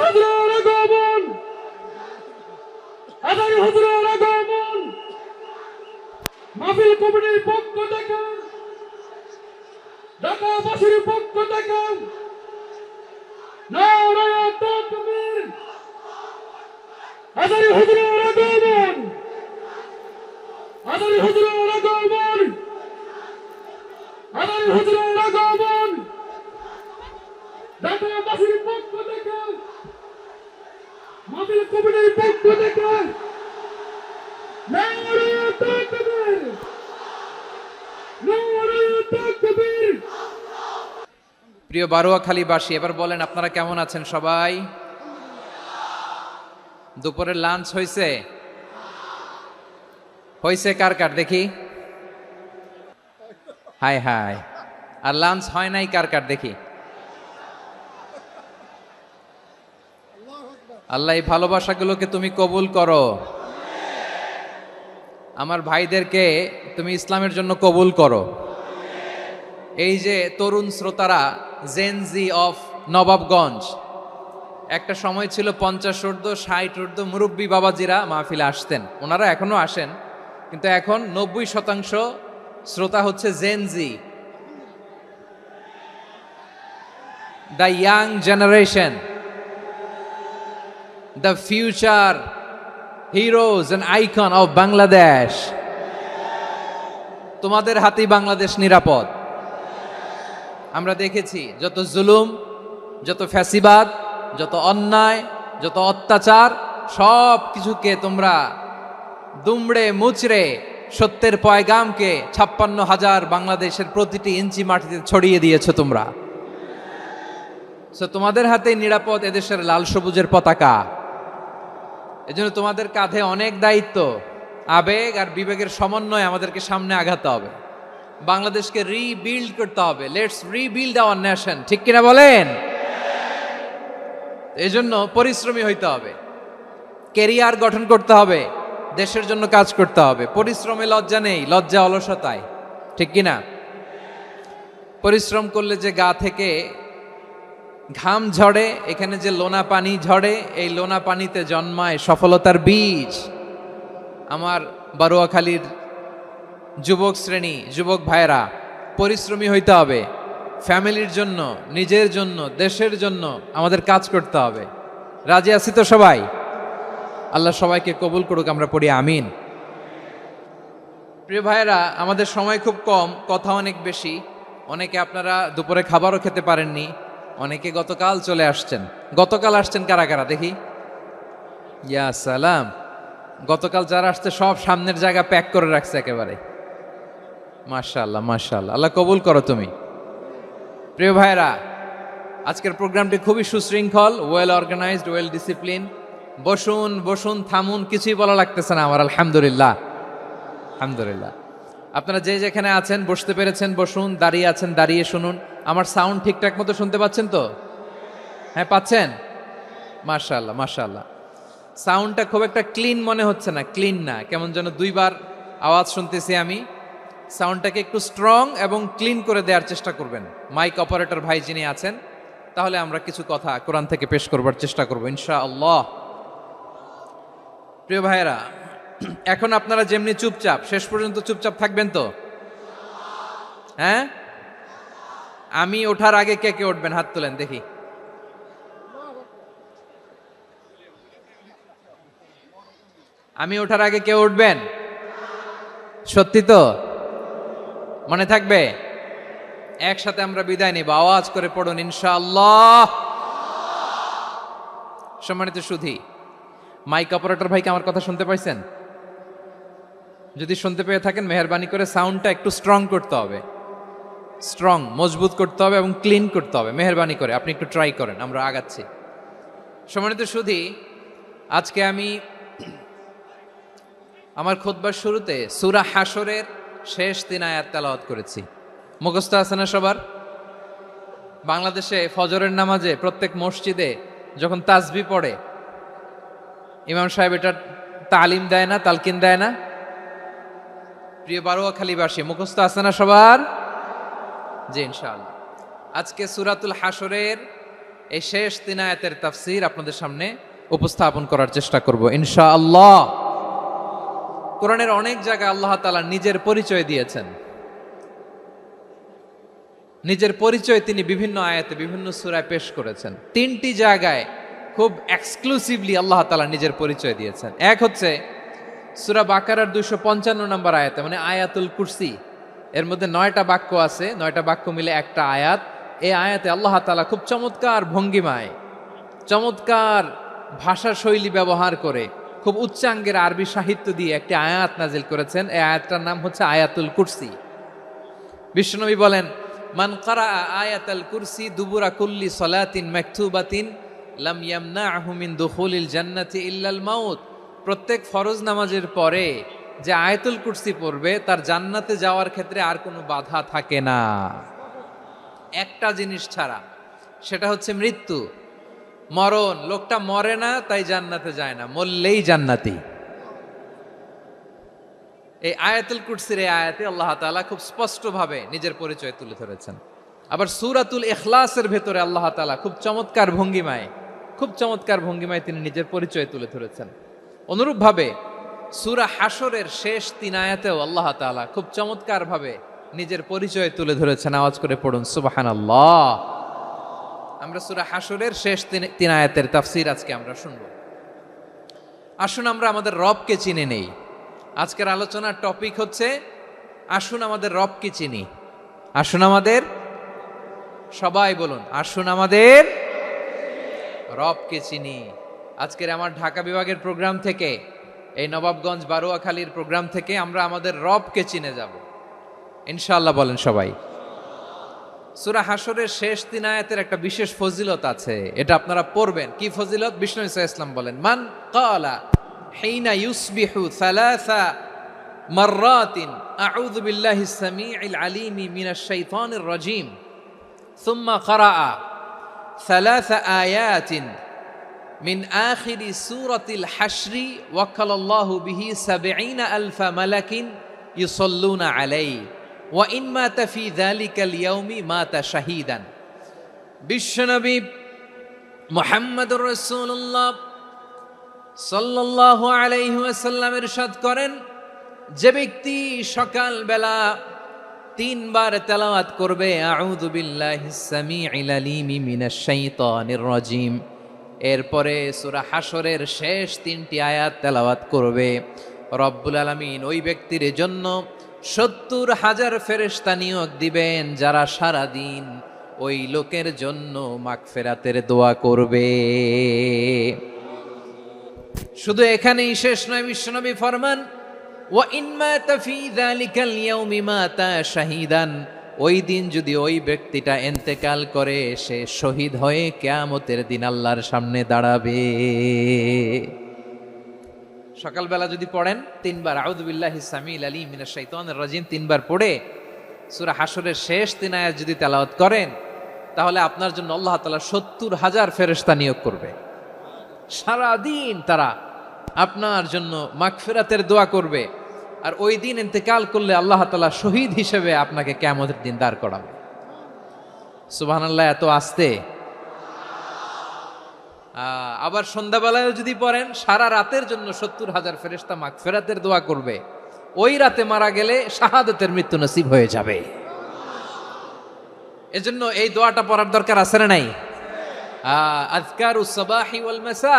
হুজুরের আগমন, আদারি হুজুরের আগমন। মাহফিল কমিটির পক্ষ থেকে, ঢাকাবাসীর পক্ষ থেকে নারায়ে তাকবীর। আদারি হুজুরের আগমন, আদারি হুজুরের আগমন, আদারি হুজুরের আগমন। ঢাকাবাসীর পক্ষ থেকে, মাহফিল কমিটির পক্ষ থেকে নারায়ে তাকবীর, নারায়ে তাকবীর। প্রিয় বারোয়াখালীবাসী, এবার বলেন আপনারা কেমন আছেন সবাই? দুপুরের লাঞ্চ হয়েছে? হয়েছে কার কার দেখি? High high. আর লাঞ্চ হয় নাই কার কার দেখি? আল্লাহ এই ভালোবাসাগুলোকে তুমি কবুল করো। আমার ভাইদেরকে তুমি ইসলামের জন্য কবুল করো। এই যে তরুণ শ্রোতারা, জেনজি অফ নবাবগঞ্জ, একটা সময় ছিল 50 ঊর্ধ্ব 60 ঊর্ধ্ব মুরব্বী বাবাজিরা মাহফিলে আসতেন, ওনারা এখনো আসেন, কিন্তু এখন 90% শ্রোতা হচ্ছে Gen Z, the young generation, the future heroes and icon of Bangladesh. তোমাদের হাতেই বাংলাদেশ নিরাপদ। আমরা দেখেছি যত জুলুম, যত ফ্যাসিবাদ, যত অন্যায়, যত অত্যাচার, সব কিছুকে তোমরা দুমড়ে মুচড়ে সত্যের পয়গামকে 56,000 বাংলাদেশের প্রতিটি ইঞ্চি মাটিতে ছড়িয়ে দিয়েছো তোমরা। সো তোমাদের হাতে নিরাপদ এদেশের লাল সবুজের পতাকা। এজন্য তোমাদের কাঁধে অনেক দায়িত্ব। আবেগ আর বিবেকের সমন্বয়ে আমাদেরকে সামনে আগাতে হবে, বাংলাদেশকে রিবিল্ড করতে হবে। লেটস রিবিল্ড আওয়ার নেশন, ঠিক কিনা বলেন? এজন্য পরিশ্রমী হইতে হবে, কেরিয়ার গঠন করতে হবে, দেশের জন্য কাজ করতে হবে। পরিশ্রমে লজ্জা নেই, লজ্জা অলসতায়, ঠিক কিনা? পরিশ্রম করলে যে গা থেকে ঘাম ঝরে, এখানে যে লোনা পানি ঝরে, এই লোনা পানিতে জন্মায় সফলতার বীজ। আমার বারোয়াখালীর যুবক শ্রেণী, যুবক ভাইরা, পরিশ্রমী হইতে হবে। ফ্যামিলির জন্য, নিজের জন্য, দেশের জন্য আমাদের কাজ করতে হবে। রাজি আছি তো সবাই? আল্লাহ সবাইকে কবুল করুক, আমরা পড়ি আমিন। প্রিয় ভাইরা, আমাদের সময় খুব কম, কথা অনেক বেশি। অনেকে আপনারা দুপুরে খাবারও খেতে পারেননি, অনেকে গতকাল চলে আসছেন। গতকাল আসছেন কারা কারা দেখি? ইয়া সালাম। গতকাল যারা আসছে সব সামনের জায়গা প্যাক করে রাখছে একেবারে। মাশাআল্লাহ, মাশাআল্লাহ, আল্লাহ কবুল করো তুমি। প্রিয় ভাইরা, আজকের প্রোগ্রামটি খুবই সুশৃঙ্খল, ওয়েল অর্গানাইজড, ওয়েল ডিসিপ্লিন। বসুন বসুন, থামুন, কিছুই বলা লাগতেছে না আমার। আলহামদুলিল্লাহ, আলহামদুলিল্লাহ। আপনারা যে যেখানে আছেন বসতে পেরেছেন বসুন, দাঁড়িয়ে আছেন দাঁড়িয়ে শুনুন। আমার সাউন্ড ঠিকঠাক মতো শুনতে পাচ্ছেন তো? হ্যাঁ, পাচ্ছেন? মাশাআল্লাহ, মাশাআল্লাহ। সাউন্ডটা খুব একটা ক্লিন মনে হচ্ছে না, ক্লিন না, কেমন যেন দুইবার আওয়াজ শুনতেছি আমি। সাউন্ডটাকে একটু স্ট্রং এবং ক্লিন করে দেওয়ার চেষ্টা করবেন মাইক অপারেটর ভাই যিনি আছেন। তাহলে আমরা কিছু কথা কোরআন থেকে পেশ করবার চেষ্টা করবো ইনশাআল্লাহ। প্রিয় ভাইয়েরা, এখন আপনারা যেমনি চুপচাপ, শেষ পর্যন্ত চুপচাপ থাকবেন তো? হ্যাঁ, আমি ওঠার আগে কে কে উঠবেন হাত তোলেন দেখি। আমি ওঠার আগে কেউ উঠবেন? সত্যি তো? মনে থাকবে? একসাথে আমরা বিদায় নিব, আওয়াজ করে পড়ুন ইনশাআল্লাহ। সম্মানিত সুধী, মাইক অপারেটর ভাইকে আমার কথা শুনতে পাইছেন? যদি শুনতে পেয়ে থাকেন, মেহেরবানি করে সাউন্ডটা একটু স্ট্রং করতে হবে, স্ট্রং, মজবুত করতে হবে এবং ক্লিন করতে হবে। মেহেরবানি করে আপনি একটু ট্রাই করেন, আমরা আগাচ্ছি। সম্মানিত সুধী, আজকে আমি আমার খুতবার শুরুতে সূরা হাশরের শেষ 3 আয়াত তেলাওয়াত করেছি। মুখস্থ আছে না সবার? বাংলাদেশে ফজরের নামাজে প্রত্যেক মসজিদে যখন তাসবিহ পড়ে, ইমাম সাহেব এটা তালিম দেয় না, তালকিন দেয় না? প্রিয় বারোয়াখালীবাসী, মুখস্থ আছে না সবার? জি ইনশাআল্লাহ। আজকে সূরাতুল হাশরের এই শেষ 3 আয়াতের তাফসীর আপনাদের সামনে উপস্থাপন করার চেষ্টা করব ইনশাআল্লাহ। কোরআনের অনেক জায়গায় আল্লাহ তাআলা নিজের পরিচয় দিয়েছেন। নিজের পরিচয় তিনি বিভিন্ন আয়াতে বিভিন্ন সূরায় পেশ করেছেন। 3টি জায়গায় খুব এক্সক্লুসিভলি আল্লাহ তাআলা নিজের পরিচয় দিয়েছেন। এক হচ্ছে সূরা বাকারার 255 নম্বর আয়াতে, মানে আয়াতুল কুরসি। এর মধ্যে 9টা বাক্য আছে, 9টা বাক্য মিলে একটা আয়াত। এই আয়াতে আল্লাহ তাআলা খুব চমৎকার ভঙ্গিমায়, চমৎকার ভাষা শৈলী ব্যবহার করে, খুব উচ্চাঙ্গের আরবি সাহিত্য দিয়ে একটি আয়াত নাজিল করেছেন। এই আয়াতটার নাম হচ্ছে আয়াতুল কুরসি। বিশ্বনবী বলেন, মান কারা আয়াতুল কুরসি দুবুরা কুল্লি সালাতিন মাকতুবাতিন লাম ইয়ামনাহু মিন দুখুলিল জান্নাতি ইল্লাল মাউত। প্রত্যেক ফরজ নামাজের পরে যে আয়াতুল কুরসি পড়বে তার জান্নাতে যাওয়ার ক্ষেত্রে আর কোনো বাধা থাকে না, একটা জিনিস ছাড়া, সেটা হচ্ছে মৃত্যু, মরণ। লোকটা মরে না তাই জান্নাতে যায় না, মরলেই জান্নাতি। এই আয়াতুল কুরসির এই আয়াতে আল্লাহ তাআলা খুব স্পষ্টভাবে নিজের পরিচয় তুলে ধরেছেন। আবার সূরাতুল ইখলাসের ভেতরে আল্লাহ তাআলা খুব চমৎকার ভঙ্গিমায় তিনি নিজের পরিচয় তুলে ধরেছেন। অনুরূপভাবে সূরা হাশরের শেষ 3 আয়াতেও আল্লাহ তাআলা খুব চমৎকারভাবে নিজের পরিচয় তুলে ধরেছেন। আওয়াজ করে পড়ুন সুবহানাল্লাহ। আমরা সূরা হাশরের শেষ 3 আয়াতের তাফসীর আজকে আমরা শুনব। আসুন আমরা আমাদের রবকে চিনে নেই। আজকের আলোচনার টপিক হচ্ছে আসুন আমাদের রবকে চিনি। আসুন আমাদের, সবাই বলুন, আসুন আমাদের রবকে চিনি। আজকের আমার ঢাকা বিভাগের প্রোগ্রাম থেকে, এই নবাবগঞ্জ বারুয়াখালীর প্রোগ্রাম থেকে আমরা আমাদের রবকে চিনে যাব ইনশাআল্লাহ। বলেন সবাই। সূরা হাশরের শেষ 3 আয়াতের একটা বিশেষ ফজিলত আছে, এটা আপনারা পড়বেন। কি ফজিলত? বিষ্ণু ঈসা ইসলাম বলেন, মান ক্বালা হিনা ইউসবিহু সালাসা মাররাতিন আউযু বিল্লাহিস সামিউল আলিম মিনাশ শাইতানির রাজীম সুম্মা ক্বারাআ সালাসা আয়াতিন মিন আখিরি সূরাতিল হাশরি ওয়াক্কালাল্লাহু বিহি ৭০,০০০ মালাকিন ইউসাল্লুনা আলাইহি ওয়া ইন মাতা ফি যালিকাল ইয়াউমি মাতা শাহীদান। বিশ্বনবী মুহাম্মদুর রাসূলুল্লাহ সাল্লাল্লাহু আলাইহি ওয়াসাল্লাম ইরশাদ করেন, যে ব্যক্তি সকাল বেলা 3 বার তেলাওয়াত করবে আউযু বিল্লাহিস সামিউল আলিম মিনাশ শাইতানির রাজীম, এরপরে সূরা হাশরের শেষ 3টি আয়াত তেলাওয়াত করবে, রব্বুল আলামিন ওই ব্যক্তির জন্য ৭০,০০০ ফেরেশতা নিয়োগ দিবেন, যারা সারা দিন ওই লোকের জন্য মাগফিরাতের দোয়া করবে। শুধু এখানেই শেষ নয়, বিশ্বনবী ফরমান, ওয়া ইন মাতা ফি যালিকাল ইয়াউমি মাতা শাহীদান, ওই দিন যদি ওই ব্যক্তিটা ইন্তেকাল করে, সে শহীদ হয়ে কিয়ামতের দিন আল্লাহর সামনে দাঁড়াবে। সকালবেলা যদি পড়েন 3 বার আউযু বিল্লাহিস সামিউল আলিম মিনাশ শাইতানির রাজীম 3 বার পড়ে সূরা হাশরের শেষ 3 আয়াত যদি তেলাওয়াত করেন, তাহলে আপনার জন্য আল্লাহ তাআলা ৭০,০০০ ফেরেশতা নিয়োগ করবে। সারা দিন তারা আপনার জন্য মাগফিরাতের দোয়া করবে। আর ওই দিন ইন্তেকাল করলে আল্লাহ তাআলা শহীদ হিসেবে আপনাকে কিয়ামতের দিন দাঁড় করাবে। সুবহানাল্লাহ। এত আস্তে। আবার সন্ধ্যাবেলায় যদি পড়েন, সারা রাতের জন্য ৭০,০০০ ফেরেশতা মাগফিরাতের দোয়া করবে। ওই রাতে মারা গেলে শাহাদাতের মৃত্যু নসিব হয়ে যাবে। এজন্য এই দোয়াটা পড়ার দরকার আছে না নাই? আযকারুস সাবাহি ওয়াল মাসা,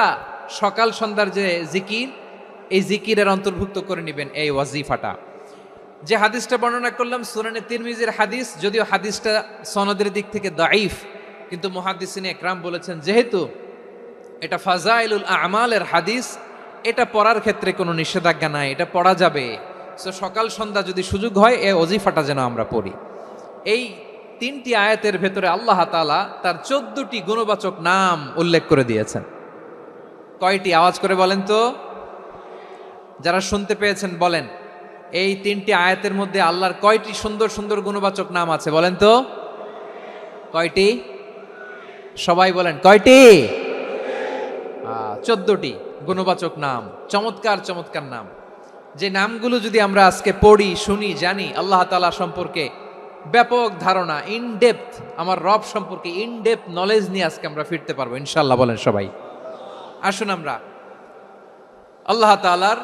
সকাল সন্ধ্যার যে জিকির, এই জিকিরের অন্তর্ভুক্ত করে নেবেন এই ওয়াজিফাটা। যে হাদিসটা বর্ণনা করলাম সুনানে তিরমিজির হাদিস, যদিও হাদিসটা সনদের দিক থেকে দাঈফ, কিন্তু মুহাদ্দিসিনে একরাম বলেছেন যেহেতু এটা ফাজাইলুল আমালের হাদিস, এটা পড়ার ক্ষেত্রে কোনো নিষেধাজ্ঞা নাই, এটা পড়া যাবে। সো সকাল সন্ধ্যা যদি সুযোগ হয় এই ওয়াজিফাটা যেন আমরা পড়ি। এই 3টি আয়াতের ভেতরে আল্লাহ তাআলা তার 14টি গুণবাচক নাম উল্লেখ করে দিয়েছেন। কয়টি? আওয়াজ করে বলেন তো, যারা শুনতে পেয়েছেন বলেন। এই 3টি আয়াতের মধ্যে আল্লাহর কয়টি সুন্দর সুন্দর গুণবাচক নাম আছে বলেন তো? কয়টি? সবাই বলেন কয়টি? 14টি গুণবাচক নাম, চমৎকার চমৎকার নাম। যে নামগুলো যদি আমরা আজকে পড়ি, শুনি, জানি, আল্লাহ তাআলা সম্পর্কে ব্যাপক ধারণা, ইন ডেপথ আমার রব সম্পর্কে ইন ডেপথ নলেজ নিয়ে আজকে আমরা ফিরতে পারবো ইনশাআল্লাহ। বলেন সবাই। আসুন আমরা আল্লাহ তাআলার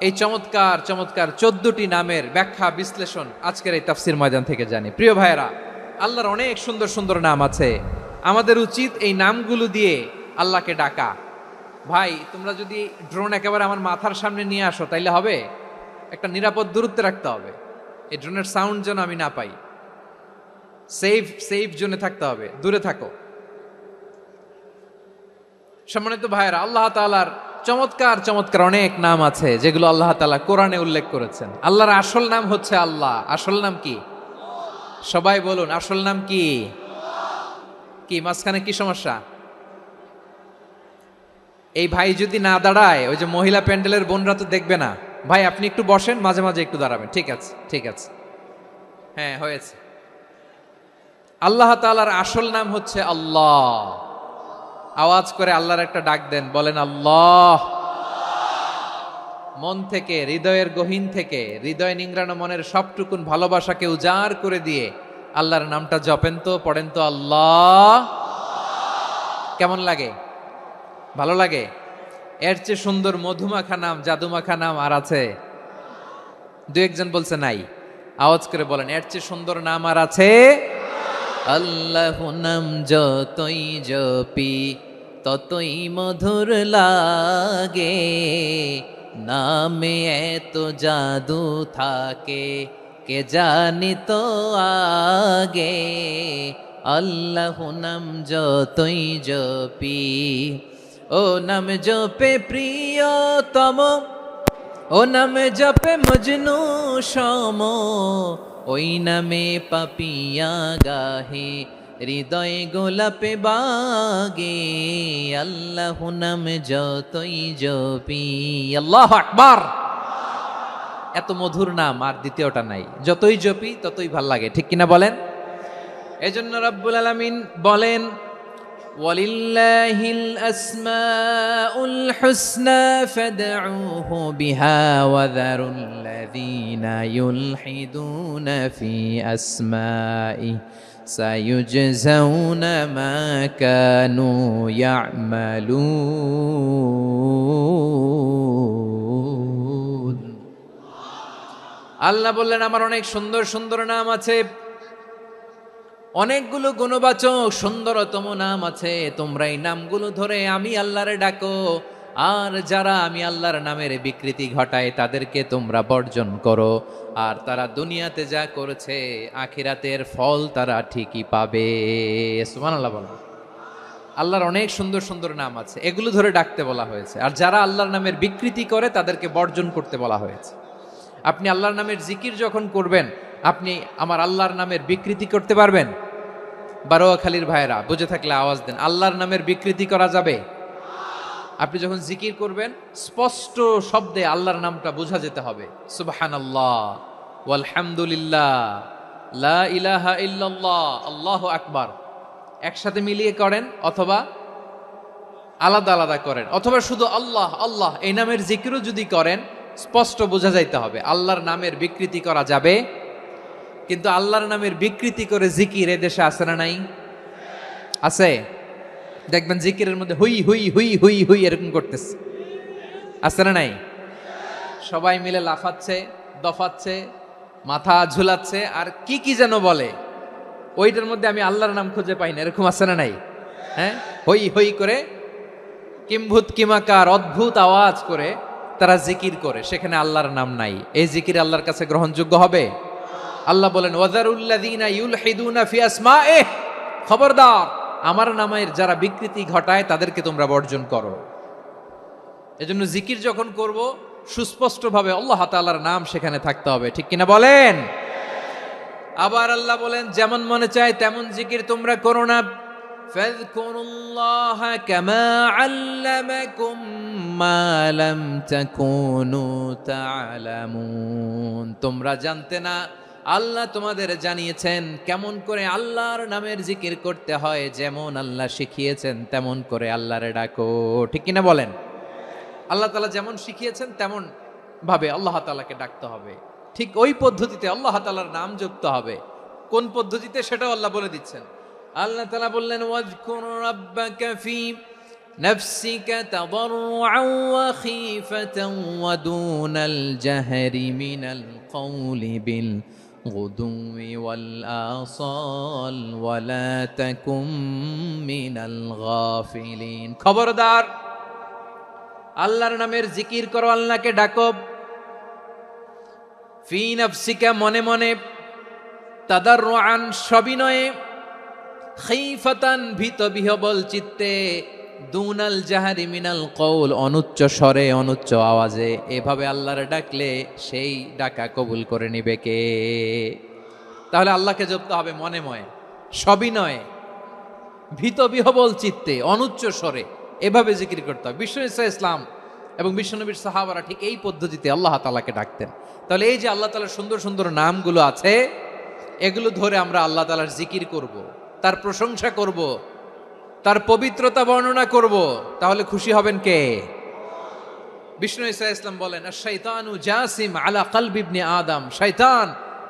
এই চমৎকার চমৎকার 14টি নামের ব্যাখ্যা বিশ্লেষণ আজকের এই তাফসীর ময়দান থেকে জানি। প্রিয় ভাইয়েরা, আল্লাহর অনেক সুন্দর সুন্দর নাম আছে। আমাদের উচিত এই নামগুলো দিয়ে আল্লাহকে ডাকা। ভাই, তোমরা যদি ড্রোন একেবারে আমার মাথার সামনে নিয়ে আসো তাইলে হবে? একটা নিরাপদ দূরত্বে রাখতে হবে, এই ড্রোনের সাউন্ড যেন আমি না পাই। সেফ জোনে থাকতে হবে, দূরে থাকো। সম্মানিত ভাইয়েরা, আল্লাহ তাআলার চমৎকার চমৎকার অনেক নাম আছে যেগুলো আল্লাহ তাআলা কোরআনে উল্লেখ করেছেন। আল্লাহর আসল নাম হচ্ছে আল্লাহ। আসল নাম কি? সবাই বলুন, আসল নাম কি? কি মাঝখানে কি সমস্যা? এই ভাই যদি না দাঁড়ায়, ওই যে মহিলা প্যান্ডেলের বোনরা তো দেখবে না। ভাই আপনি একটু বসেন, মাঝে মাঝে একটু দাঁড়াবেন। ঠিক আছে, ঠিক আছে, হ্যাঁ হয়েছে। আল্লাহ তাআলার আসল নাম হচ্ছে আল্লাহ। আওয়াজ করে আল্লাহর একটা ডাক দেন, বলেন আল্লাহ। মন থেকে, হৃদয়ের গহীন থেকে, হৃদয় নিংড়ানো মনের সবটুকুন ভালোবাসাকে উজাড় করে দিয়ে আল্লাহর নামটা জপেন তো, পড়েন তো আল্লাহ। কেমন লাগে? ভালো লাগে? এর চেয়ে সুন্দর মধুমাখা নাম, জাদুমাখা নাম আর আছে? দু একজন বলছে নাই। আওয়াজ করে বলেন, এর চেয়ে সুন্দর নাম আর আছে? আল্লাহ নাম যতই জপি ততই মধুর লাগে, নামে এত জাদু থাকে কে জানি তো আগে। আল্লাহ নাম যতই জপি, ও নাম জপে প্রিয়তম, ও নামে জপে মজনু সম, ওই নামে পাপিয়া গাহে হৃদয় গোলাপে বাগে। আল্লাহ নাম যতই জপি। আল্লাহু আকবার। এত মধুর নাম আর দ্বিতীয়টা নাই। যতই জপি ততই ভাল লাগে, ঠিক কিনা বলেন? এজন্য রব্বুল আলামিন বলেন, ওয়ালিল্লাহিল আসমাউল হুসনা ফাদউহু বিহা ওয়া যারুল্লাযীনা ইউলহিদুনা ফি আসমাই সায়ুজজাউনা মা কানু ইয়ামালুন। আল্লাহ বললেন, আমার অনেক সুন্দর সুন্দর নাম আছে, অনেকগুলো গুণবাচক সুন্দরতম নাম আছে। তোমরা এই নামগুলো ধরে আমি আল্লাহরে ডাকো, আর যারা আমি আল্লাহর নামের বিকৃতি ঘটায় তাদেরকে তোমরা বর্জন করো। আর তারা দুনিয়াতে যা করেছে আখিরাতের ফল তারা ঠিকই পাবে। সুবহানাল্লাহ বলো। আল্লাহর অনেক সুন্দর সুন্দর নাম আছে, এগুলো ধরে ডাকতে বলা হয়েছে। আর যারা আল্লাহর নামের বিকৃতি করে তাদেরকে বর্জন করতে বলা হয়েছে। আপনি আল্লাহর নামের জিকির যখন করবেন, আপনি আমার আল্লাহর নামের বিকৃতি করতে পারবেন? বারোয়াখালীর ভাইরা বুঝে থাকলে আওয়াজ দেন, আল্লাহর নামের বিকৃতি করা যাবে? আপনি যখন জিকির করবেন স্পষ্ট শব্দে আল্লাহর নামটা বোঝা যেতে হবে। সুবহানাল্লাহ, ওয়ালহামদুলিল্লাহ, লা ইলাহা ইল্লাল্লাহ, আল্লাহু আকবার। একসাথে মিলিয়ে করেন অথবা আলাদা আলাদা করেন, অথবা শুধু আল্লাহ আল্লাহ এই নামের জিকিরও যদি করেন স্পষ্ট বোঝা যাইতে হবে। আল্লাহর নামের বিকৃতি করা যাবে, কিন্তু আল্লাহর নামের বিকৃতি করে জিকির এদেশে আছে না নাই? আছে। দেখবেন জিকিরের মধ্যে হুই হুই হুই হুই হুই এরকম করতেছে, আছে না নাই? সবাই মিলে লাফাচ্ছে, দফাচ্ছে, মাথা ঝুলাচ্ছে, আর কি কি যেন বলে, ওইটার মধ্যে আমি আল্লাহর নাম খুঁজে পাই না, এরকম আছে না নাই? হ্যাঁ, হই হই করে কিম্ভূত কিমাকার অদ্ভুত আওয়াজ করে তারা জিকির করে, সেখানে আল্লাহর নাম নাই। এই জিকির আল্লাহর কাছে গ্রহণযোগ্য হবে? আল্লাহ বলেন, ওয়াযারুল্লাযীনা ইউলহিদুনা ফি আসমাইহি, খবরদার আমার নামের যারা বিকৃতি ঘটায় তাদেরকে তোমরা বর্জন করো। এজন্য জিকির যখন করব সুস্পষ্টভাবে আল্লাহ তাআলার নাম সেখানে থাকতে হবে, ঠিক কিনা বলেন? আবার আল্লাহ বলেন, যেমন মনে চায় তেমন জিকির তোমরা করো না। ফাযকুরুল্লাহা কামা আল্লামাকুম মা লাম তাকুনু তা'লামুন। তোমরা জানতে না, আল্লাহ তোমাদের জানিয়েছেন কেমন করে আল্লাহর নামের জিকির করতে হয়। যেমন আল্লাহ শিখিয়েছেন তেমন করে আল্লাহরে ডাকো, ঠিক কিনা বলেন? আল্লাহ তাআলা যেমন শিখিয়েছেন তেমন ভাবে আল্লাহ তাআলাকে ডাকতে হবে, ঠিক ওই পদ্ধতিতে আল্লাহ তাআলার নাম জপতে হবে। কোন পদ্ধতিতে সেটাও আল্লাহ বলে দিচ্ছেন। আল্লাহ তাআলা বললেন ওয়াজকুর রাব্বাকা ফি নাফসিকা তাদাররুআন ওয়া খীফাতান ওয়া দুনাল জাহরি মিনাল কওলি বিল গুদুই ওয়াল আসাল ওয়া লা তাকুম মিনাল গাফিলিন। খবরদার, আল্লাহর নামের জিকির করো, আল্লাহকে ডাকো। ফি নাফসিকা, মনে মনে, তাদাররুআন, সবিনয়ে, খীফাতান, ভীত বিহবল চিত্তে, দুনাল জাহারি মিনাল কওল, অনুচ্চ স্বরে, অনুচ্চ আওয়াজে। এভাবে আল্লাহর ডাকলে সেই ডাকা কবুল করে নিবে কে? তাহলে আল্লাহকে জপতে হবে মনে মনে, সবিনয়ে, ভীত বিহবল চিত্তে, অনুচ্চ স্বরে, এভাবে জিকির করতে হবে। বিষ্ণু ইসলাম এবং বিশ্বনবীর সাহাবারা ঠিক এই পদ্ধতিতে আল্লাহ তাআলাকে ডাকতেন। তাহলে এই যে আল্লাহ তাআলার সুন্দর সুন্দর নামগুলো আছে, এগুলো ধরে আমরা আল্লাহ তাআলার জিকির করব, তার প্রশংসা করব, তার পবিত্রতা বর্ণনা করব, তাহলে খুশি হবেন কে? বিষ্ণু ইসলাম বলেন, আশ-শাইতানু জাসিম আলা কলবি ইবনে আদম, শয়তান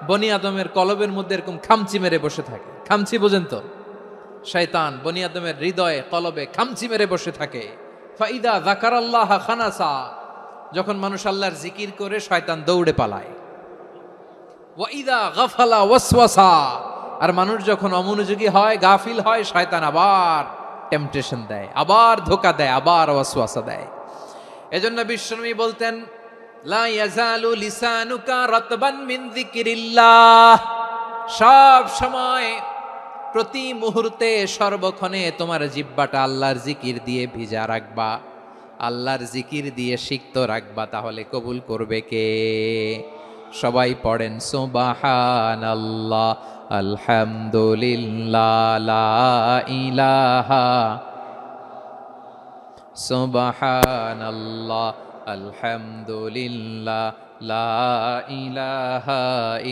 বনি আদমের কলবের মধ্যে এরকম খামচি মেরে বসে থাকে। খামচি বোঝেন তো? শয়তান বনি আদমের হৃদয়ে, কলবে খামচি মেরে বসে থাকে। ফাইদা যাকারাল্লাহ খানাসা, যখন মানুষ আল্লাহর জিকির করে শয়তান দৌড়ে পালায়। ওয়াইদা গাফালা ওয়াসওয়াসা, আর মানুষ যখন অমনোযোগী হয়, গাফিল হয়, শয়তান আবার টেম্পটেশন দেয়, আবার ধোঁকা দেয়, আবার ওয়াসওয়াসা দেয়। এজন্য বিশ্বনবী বলতেন, লা ইয়াজালু লিসানুকা রাতবান মিন যিকিরিল্লাহ, সব সময়, প্রতি মুহূর্তে, সর্বক্ষণে তোমার জিহ্বাটা আল্লাহর জিকির দিয়ে ভিজা রাখবা, আল্লাহর জিকির দিয়ে সিক্ত রাখবা, তাহলে কবুল করবে কে? সবাই পড়েন সুবহানাল্লাহ, আলহামদুলিল্লাহ, লা ইলাহা, সুবহানাল্লাহ, আলহামদুলিল্লাহ, লা ইলাহা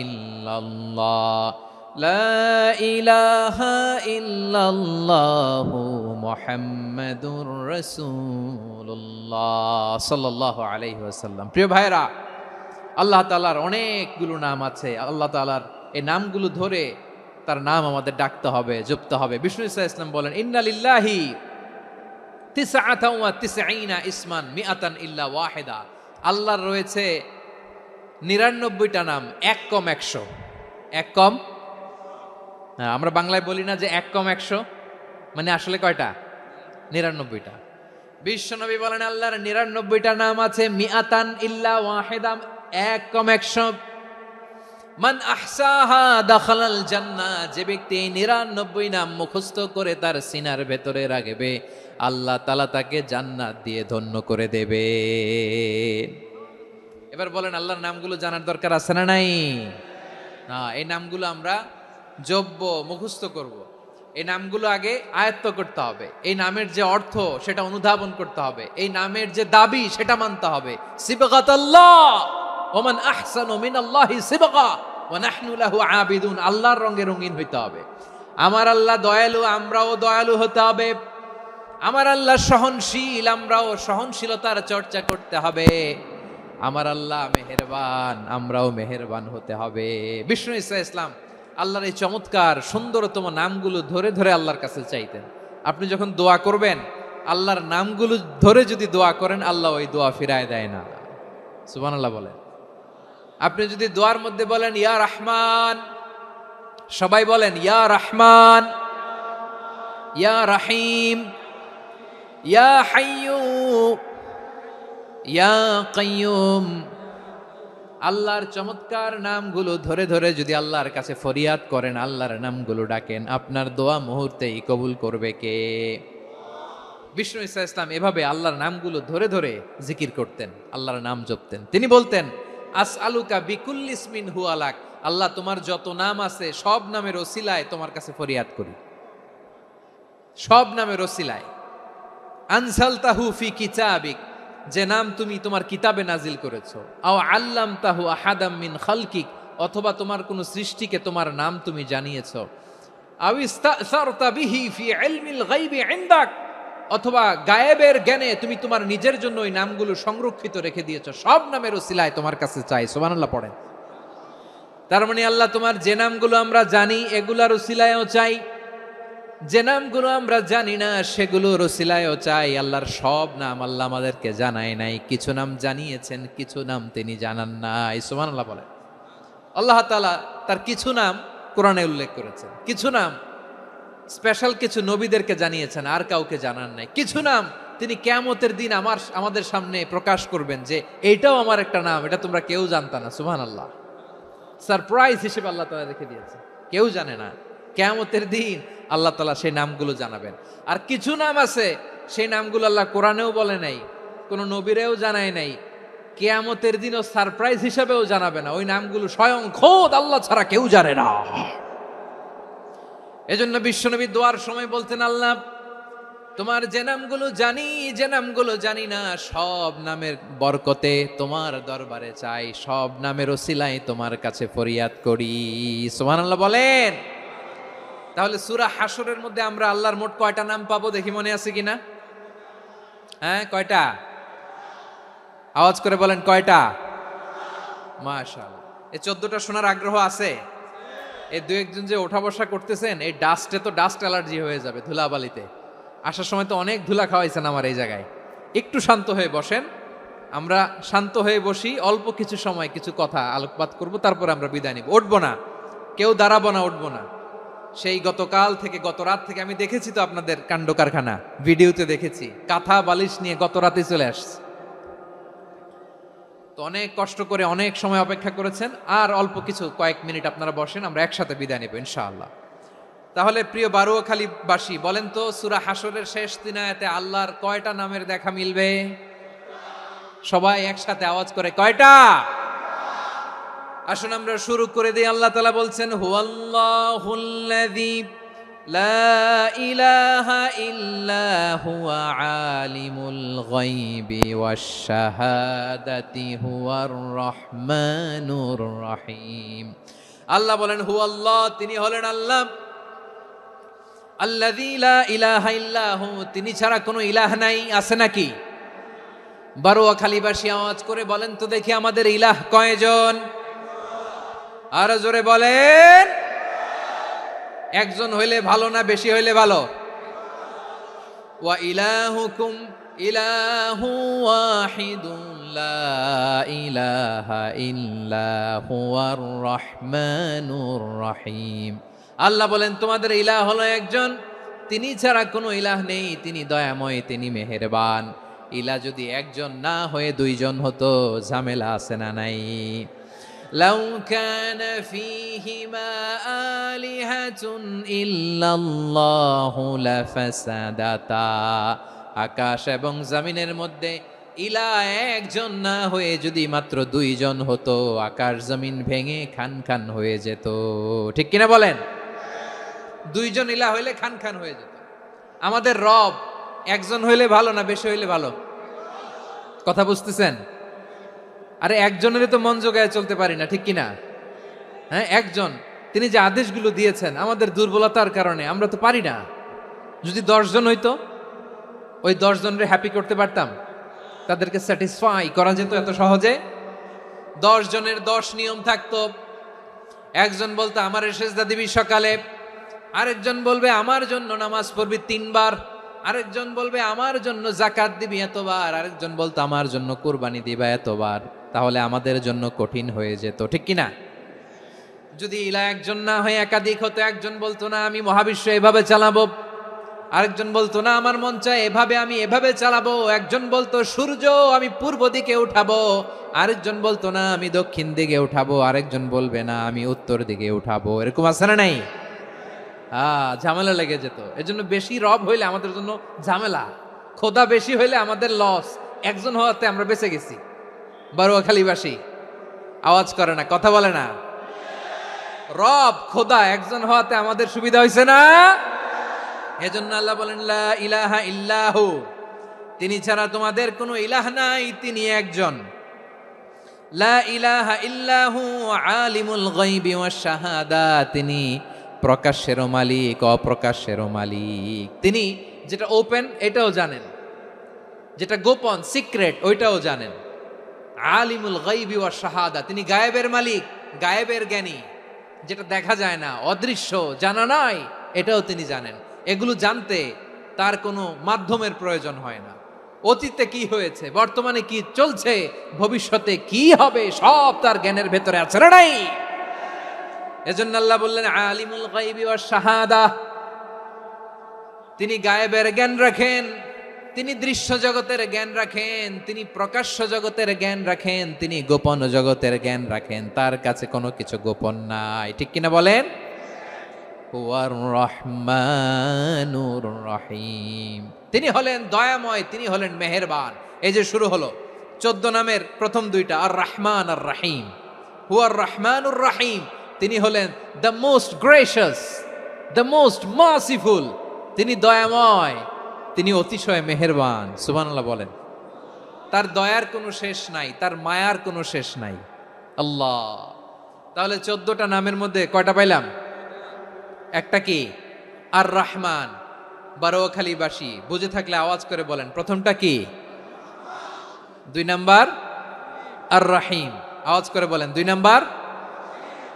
ইল্লাল্লাহ, লা ইলাহা ইল্লাল্লাহু মুহাম্মাদুর রাসূলুল্লাহ সাল্লাল্লাহু আলাইহি ওয়াসাল্লাম। প্রিয় ভাইরা, আল্লাহ তাআলার অনেকগুলো নাম আছে। আল্লাহ তাআলার এই নামগুলো ধরে তার নাম আমাদের ডাকতে হবে, জপতে হবে। বিষ্ণু ইসলাম বলেন, ইন্না লিল্লাহি তিসআতান ওয়া তিসঈনা ইসমান মিআতান ইল্লা ওয়াহিদা, আল্লাহর রয়েছে 99টা নাম, এক কম 100। এক কম, আমরা বাংলায় বলি না যে এক কম 100, মানে আসলে কয়টা? 99টা। বিশ্বনবী বলেন, আল্লাহর 99টা নাম আছে, মিআতান ইল্লা ওয়াহিদা, এক কম 100। মান আহসাহা দাখালাল জান্নাহ, যে ব্যক্তি 99 নাম মুখস্থ করে তার সিনার ভেতরে রাখবে, আল্লাহ তাআলা তাকে জান্নাত দিয়ে ধন্য করে দেবে। এবার বলেন, আল্লাহর নামগুলো জানার দরকার আছে না নাই? না, এই নামগুলো আমরা জপব, মুখস্থ করব। এই নামগুলো আগে আয়ত্ত করতে হবে। এই নামের যে অর্থ সেটা অনুধাবন করতে হবে। এই নামের যে দাবি সেটা মানতে হবে। সিবগাতাল্লাহ ওয়া মান আহসানু মিনাল্লাহি সিবগা ওয়া নাহনু লাহু আবিদুন, আল্লাহর রঙে রঙিন হইতে হবে। আমার আল্লাহ দয়ালু, আমরাও দয়ালু হতে হবে। আমার আল্লাহ সহনশীল, আমরাও সহনশীলতার চর্চা করতে হবে। আমার আল্লাহ মেহেরবান, আমরাও মেহেরবান হতে হবে। বিষ্ণু ইসলাম আল্লাহর এই চমৎকার সুন্দরতম নামগুলো ধরে ধরে আল্লাহর কাছে চাইতেন। আপনি যখন দোয়া করবেন, আল্লাহর নামগুলো ধরে যদি দোয়া করেন, আল্লাহ ওই দোয়া ফিরায় দেয় না। সুবহানাল্লাহ বলেন। আপনি যদি দোয়ার মধ্যে বলেন ইয়া রহমান, সবাই বলেন ইয়া রহমান, ইয়া রহিম, ইয়া হাইয়্যু, ইয়া কাইয়্যুম, আল্লাহর চমৎকার নামগুলো ধরে ধরে যদি আল্লাহর কাছে ফরিয়াদ করেন, আল্লাহর নামগুলো ডাকেন, আপনার দোয়া মুহূর্তেই কবুল করবে কে? বিষ্ণু ইসলাম এভাবে আল্লাহর নামগুলো ধরে ধরে জিকির করতেন, আল্লাহর নাম জপতেন। তিনি বলতেন, আসআলুকা বিকুল্লি ইসমিন হুয়া লাক, আল্লাহ তোমার যত নাম আছে সব নামের ওসিলায় তোমার কাছে ফরিয়াদ করি, সব নামের ওসিলায়। আনসালতাহু ফি কিতাবিক, যে নাম তুমি তোমার কিতাবে নাজিল করেছো। আও আল্লামতাহু আহাদাম মিন খালকিক, অথবা তোমার কোন সৃষ্টিকে তোমার নাম তুমি জানিয়েছো। আও ইস্তাসারতা বিহি ফি ইলমিল গায়বি ইনদাক, অথবা গায়েবের জ্ঞানে তুমি তোমার নিজের জন্য ওই নামগুলো সংরক্ষিত রেখে দিয়েছো। সব নামের ওসিলায় তোমার কাছে চাই। সুবহানাল্লাহ পড়েন। তার মানে আল্লাহ তোমার যে নামগুলো আমরা জানি এগুলার উসিলায়ও চাই, যে নামগুলো আমরা জানি না সেগুলোর উসিলায়ও চাই। আল্লাহর সব নাম আল্লাহ আমাদেরকে জানায় নাই, কিছু নাম জানিয়েছেন, কিছু নাম তিনি জানান নাই। সুবহানাল্লাহ বলেন। আল্লাহ তাআলা তার কিছু নাম কোরআনে উল্লেখ করেছেন, কিছু নাম স্পেশাল কিছু নবীদেরকে জানিয়েছেন, আর কাউকে জানান নাই। কিছু নাম তিনি কিয়ামতের দিন আমাদের সামনে প্রকাশ করবেন যে এইটাও আমার একটা নাম, এটা তোমরা কেউ জানতা না। সুবহানাল্লাহ, সারপ্রাইজ হিসেবে আল্লাহ তাআলা রেখে দিয়েছে, কেউ জানে না। কিয়ামতের দিন আল্লাহ তাআলা সেই নামগুলো জানাবেন। আর কিছু নাম আছে সেই নামগুলো আল্লাহ কোরআনেও বলে নাই, কোনো নবীরেও জানায় নাই, কিয়ামতের দিনও সারপ্রাইজ হিসেবেও জানাবে না। ওই নামগুলো স্বয়ং খোদ আল্লাহ ছাড়া কেউ জানে না। এজন্য বিশ্বনবী দোয়ার সময় বলতেন, আল্লাহ তোমার যে নামগুলো জানি, যে নামগুলো জানি না, সব নামের বরকতে তোমার দরবারে চাই, সব নামের ওসিলায় তোমার কাছে ফরিয়াদ করি। সুবহানাল্লাহ বলেন। তাহলে সূরা হাশরের মধ্যে আমরা আল্লাহর মোট কয়টা নাম পাবো দেখি, মনে আছে কিনা? হ্যাঁ, কয়টা? আওয়াজ করে বলেন, কয়টা? মাশাআল্লাহ। এই 14টা শোনার আগ্রহ আছে? এই দু একজন যে ওঠা বসা করতেছেন, এই ডাস্টে তো ডাস্ট অ্যালার্জি হয়ে যাবে, ধুলাবালিতে আসার সময় তো অনেক ধুলা খাওয়াইছেন আমার এই জায়গায়। একটু শান্ত হয়ে বসেন, আমরা শান্ত হয়ে বসি, অল্প কিছু সময় কিছু কথা আলোকপাত করব, তারপর আমরা বিদায় নিব। উঠবো না, কেউ দাঁড়াবো না, উঠবো না। সেই গতকাল থেকে, গত রাত থেকে আমি দেখেছি তো আপনাদের কাণ্ড কারখানা, ভিডিওতে দেখেছি, কাঁথা বালিশ নিয়ে গত রাতে চলে আসছে। তো অনেক কষ্ট করে অনেক সময় অপেক্ষা করেছেন, আর অল্প কিছু কয়েক মিনিট আপনারা বসেন, আমরা একসাথে বিদায় নেব ইনশাআল্লাহ। তাহলে প্রিয় বারুয়াখালীবাসী, বলেন তো সূরা হাশরের শেষ 3 আয়াতে আল্লাহর কয়টা নামের দেখা মিলবে? সবাই একসাথে আওয়াজ করে, কয়টা? আসুন আমরা শুরু করে দিই। আল্লাহ তাআলা বলছেন, হুয়াল্লাহুল্লাযী লা ইলাহা ইল্লা হুয়া আলিমুল গায়বি ওয়াশ শাহাদাতি হুয়ার রহমানুর রহিম। আল্লাহ বলেন, হুয়াল্লাহ, তিনি হলেন আল্লাহ, আল্লাযী লা ইলাহা ইল্লা হু, তিনি ছাড়া কোনো ইলাহ নাই। আছে নাকি? বারুয়াখালীবাসী আওয়াজ করে বলেন তো দেখি, আমাদের ইলাহ কয়জন? আরো জোরে বলেন। একজন হইলে ভালো না বেশি হইলে ভালো? ওয়া ইলাহুকুম ইলাহু ওয়াহিদুন লা ইলাহা ইল্লা হুয়ার রহমানুর রহিম। আল্লাহ বলেন, তোমাদের ইলাহ হলো একজন, তিনি ছাড়া কোনো ইলাহ নেই, তিনি দয়াময়, তিনি মেহেরবান। ইলাহ যদি একজন না হয়ে দুইজন হতো, ঝামেলা আছে না নাই? লাউ কানা ফীহিমা আলিহাতুন ইল্লাল্লাহু লাফাসাদাতা। আকাশ এবং জমিনের মধ্যে ইলাহ একজন না হয়ে যদি মাত্র দুইজন হতো, আকাশ জমিন ভেঙে খান খান হয়ে যেত। ঠিক কিনা বলেন? দুইজন ইলাহ হইলে খান খান হয়ে যেত। আমাদের রব একজন হইলে ভালো না বেশি হইলে ভালো? কথা বুঝতেছেন? আরে একজনের তো মন জোগায় চলতে পারি না, ঠিক কিনা? হ্যাঁ, একজন, তিনি যে আদেশগুলো দিয়েছেন আমাদের দুর্বলতার কারণে আমরা তো পারি না। যদি 10 জন হইতো, ওই 10 জনের হ্যাপি করতে পারতাম, তাদেরকে স্যাটিসফাই করা যেত এত সহজে। 10 জনের 10 নিয়ম থাকতো। একজন বলতো আমার সেজদা দিবি সকালে, আরেকজন বলবে আমার জন্য নামাজ পড়বি 3 বার, আরেকজন বলবে আমার জন্য যাকাত দিবি এতবার, আরেকজন বলতো আমার জন্য কুরবানি দিবা এতবার। তাহলে আমাদের জন্য কঠিন হয়ে যেত, ঠিক কিনা? যদি ইলাহ একজন না হয়ে একাধিক হতো, একজন বলতো না আমি মহাবিশ্ব এভাবে চালাবো, আরেকজন বলতো না আমার মন চায় এভাবে, আমি এভাবে চালাবো, একজন বলতো সূর্য আমি পূর্ব দিকে উঠাবো, আরেকজন বলতো না আমি দক্ষিণ দিকে উঠাবো, আরেকজন বলবে না আমি উত্তর দিকে উঠাবো। এরকম আছে না নাই? ঝামেলা লেগে যেত। এজন্য বেশি রব হইলে আমাদের জন্য ঝামেলা, খোদা বেশি হইলে আমাদের লস। একজন হওয়াতে আমরা বেঁচে গেছি। বারুয়াখালীবাসী আওয়াজ করে না, কথা বলে না। রব খোদা একজন হওয়াতে আমাদের সুবিধা হয়েছে না? এজন্য আল্লাহ বলেন, লা ইলাহা ইল্লাহু, তিনি ছাড়া তোমাদের কোনো ইলাহ নাই, তিনি একজন। লা ইলাহা ইল্লাহু আলিমুল গায়বি ওয়াশ শাহাদা, তিনি প্রকাশ্যেরও মালিক, অপ্রকাশ্যেরও মালিক। তিনি যেটা ওপেন এটাও জানেন, যেটা গোপন সিক্রেট ওইটাও জানেন। আলিমুল গায়বি ওয়াশ শাহাদা, তিনি গায়েবের মালিক, গায়েবের জ্ঞানী, যেটা দেখা যায় না, অদৃশ্য, জানা নাই, এটাও তিনি জানেন। এগুলো জানতে তার কোনো মাধ্যমের প্রয়োজন হয় না। অতীতে কি হয়েছে, বর্তমানে কি চলছে, ভবিষ্যতে কি হবে, সব তার জ্ঞানের ভেতরে আছে না নাই? এজন্য আল্লাহ বললেন আলিমুল গায়বি ওয়াশ শাহাদা, তিনি গায়েবের জ্ঞান রাখেন, তিনি দৃশ্য জগতের জ্ঞান রাখেন, তিনি প্রকাশ্য জগতের জ্ঞান রাখেন, তিনি গোপন জগতের জ্ঞান রাখেন। তার কাছে কোনো কিছু গোপন নাই, ঠিক কিনা বলেন? হুয়ার রহমানুর রহিম, তিনি হলেন দয়াময়, তিনি হলেন মেহেরবান। এই যে শুরু হলো 14 নামের প্রথম দুইটা, আর রহমান আর রহিম। হুয়ার রহমানুর রহিম, তিনি হলেন the most gracious, the most merciful, তিনি দয়াময়, তিনি অতিশয় মেহেরবান। সুবহানাল্লাহ বলেন। তার দয়ার কোনো শেষ নাই, তার মায়ার কোনো শেষ নাই। আল্লাহ, তাহলে 14টা নামের মধ্যে কয়টা পাইলাম? একটা কি? আর রহমান। বারোয়াখালীবাসী বুঝে থাকলে আওয়াজ করে বলেন, প্রথমটা কি? 2 নাম্বার আর রহিম। আওয়াজ করে বলেন 2 নাম্বার।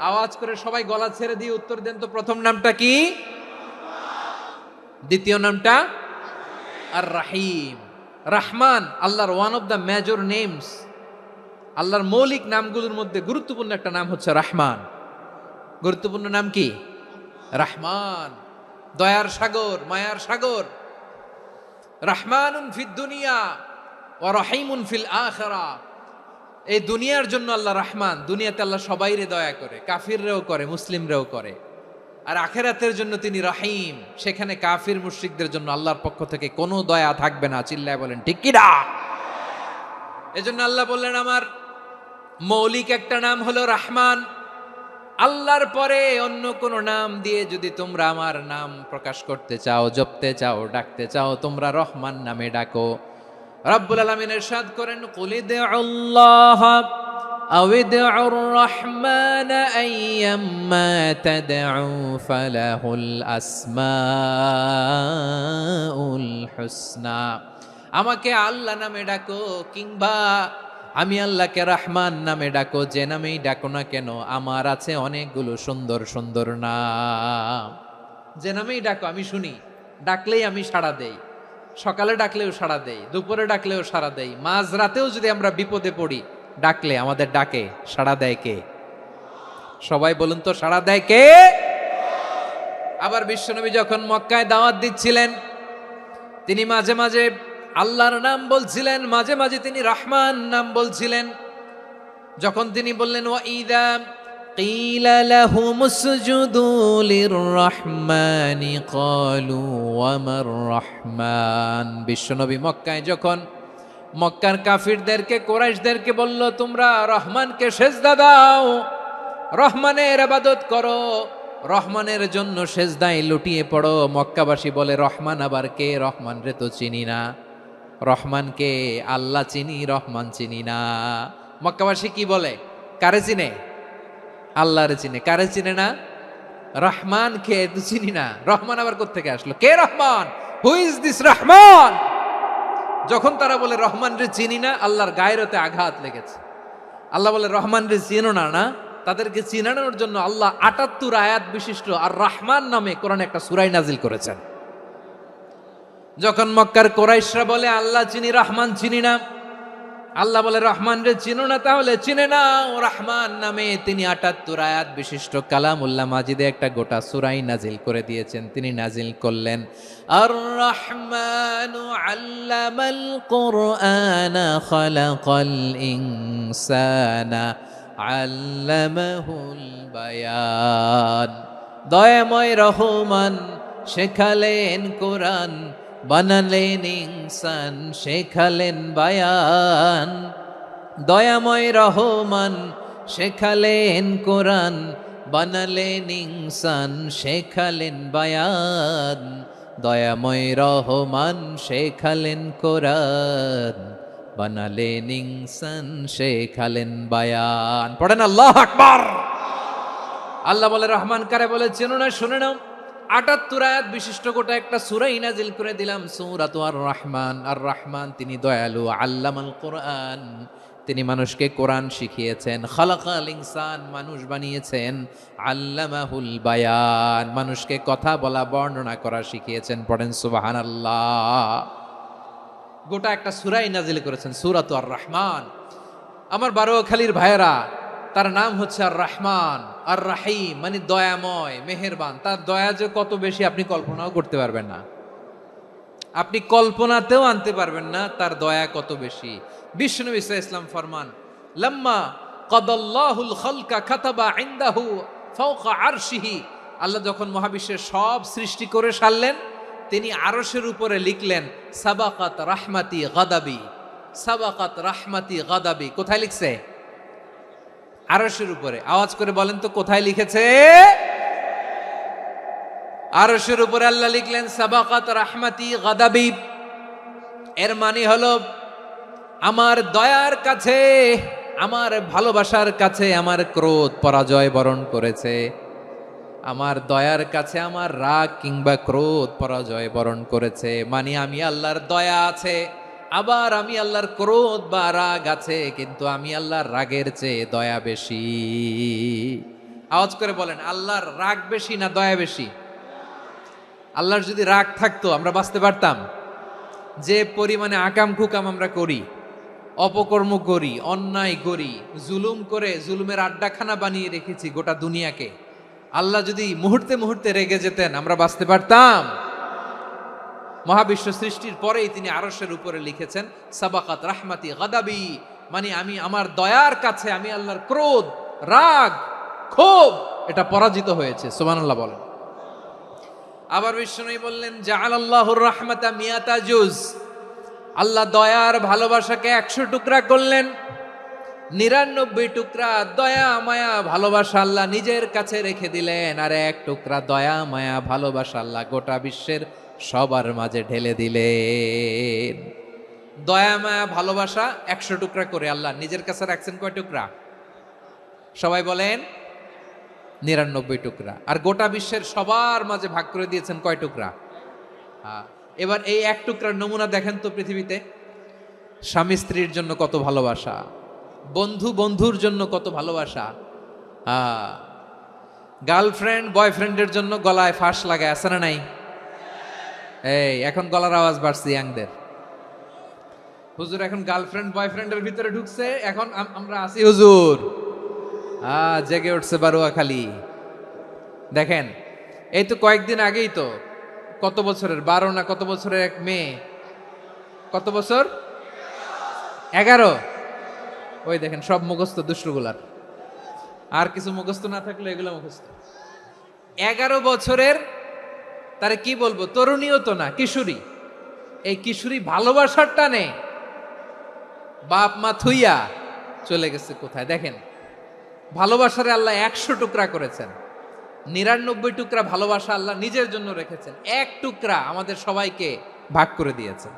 আওয়াজ করে সবাই গলা ছেড়ে দিয়ে উত্তর দেন তো, প্রথম নামটা কি? দ্বিতীয় নামটা? আর রাহিম। রহমান আল্লাহর one of the major names, আল্লাহর মৌলিক নামগুলোর মধ্যে গুরুত্বপূর্ণ একটা নাম হচ্ছে রহমান। গুরুত্বপূর্ণ নাম কি? রহমান, দয়ার সাগর, মায়ার সাগর। রহমানুন ফিদ দুনিয়া ওয়া রহিমুন ফিল আখিরা। এই দুনিয়ার জন্য আল্লাহ রহমান, দুনিয়াতে আল্লাহ সবাইরে দয়া করে, কাফিররেও করে, মুসলিমরেও করে। আর আখিরাতের জন্য তিনি রহিম, সেখানে কাফির মুশরিকদের জন্য আল্লাহর পক্ষ থেকে কোনো দয়া থাকবে না। চিল্লায় বলেন ঠিক কি না? এজন্য আল্লাহ বললেন আমার মৌলিক একটা নাম হলো রহমান। আল্লাহর পরে অন্য কোন নাম দিয়ে যদি তোমরা আমার নাম প্রকাশ করতে চাও, জপতে চাও, ডাকতে চাও, তোমরা রহমান নামে ডাকো। রব্বুল আলামিন ইরশাদ করেন, কুলিদুল্লাহ আউদিউর রহমান আইয়াম্মা তাদউ ফালাহুল আসমাউল হুসনা। আমাকে আল্লাহ নামে ডাকো, কিংবা আমি আল্লাহকে রহমান নামে ডাকো, যে নামেই ডাকো না কেন আমার আছে অনেকগুলো সুন্দর সুন্দর নাম। যে নামেই ডাকো আমি শুনি, ডাকলেই আমি সাড়া দেই। সকালে ডাকলেও সাড়া দেই, দুপুরে ডাকলেও সাড়া দেই, মাঝ রাতেও যদি আমরা বিপদে পড়ি, ডাকলে আমাদের ডাকে সাড়া দেয় কে? সবাই বলুন তো, সাড়া দেয় কে? আবার বিশ্বনবী যখন মক্কায় দাওয়াত দিচ্ছিলেন, তিনি মাঝে মাঝে আল্লাহর নাম বলছিলেন, মাঝে মাঝে তিনি রহমান নাম বলছিলেন। যখন তিনি বললেন ওয়াইদা কিলা লাহুমুসজুদু লিররহমানি ক্বালু ওয়ামার রহমান। বিশ্বনবী মক্কায় যখন মক্কার কাফিরদেরকে, কুরাইশদেরকে বলল তোমরা রহমানকে সেজদা দাও, রহমানের ইবাদত করো, রহমানের জন্য সেজদায় লুটিয়ে পড়ো, মক্কাবাসী বলে রহমান আবার কে? রহমান রে তো চিনি না। রহমানকে আল্লাহ চিনি, রহমান চিনি না। মক্কাবাসী কি বলে? কারে চিনে? আল্লাহরে চিনে। কারে চিনে না? রহমান কে তো চিনি না। রহমান আবার কোত্থেকে আসলো? কে Rahman? Who is this Rahman? যখন তারা বলে রহমান রে চিনি না, আল্লাহর গায়রতে আঘাত লেগেছে। আল্লাহ বলে রহমান রে চিনো না, না? তাদেরকে চিনানোর জন্য আল্লাহ ৭৮ আয়াত বিশিষ্ট আর রহমান নামে কোরআনে একটা সূরা নাজিল করেছেন। যখন মক্কার কুরাইশরা বলে আল্লাহ চিনি, রহমান চিনি না, আল্লাহ বলে রহমান রে চিনো না, তাহলে চিনে নাও রহমান নামে। তিনি ৭৮ আয়াত বিশিষ্ট কালামুল্লাহ মাজিদে একটা গোটা সূরাই নাজিল করে দিয়েছেন। তিনি নাজিল করলেন আর রহমানু আল্লামাল কুরআনা খালাকাল ইনসানা আল্লামাহুল বায়ান। দয়াময় রহমান শেখালেন কোরআন, বানালেন ইনসান, শেখালেন বায়ান। দয়াময় রহমান শেখালেন কোরআন, বানালেন ইনসান, শেখালেন বায়ান। দয়াময় রহমান শেখালেন কোরআন, বানালেন ইনসান, শেখালেন বায়ান। পড়েন আল্লাহু আকবার। আল্লাহ বলে রহমান কারে বলে চেনো না? শুনে নাও, ৭৮ আয়াত বিশিষ্ট গোটা একটা সূরা নাজিল করে দিলাম, সূরাতু আর রহমান। আর রহমান তিনি দয়ালু, আল্লামাল কোরআন, তিনি মানুষকে কোরআন শিখিয়েছেন। খালাকাল ইনসান, মানুষ বানিয়েছেন। আল্লামাহুল বায়ান, মানুষকে কথা বলা বর্ণনা করা শিখিয়েছেন। পড়েন সুবহানাল্লাহ। গোটা একটা সূরাই নাজিল করেছেন, সূরাতু আর রহমান। আমার বারোখালীর ভাইয়েরা, তার নাম হচ্ছে আর রহমান আর রাহিম, মানে দয়াময়, মেহেরবান। তার দয়া যে কত বেশি আপনি কল্পনাও করতে পারবেন না, আপনি কল্পনাতেও আনতে পারবেন না তার দয়া কত বেশি। বিশ্বনবী সাল্লাল্লাহু আলাইহি ওয়াসাল্লাম ফরমান, লাম্মা কাদাল্লাহুল খালকা কাতাবা ইনদাহু ফাওকা আরশিহি, আল্লাহ যখন মহাবিশ্বের সব সৃষ্টি করে সারলেন, তিনি আরশের উপরে লিখলেন সাবাকাত রাহমাতি গাদাবি, সাবাকাত রাহমাতি গাদাবি। কোথায় লিখছে? আরশের উপরে। আওয়াজ করে বলেন তো কোথায় লিখেছে? আরশের উপরে আল্লাহ লিখলেন সাবাকাত রাহমাতি গাদাবি। এর মানে হলো আমার দয়ার কাছে, আমার ভালোবাসার কাছে আমার ক্রোধ পরাজয় বরণ করেছে। আমার দয়ার কাছে আমার রাগ কিংবা ক্রোধ পরাজয় বরণ করেছে। মানে আমি আল্লাহর দয়া আছে, আবার আমি আল্লাহর ক্রোধ বা রাগ আছে, কিন্তু আমি আল্লাহর রাগের চেয়ে দয়া বেশি। আওয়াজ করে বলেন, আল্লাহর রাগ বেশি না দয়া বেশি? আল্লাহর যদি রাগ থাকতো আমরা বাঁচতে পারতাম? যে পরিমাণে আকাম কুকাম আমরা করি, অপকর্ম করি, অন্যায় করি, জুলুম করে জুলুমের আড্ডাখানা বানিয়ে রেখেছি গোটা দুনিয়াকে, আল্লাহ যদি মুহূর্তে মুহূর্তে রেগে যেতেন আমরা বাঁচতে পারতাম? মহাবিশ্ব সৃষ্টির পরেই তিনি আরশের উপরে লিখেছেন সাবাকাত রাহমাতি গাদাবি, মানে আমি আমার দয়ার কাছে আমি আল্লাহর ক্রোধ, রাগ, ক্ষোভ এটা পরাজিত হয়েছে। সুবহানাল্লাহ বলেন। আবার বিষ্ণু বললেন জাআলাল্লাহুর রাহমাতা মিয়াতা জুজ, আল্লাহ দয়ার ভালোবাসাকে 100 টুকরা করলেন। 99 টুকরা দয়া মায়া ভালোবাসা আল্লাহ নিজের কাছে রেখে দিলেন, আর 1 টুকরা দয়া মায়া ভালোবাসা আল্লাহ গোটা বিশ্বের সবার মাঝে ঢেলে দিলেন। দয়া মায়া ভালোবাসা 100 টুকরা করে আল্লাহ নিজের কাছে রাখছেন। কয় টুকরা? সবাই বলেন 99 টুকরা। আর গোটা বিশ্বের সবার মাঝে ভাগ করে দিয়েছেন কয় টুকরা? এবার এই 1 টুকরার নমুনা দেখেন তো পৃথিবীতে। স্বামী স্ত্রীর জন্য কত ভালোবাসা, বন্ধু বন্ধুর জন্য কত ভালোবাসা, গার্লফ্রেন্ড বয়ফ্রেন্ডের জন্য গলায় ফাঁস লাগায়, আছে না নাই? এই এখন গলার আওয়াজ বাড়ছে ইয়াংদের। হুজুর এখন গার্লফ্রেন্ড বয়ফ্রেন্ডের ভিতরে ঢুকছে, এখন আমরা আছি হুজুর। জেগে উঠছে বারোয়াখালী। দেখেন এই তো কয়েকদিন আগেই তো, কত বছরের 12 না কত বছরের এক মেয়ে, কত বছর? 11। ওই দেখেন সব মুখস্থ দুষ্টগুলার, আর কিছু মুখস্থ না থাকলে এগুলো মুখস্থ। 11 বছরের, তারে কি বলবো, তরুণীও তো না, কিশোরী। এই কিশোরী ভালোবাসার টানে বাপ মা থুইয়া চলে গেছে কোথায়? দেখেন ভালোবাসারে আল্লাহ 100 টুকরা করেছেন, 99 টুকরা ভালোবাসা আল্লাহ নিজের জন্য রেখেছেন, 1 টুকরা আমাদের সবাইকে ভাগ করে দিয়েছেন।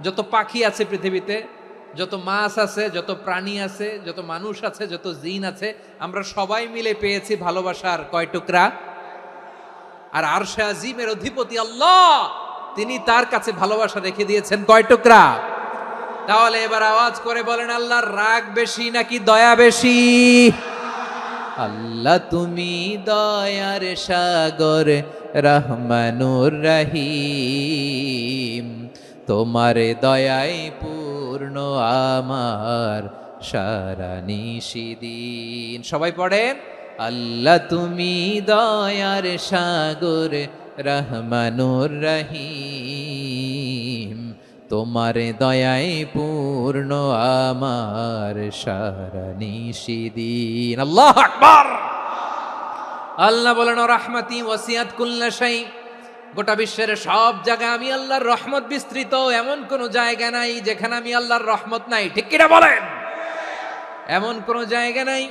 যত পাখি আছে পৃথিবীতে, যত মাছ আছে, যত প্রাণী আছে, যত মানুষ আছে, যত জিন আছে, আমরা সবাই মিলে পেয়েছি ভালোবাসার কয় টুকরা? আর আরশে আজিমের অধিপতি আল্লাহ, তিনি তার কাছে ভালোবাসা রেখে দিয়েছেন কয় টুকরা? তাহলে এবার আওয়াজ করে বলেন, আল্লাহর রাগ বেশি নাকি দয়া বেশি? আল্লাহ তুমি দয়ার সাগর রহমানুর রহিম, তোমার দয়ায় পূর্ণ আমার সারা নিশিদিন। সবাই পড়েন, আল্লাহ তুমি দয়ার সাগর রহমানুর রহিম, তোমার দয়ায় পূর্ণ আমার সারা নিশিদিন। আল্লাহু আকবার। আল্লাহ বলেন রাহমাতি ওয়াসিয়াত কুল্লা শাই, গোটা বিশ্বের সব জায়গায় আমি আল্লাহর রহমত বিস্তৃত, এমন কোন জায়গা নাই যেখানে আমি আল্লাহর রহমত নাই। ঠিক কিনা বলেন? এমন কোন জায়গা নাই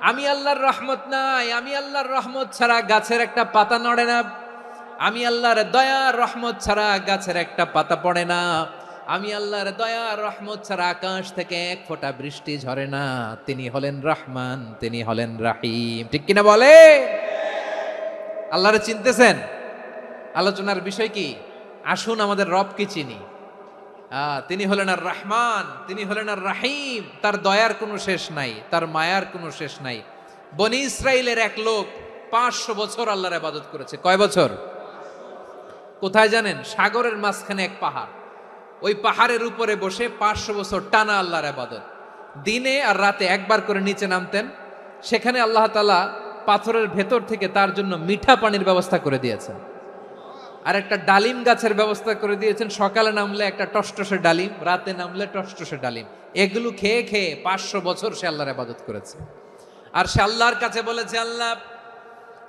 আমি আল্লাহর রহমত নাই। আমি আল্লাহর রহমত ছাড়া গাছের একটা পাতা নড়ে না, আমি আল্লাহর দয়ার রহমত ছাড়া গাছের একটা পাতা পড়ে না, আমি আল্লাহর দয়ার রহমত ছাড়া আকাশ থেকে 1 ফোঁটা বৃষ্টি ঝরে না। তিনি হলেন রহমান, তিনি হলেন রাহিম। ঠিক কিনা বলে? আল্লাহরে চিনতেছেন? আলোচনার বিষয় কি? আসুন আমাদের রবকে চিনি। তিনি হলেন আর রহমান, তিনি হলেন আর রাহিম। তার দয়ার কোনো শেষ নাই, তার মায়ার কোনো শেষ নাই। বনি ইসরাইলের এক লোক 500 বছর আল্লাহর ইবাদত করেছে। কয় বছর? কোথায় জানেন? সাগরের মাঝখানে এক পাহাড়, ওই পাহাড়ের উপরে বসে 500 বছর টানা আল্লাহর ইবাদত। দিনে আর রাতে একবার করে নিচে নামতেন। সেখানে আল্লাহ তাআলা পাথরের ভেতর থেকে তার জন্য মিঠা পানির ব্যবস্থা করে দিয়েছেন, আর একটা ডালিম গাছের ব্যবস্থা করে দিয়েছেন। সকালে নামলে একটা টসটসে ডালিম, রাতে নামলে টসটসে ডালিম। এগুলো খেয়ে খেয়ে 500 বছর সে আল্লাহর ইবাদত করেছে। আর সে আল্লাহর কাছে বলেছে, আল্লাহ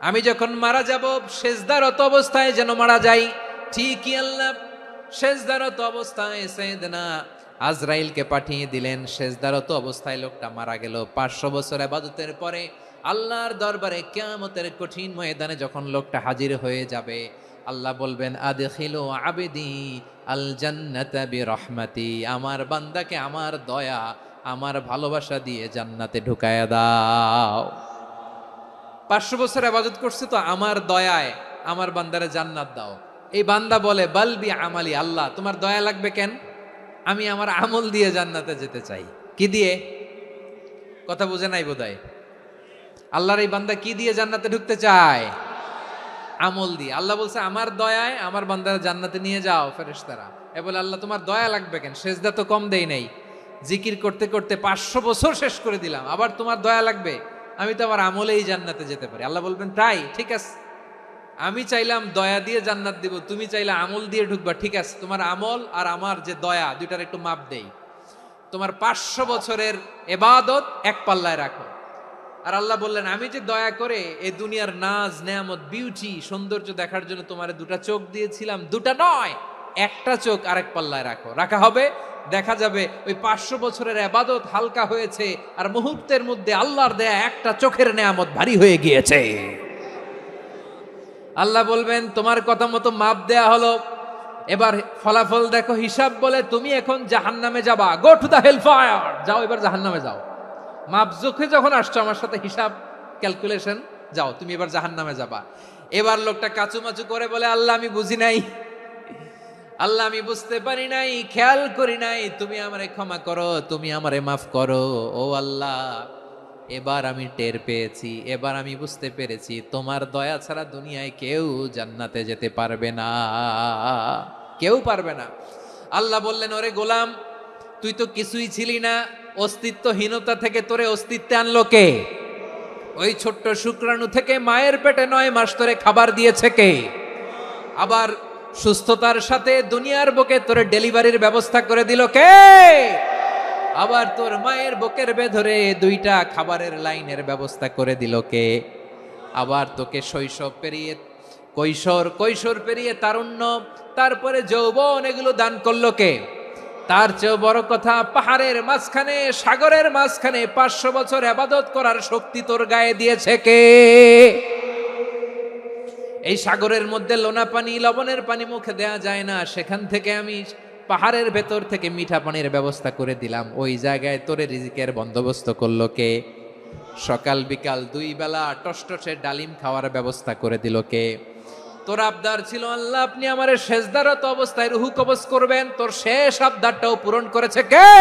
আমি যখন মারা যাব সেজদারত অবস্থায় যেন মারা যাই। ঠিকই আল্লাহ সেজদারত অবস্থায় সাইয়েদনা আজরাইলকে পাঠিয়ে দিলেন। সেজদারত অবস্থায় লোকটা মারা গেল। 500 বছর ইবাদতের পরে আল্লাহর দরবারে কিয়ামতের কঠিন ময়দানে যখন লোকটা হাজির হয়ে যাবে, আল্লাহ বলবেন আদখিলু আবদি আল জান্নাতা বিরহমাতি, আমার বান্দাকে আমার দয়া, আমার ভালোবাসা দিয়ে জান্নাতে ঢুকায়া দাও। 500 বছর ইবাদত করছে তো আমার দয়ায় আমার বান্দারে জান্নাত দাও। এই বান্দা বলে বালবি আমালি, আল্লাহ তোমার দয়া লাগবে কেন? আমি আমার আমল দিয়ে জান্নাতে যেতে চাই। কি দিয়ে? কথা বুঝে নাই বোধহয়। আল্লাহর এই বান্দা কি দিয়ে জান্নাতে ঢুকতে চায়? আমল দিয়ে। আল্লাহ বলছে আমার দয়ায় আমার বান্দারা জান্নাতে নিয়ে যাও। ফেরেশতারা এ বলে আল্লাহ তোমার দয়া লাগবে কেন? সেজদা তো কম দেই নাই, জিকির করতে করতে 500 বছর শেষ করে দিলাম, আবার তোমার দয়া লাগবে? আমি তো আমার আমলেই জান্নাতে যেতে পারি। আল্লাহ বলবেন তাই, ঠিক আছে, আমি চাইলাম দয়া দিয়ে জান্নাত দিব, তুমি চাইলে আমল দিয়ে ঢুকবা, ঠিক আছে, তোমার আমল আর আমার যে দয়া দুইটার একটু মাপ দেই। তোমার 500 বছরের ইবাদত এক পাল্লায় রাখো। আর আল্লাহ বললেন আমি যে দয়া করে এই দুনিয়ার নাজ নেয়ামত বিউটি সৌন্দর্য দেখার জন্য তোমার দুটা চোখ দিয়েছিলাম, দুটা নয় একটা চোখ আরেক পাল্লায় রাখো। রাখা হবে, দেখা যাবে ওই 500 বছরের ইবাদত হালকা হয়েছে, আর মুহূর্তের মধ্যে আল্লাহর দেয়া একটা চোখের নেয়ামত ভারী হয়ে গিয়েছে। আল্লাহ বলবেন তোমার কথা মতো মাপ দেয়া হলো, এবার ফলাফল দেখো, হিসাব বলে তুমি এখন জাহান্নামে যাবা। Go to the hell fire, যাও এবার জাহান্নামে যাও। মাপ চোখে যখন আসছো আমার সাথে হিসাব ক্যালকুলেশন, যাও তুমি এবার জাহান্নামে যাবা। এবার লোকটা কাচুমাচু করে বলে আল্লাহ আমি বুঝি নাই, আল্লাহ আমি বুঝতে পারি নাই, খেয়াল করি নাই, তুমি আমারে ক্ষমা করো, তুমি আমারে মাফ করো। ও আল্লাহ এবার আমি টের পেয়েছি, এবার আমি বুঝতে পেরেছি তোমার দয়া ছাড়া দুনিয়ায় কেউ জান্নাতে যেতে পারবে না, কেউ পারবে না। আল্লাহ বললেন ওরে গোলাম তুই তো কিছুই ছিলি না, অস্তিত্বহীনতা থেকে তোরে অস্তিত্বে আনলো কে? ওই ছোট্ট শুক্রাণু থেকে মায়ের পেটে 9 মাস ধরে খাবার দিয়েছে কে? আবার সুস্থতার সাথে দুনিয়ার বুকে তোরে ডেলিভারির ব্যবস্থা করে দিল কে? আবার তোর মায়ের বুকের ভেতরে 2টা খাবারের লাইনের ব্যবস্থা করে দিল কে? আবার তোকে শৈশব পেরিয়ে কৈশোর পেরিয়ে তারুণ্য, তারপরে যৌবন, এগুলো দান করলো কে? তার চেয়েও বড় কথা, পাহাড়ের মাঝখানে সাগরের মাঝখানে 500 বছর ইবাদত করার শক্তি তোর গায়ে দিয়েছে কে? এই সাগরের মধ্যে লোনা পানি লবণের পানি মুখে দেয়া যায় না, সেখান থেকে আমি পাহাড়ের ভেতর থেকে মিঠা পানির ব্যবস্থা করে দিলাম। ওই জায়গায় তোরে রিজিকের বন্দোবস্ত করলো কে? সকাল বিকাল 2 বেলা টসটসে ডালিম খাওয়ার ব্যবস্থা করে দিল কে? তোর আবদার ছিল আল্লাহ আপনি আমারে সেজদারত অবস্থায় রুহু কবজ করবেন, তোর শেষ আবদারটাও পূরণ করেছে কে?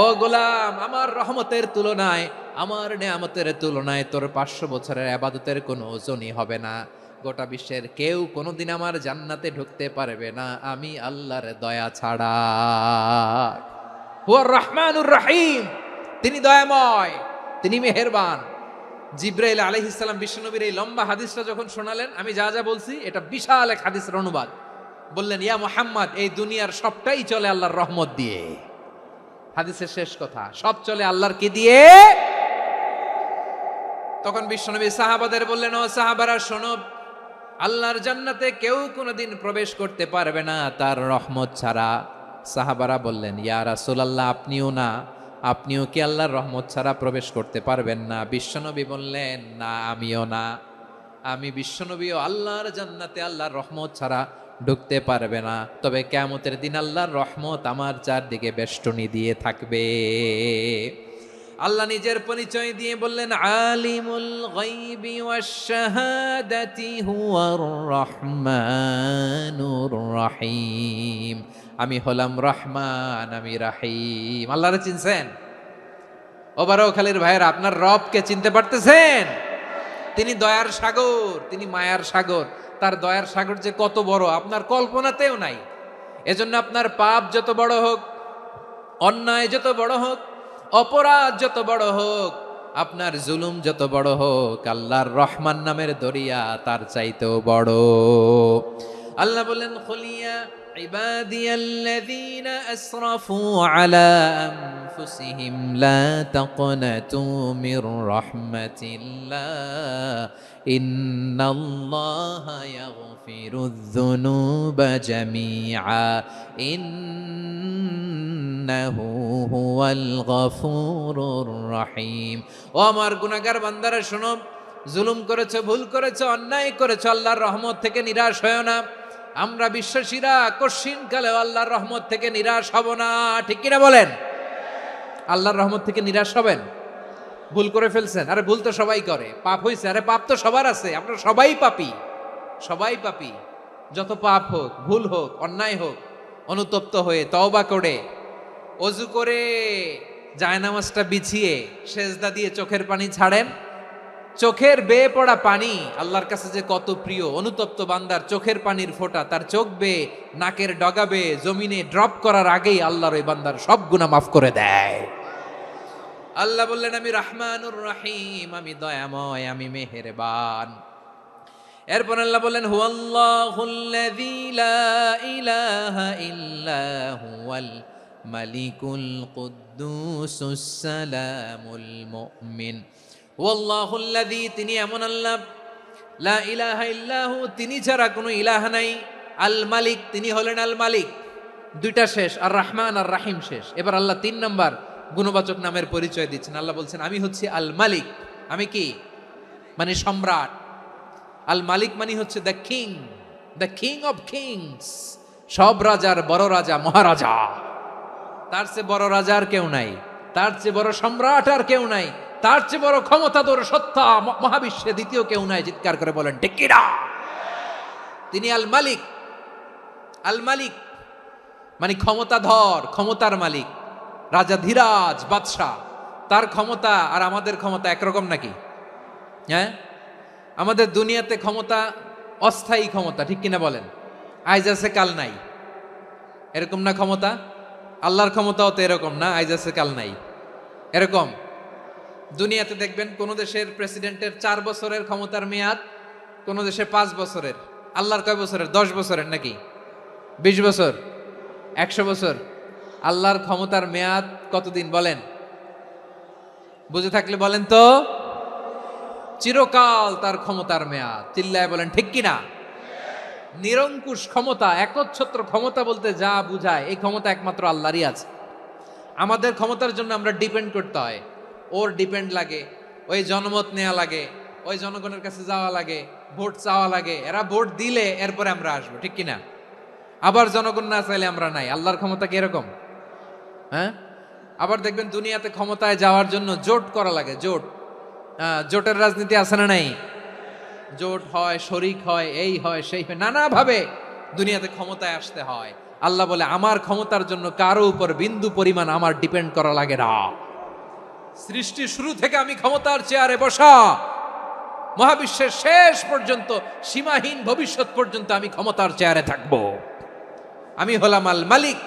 ও গোলাম আমার রহমতের তুলনায়, আমার নেয়ামতের তুলনায় তোর 500 বছরের ইবাদতের কোনো ওজনই হবে না। গোটা বিশ্বের কেউ কোনোদিন আমার জান্নাতে ঢুকতে পারবে না আমি আল্লাহর দয়া ছাড়া। হুয়ার রহমানুর রহিম, তিনি দয়াময়, তিনি মেহেরবান। জিব্রাইল আলাইহিস সালাম বিশ্বনবীর এই লম্বা হাদিসটা যখন শোনালেন, আমি যা যা বলছি এটা বিশাল এক হাদিসের অনুবাদ, বললেন ইয়া মুহাম্মদ এই দুনিয়ার সবটাই চলে আল্লাহর রহমত দিয়ে। হাদিসের শেষ কথা, সব চলে আল্লাহর কি দিয়ে? তখন বিশ্বনবী সাহাবাদের বললেন ও সাহাবারা শোনো, আল্লাহর জান্নাতে কেউ কোনোদিন প্রবেশ করতে পারবে না তার রহমত ছাড়া। সাহাবারা বললেন ইয়া রাসূলুল্লাহ আপনিও না, আপনিও কি আল্লাহর রহমত ছাড়া প্রবেশ করতে পারবেন না? বিশ্বনবী বললেন না আমিও না, আমি বিশ্বনবীও আল্লাহর জান্নাতে আল্লাহর রহমত ছাড়া ঢুকতে পারবে না, তবে কিয়ামতের দিন আল্লাহর রহমত আমার চারদিকে বেষ্টনী দিয়ে থাকবে। আল্লাহ নিজের পরিচয় দিয়ে বললেন আলিমুল গায়বি ওয়াশ শাহাদাতি হুয়ার রহমানুর রহিম। আমি হলাম রহমান, আমি রাহিম। আল্লাহরে চিনছেন? বারোয়াখালীর ভাইয়েরা, আপনার রবকে চিনতে পারতেছেন? তিনি দয়ার সাগর, তিনি মায়ার সাগর। তার দয়ার সাগর যে কত বড় আপনার কল্পনাতেও নাই। এজন্য আপনার পাপ যত বড় হোক, অন্যায় যত বড় হোক, অপরাধ যত বড় হোক, আপনার জুলুম যত বড় হোক, আল্লাহর রহমান নামের দরিয়া তার চাইতেও বড়। আল্লাহ বলেন, খুলিয়া ইবাদিয়াল্লাযীনা আসরাফু আলা আনফুসিহিম লা তাকনাতু মির রাহমাতিল্লাহ ইন্নাল্লাহা ইয়াগফিরুয যুনুবা জামিআ ইন্নাহু হুয়াল গফুরুর রহিম। ও আমার গুনাহগার বান্দারা শোনো, জুলুম করেছো, ভুল করেছো, অন্যায় করেছো, আল্লাহর রহমত থেকে নিরাশ হয়ো না। আমরা বিশ্বাসীরা কশিনকালেও আল্লাহর রহমত থেকে নিরাশ হব না, ঠিক কিনা বলেন? আল্লাহর রহমত থেকে নিরাশ হবেন? ভুল করে ফেলছেন, আরে ভুল তো সবাই করে। পাপ হয়েছে, আরে পাপ তো সবার আছে, আমরা সবাই পাপী, সবাই পাপী। যত পাপ হোক, ভুল হোক, অন্যায় হোক, অনুতপ্ত হয়ে তওবা করে, অজু করে, জায়নামাজটা বিছিয়ে সেজদা দিয়ে চোখের পানি ছাড়েন। চোখের বেয়ে পড়া পানি আল্লাহর কাছে যে কত প্রিয়। অনুতপ্ত বান্দার চোখের পানির ফোঁটা তার চোখ বেয়ে, নাকের ডগা বেয়ে জমিনে ড্রপ করার আগেই আল্লাহর ওই বান্দার সব গুনাহ মাফ করে দেয়। আল্লাহ বললেন, আমি রহমানুর রহিম, আমি দয়াময়, আমি মেহেরবান। এরপর আল্লাহ বললেন, হুয়াল্লাহুল্লাযী লা ইলাহা ইল্লা হুয়াল মালিকুল কুদ্দুসুস সালামুল মুমিন। ওয়াল্লাহুল্লাযী, তিনি এমন আল্লাহ, লা ইলাহা ইল্লাহু, তিনি ছাড়া কোনো ইলাহ নাই। আল মালিক, তিনি হলেন আল মালিক। দুইটা শেষ, আর রহমান আর রাহিম শেষ। এবার আল্লাহ 3 নাম্বার গুণবাচক নামের পরিচয় দিচ্ছেন। আল্লাহ বলছেন, আমি হচ্ছি আল মালিক। আমি কি? মানে সম্রাট। আল মালিক মানে হচ্ছে the king, the king of kings. সব রাজার বড় রাজা, মহারাজা। তার চেয়ে বড় রাজা আর কেউ নাই, তার চেয়ে বড় সম্রাট আর কেউ নাই, তার চেয়ে বড় ক্ষমতাধর সত্তা মহাবিশ্বে দ্বিতীয় কেউ নাই। চিৎকার করে বলেন ঠিক কিনা? তিনি আল মালিক। আল মালিক মানে ক্ষমতাধর, ক্ষমতার মালিক, রাজা ধীরাজ বাদশাহ। তার ক্ষমতা আর আমাদের ক্ষমতা একরকম নাকি? হ্যাঁ, আমাদের দুনিয়াতে ক্ষমতা অস্থায়ী ক্ষমতা, ঠিক কিনা বলেন? আইজ আছে কাল নাই, এরকম না ক্ষমতা? আল্লাহর ক্ষমতাও তো এরকম না, আইজ আছে কাল নাই এরকম। দুনিয়াতে দেখবেন কোন দেশের প্রেসিডেন্টের 4 বছরের ক্ষমতার মেয়াদ, কোন দেশে 5 বছরের। আল্লাহর কয় বছরের? 10 বছরের নাকি 20 বছর, 100 বছর। আল্লাহর ক্ষমতার মেয়াদ কতদিন বলেন? বুঝে থাকলে বলেন তো। চিরকাল তার ক্ষমতার মেয়াদ। চিল্লায় বলেন ঠিক কিনা? নিরঙ্কুশ ক্ষমতা, একচ্ছত্র ক্ষমতা বলতে যা বুঝায়, এই ক্ষমতা একমাত্র আল্লাহরই আছে। আমাদের ক্ষমতার জন্য আমরা ডিপেন্ড করতে হয়, ওর ডিপেন্ড লাগে, ওই জনমত নেওয়া লাগে, ওই জনগণের কাছে যাওয়া লাগে, ভোট চাওয়া লাগে। এরা ভোট দিলে এরপরে আমরা আসবো, ঠিক কিনা? আবার জনগণ না চাইলে আমরা নাই। আল্লাহর ক্ষমতা কি এরকম? হ্যাঁ। আবার দেখবেন দুনিয়াতে ক্ষমতায় যাওয়ার জন্য জোট করা লাগে। জোট, জোটের রাজনীতি আছে না নাই? জোট হয়, শরিক হয়, এই হয়, সেই হয়, নানাভাবে দুনিয়াতে ক্ষমতায় আসতে হয়। আল্লাহ বলে, আমার ক্ষমতার জন্য কারো উপর বিন্দু পরিমাণ আমার ডিপেন্ড করা লাগে না। সৃষ্টির শুরু থেকে আমি ক্ষমতার চেয়ারে বসা, মহাবিশ্বের শেষ পর্যন্ত, সীমাহীন ভবিষ্যৎ পর্যন্ত আমি ক্ষমতার চেয়ারে থাকবো। আমি হলাম আল মালিক।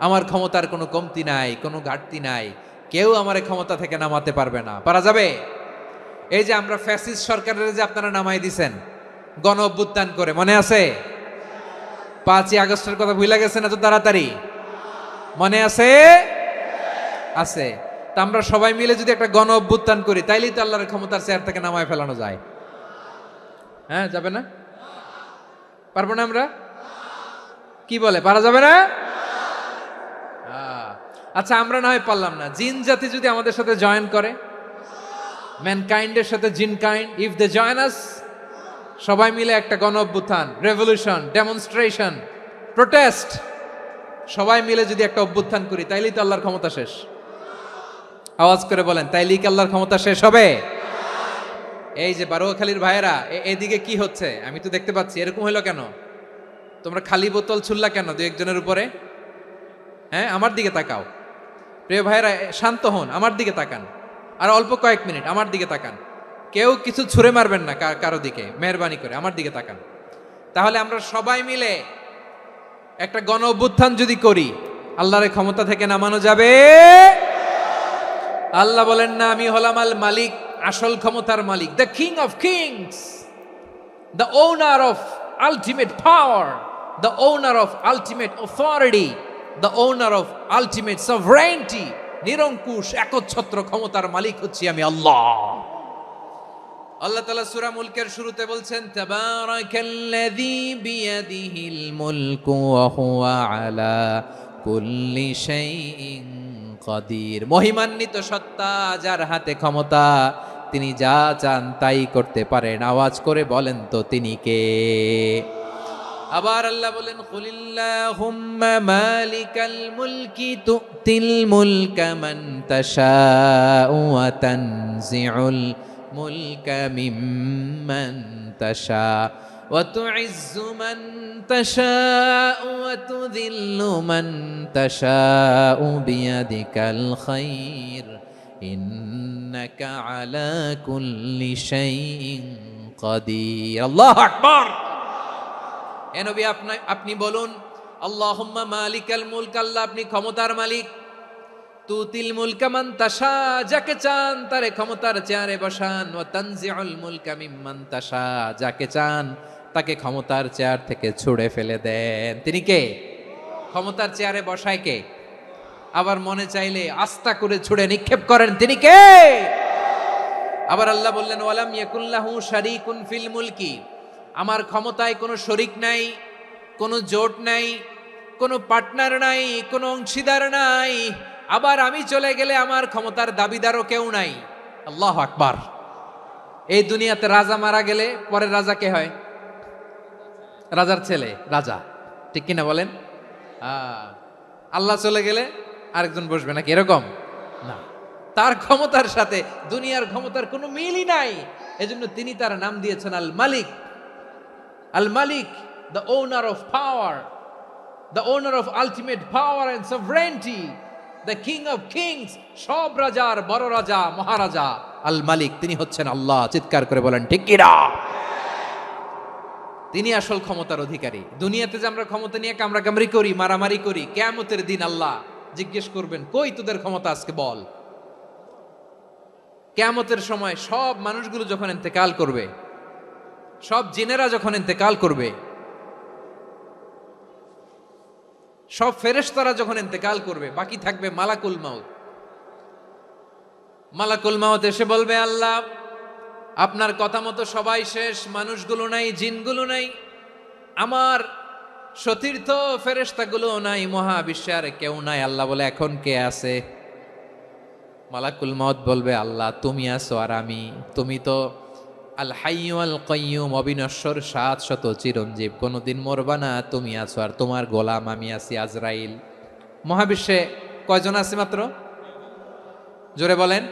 আমার ক্ষমতার কোনো কমতি নাই, কোনো ঘাটতি নাই। কেউ আমার ক্ষমতা থেকে নামাতে পারবে না। পারা যাবে? এই যে আমরা ফ্যাসিস্ট সরকারের যে আপনারা নামাই দিছেন গণ অভ্যুত্থান করে, মনে আছে? 5ই আগস্টের কথা ভুলে গেছেন এত তাড়াতাড়ি? মনে আছে? আছে। তা আমরা সবাই মিলে যদি একটা গণ অভ্যুত্থান করি, তাইলেই তো আল্লাহর ক্ষমতার চেয়ার থেকে নামায় ফেলানো যায়। হ্যাঁ, যাবে না? পারবো না আমরা? কি বলে, পারা যাবে না? আচ্ছা, আমরা না হয় পারলাম না, জিন জাতি যদি আমাদের সাথে জয়েন করে, ম্যানকাইন্ডের সাথে জিনকাইন্ড, ইফ দে জয়েন আস, সবাই মিলে একটা গণ অভ্যুত্থান, রেভলিউশন, ডেমনস্ট্রেশন, প্রোটেস্ট, সবাই মিলে যদি একটা অভ্যুত্থান করি, তাইলেই তো আল্লাহর ক্ষমতা শেষ। আওয়াজ করে বলেন, তাইলেই কি আল্লাহর ক্ষমতা শেষ হবে? এই যে বারোয়াখালীর ভাইয়েরা, এদিকে কি হচ্ছে আমি তো দেখতে পাচ্ছি। এরকম হলো কেন? তোমরা খালি বোতল ছুড়লা কেন 2-1 জনের উপরে? হ্যাঁ, আমার দিকে তাকাও। প্রিয় ভাইরা, শান্ত হন, আমার দিকে তাকান। আর অল্প কয়েক মিনিট আমার দিকে তাকান। কেউ কিছু ছুঁড়ে মারবেন না কারো দিকে, মেহরবানি করে আমার দিকে তাকান। তাহলে আমরা সবাই মিলে একটা গণ অভ্যুত্থান যদি করি, আল্লাহর ক্ষমতা থেকে নামানো যাবে। আল্লাহ বলেন না, আমি হলাম আল মালিক, আসল ক্ষমতার মালিক, the king of kings, the owner of ultimate power, the owner of ultimate authority, the owner of ultimate sovereignty. নিরঙ্কুশ একচ্ছত্র ক্ষমতার মালিক হচ্ছি আমি আল্লাহ। আল্লাহ তাআলা সূরা মুলকের শুরুতে বলছেন, তাবারাকাল্লাযী বিয়াদিহিল মুলকু ওয়া হুয়া আলা কুল্লি শাইইন কাদির। মহিমান্বিত সত্তা, যার হাতে ক্ষমতা, তিনি যা চান তাই করতে পারেন। আওয়াজ করে বলেন তো তিনি কে? আবার আল্লাহ বলেন, কুলিল্লাহুম্মা মালিকাল মুলকি তুতিল মুলকা মান তাশাউ ওয়া তানজিউল মুলকা মিম্মান তাশা ওয়া তুইজ্জু মান তাশাউ ওয়া তুযিল্লু মান তাশাউ বিয়াদিকাল খায়র ইন্নাকা আলা কুল্লি শাইইন কাদির। আল্লাহু আকবার। এ নবী, আপনি বলুন, আল্লাহুম্মা মালিকাল মুলক, আল্লাহ আপনি ক্ষমতার মালিক। তুতিল মুলকা মান তাশা, যাকে চান তারে ক্ষমতার চেয়ারে বসান। ওয়া তানজিউল মুলকা মিম্মান তাশা, যাকে চান তাকে ক্ষমতার চেয়ার থেকে ছুঁড়ে ফেলে দেন। তিনি কে? ক্ষমতার চেয়ারে বসায় কে? আবার মনে চাইলে আস্থা করে ছুঁড়ে নিক্ষেপ করেন, তিনি কে? আবার আল্লাহ বললেন, ওয়ালাম ইয়াকুল্লাহু শারীকুন ফিল মুলকি, আমার ক্ষমতায় কোনো শরিক নাই, কোনো জোট নাই, কোনো পার্টনার নাই, কোনো অংশীদার নাই। আবার আমি চলে গেলে আমার ক্ষমতার দাবিদারও কেউ নাই। আল্লাহু আকবার। এই দুনিয়াতে রাজা মারা গেলে পরের রাজা কে হয়? রাজার ছেলে রাজা, ঠিক কিনা বলেন? আল্লাহ চলে গেলে আরেকজন বসবে নাকি? এরকম না, তার ক্ষমতার সাথে দুনিয়ার ক্ষমতার কোনো মিলই নাই। এজন্য তিনি তার নাম দিয়েছেন আল মালিক। আল মালিক, the owner of power, the owner of ultimate power and sovereignty, the king of kings, সব রাজার বড় রাজা, মহারাজা আল মালিক, তিনি হচ্ছেন আল্লাহ। চিৎকার করে বলেন ঠিক কিনা? তিনি আসল ক্ষমতার অধিকারী। দুনিয়াতে যে আমরা ক্ষমতা নিয়ে কামড়াকামড়ি করি, মারামারি করি, কিয়ামতের দিন আল্লাহ জিজ্ঞেস করবেন, কই তোদের ক্ষমতা, আজকে বল। কিয়ামতের সময় সব মানুষগুলো যখন ইন্তেকাল করবে, সব জিনেরা যখন ইন্তেকাল করবে, সব ফেরেশতারা যখন ইন্তেকাল করবে, বাকি থাকবে মালাকুল মাউত। মালাকুল মাউত এসে বলবে, আল্লাহ আপনার কথা মতো সবাই শেষ, মানুষগুলো নাই, জিনগুলো নাই, আমার সতীর্থ ফেরেশতাগুলো নাই, মহাবিশ্বে আর কেউ নাই। আল্লাহ বলে, এখন কে আছে? মালাকুল মাউত বলবে, আল্লাহ তুমি আছো আর আমি। তুমি তো আল হাইয়্যু আল কাইয়্যুম, অবিনশ্বর, শাশ্বত, চিরঞ্জীব, কোনোদিন মরবা না, তুমি আছো আর তোমার গোলাম আমি আছি আজরাইল। মহাবিশ্বে কয়জন আছে মাত্র? জোরে বলেন।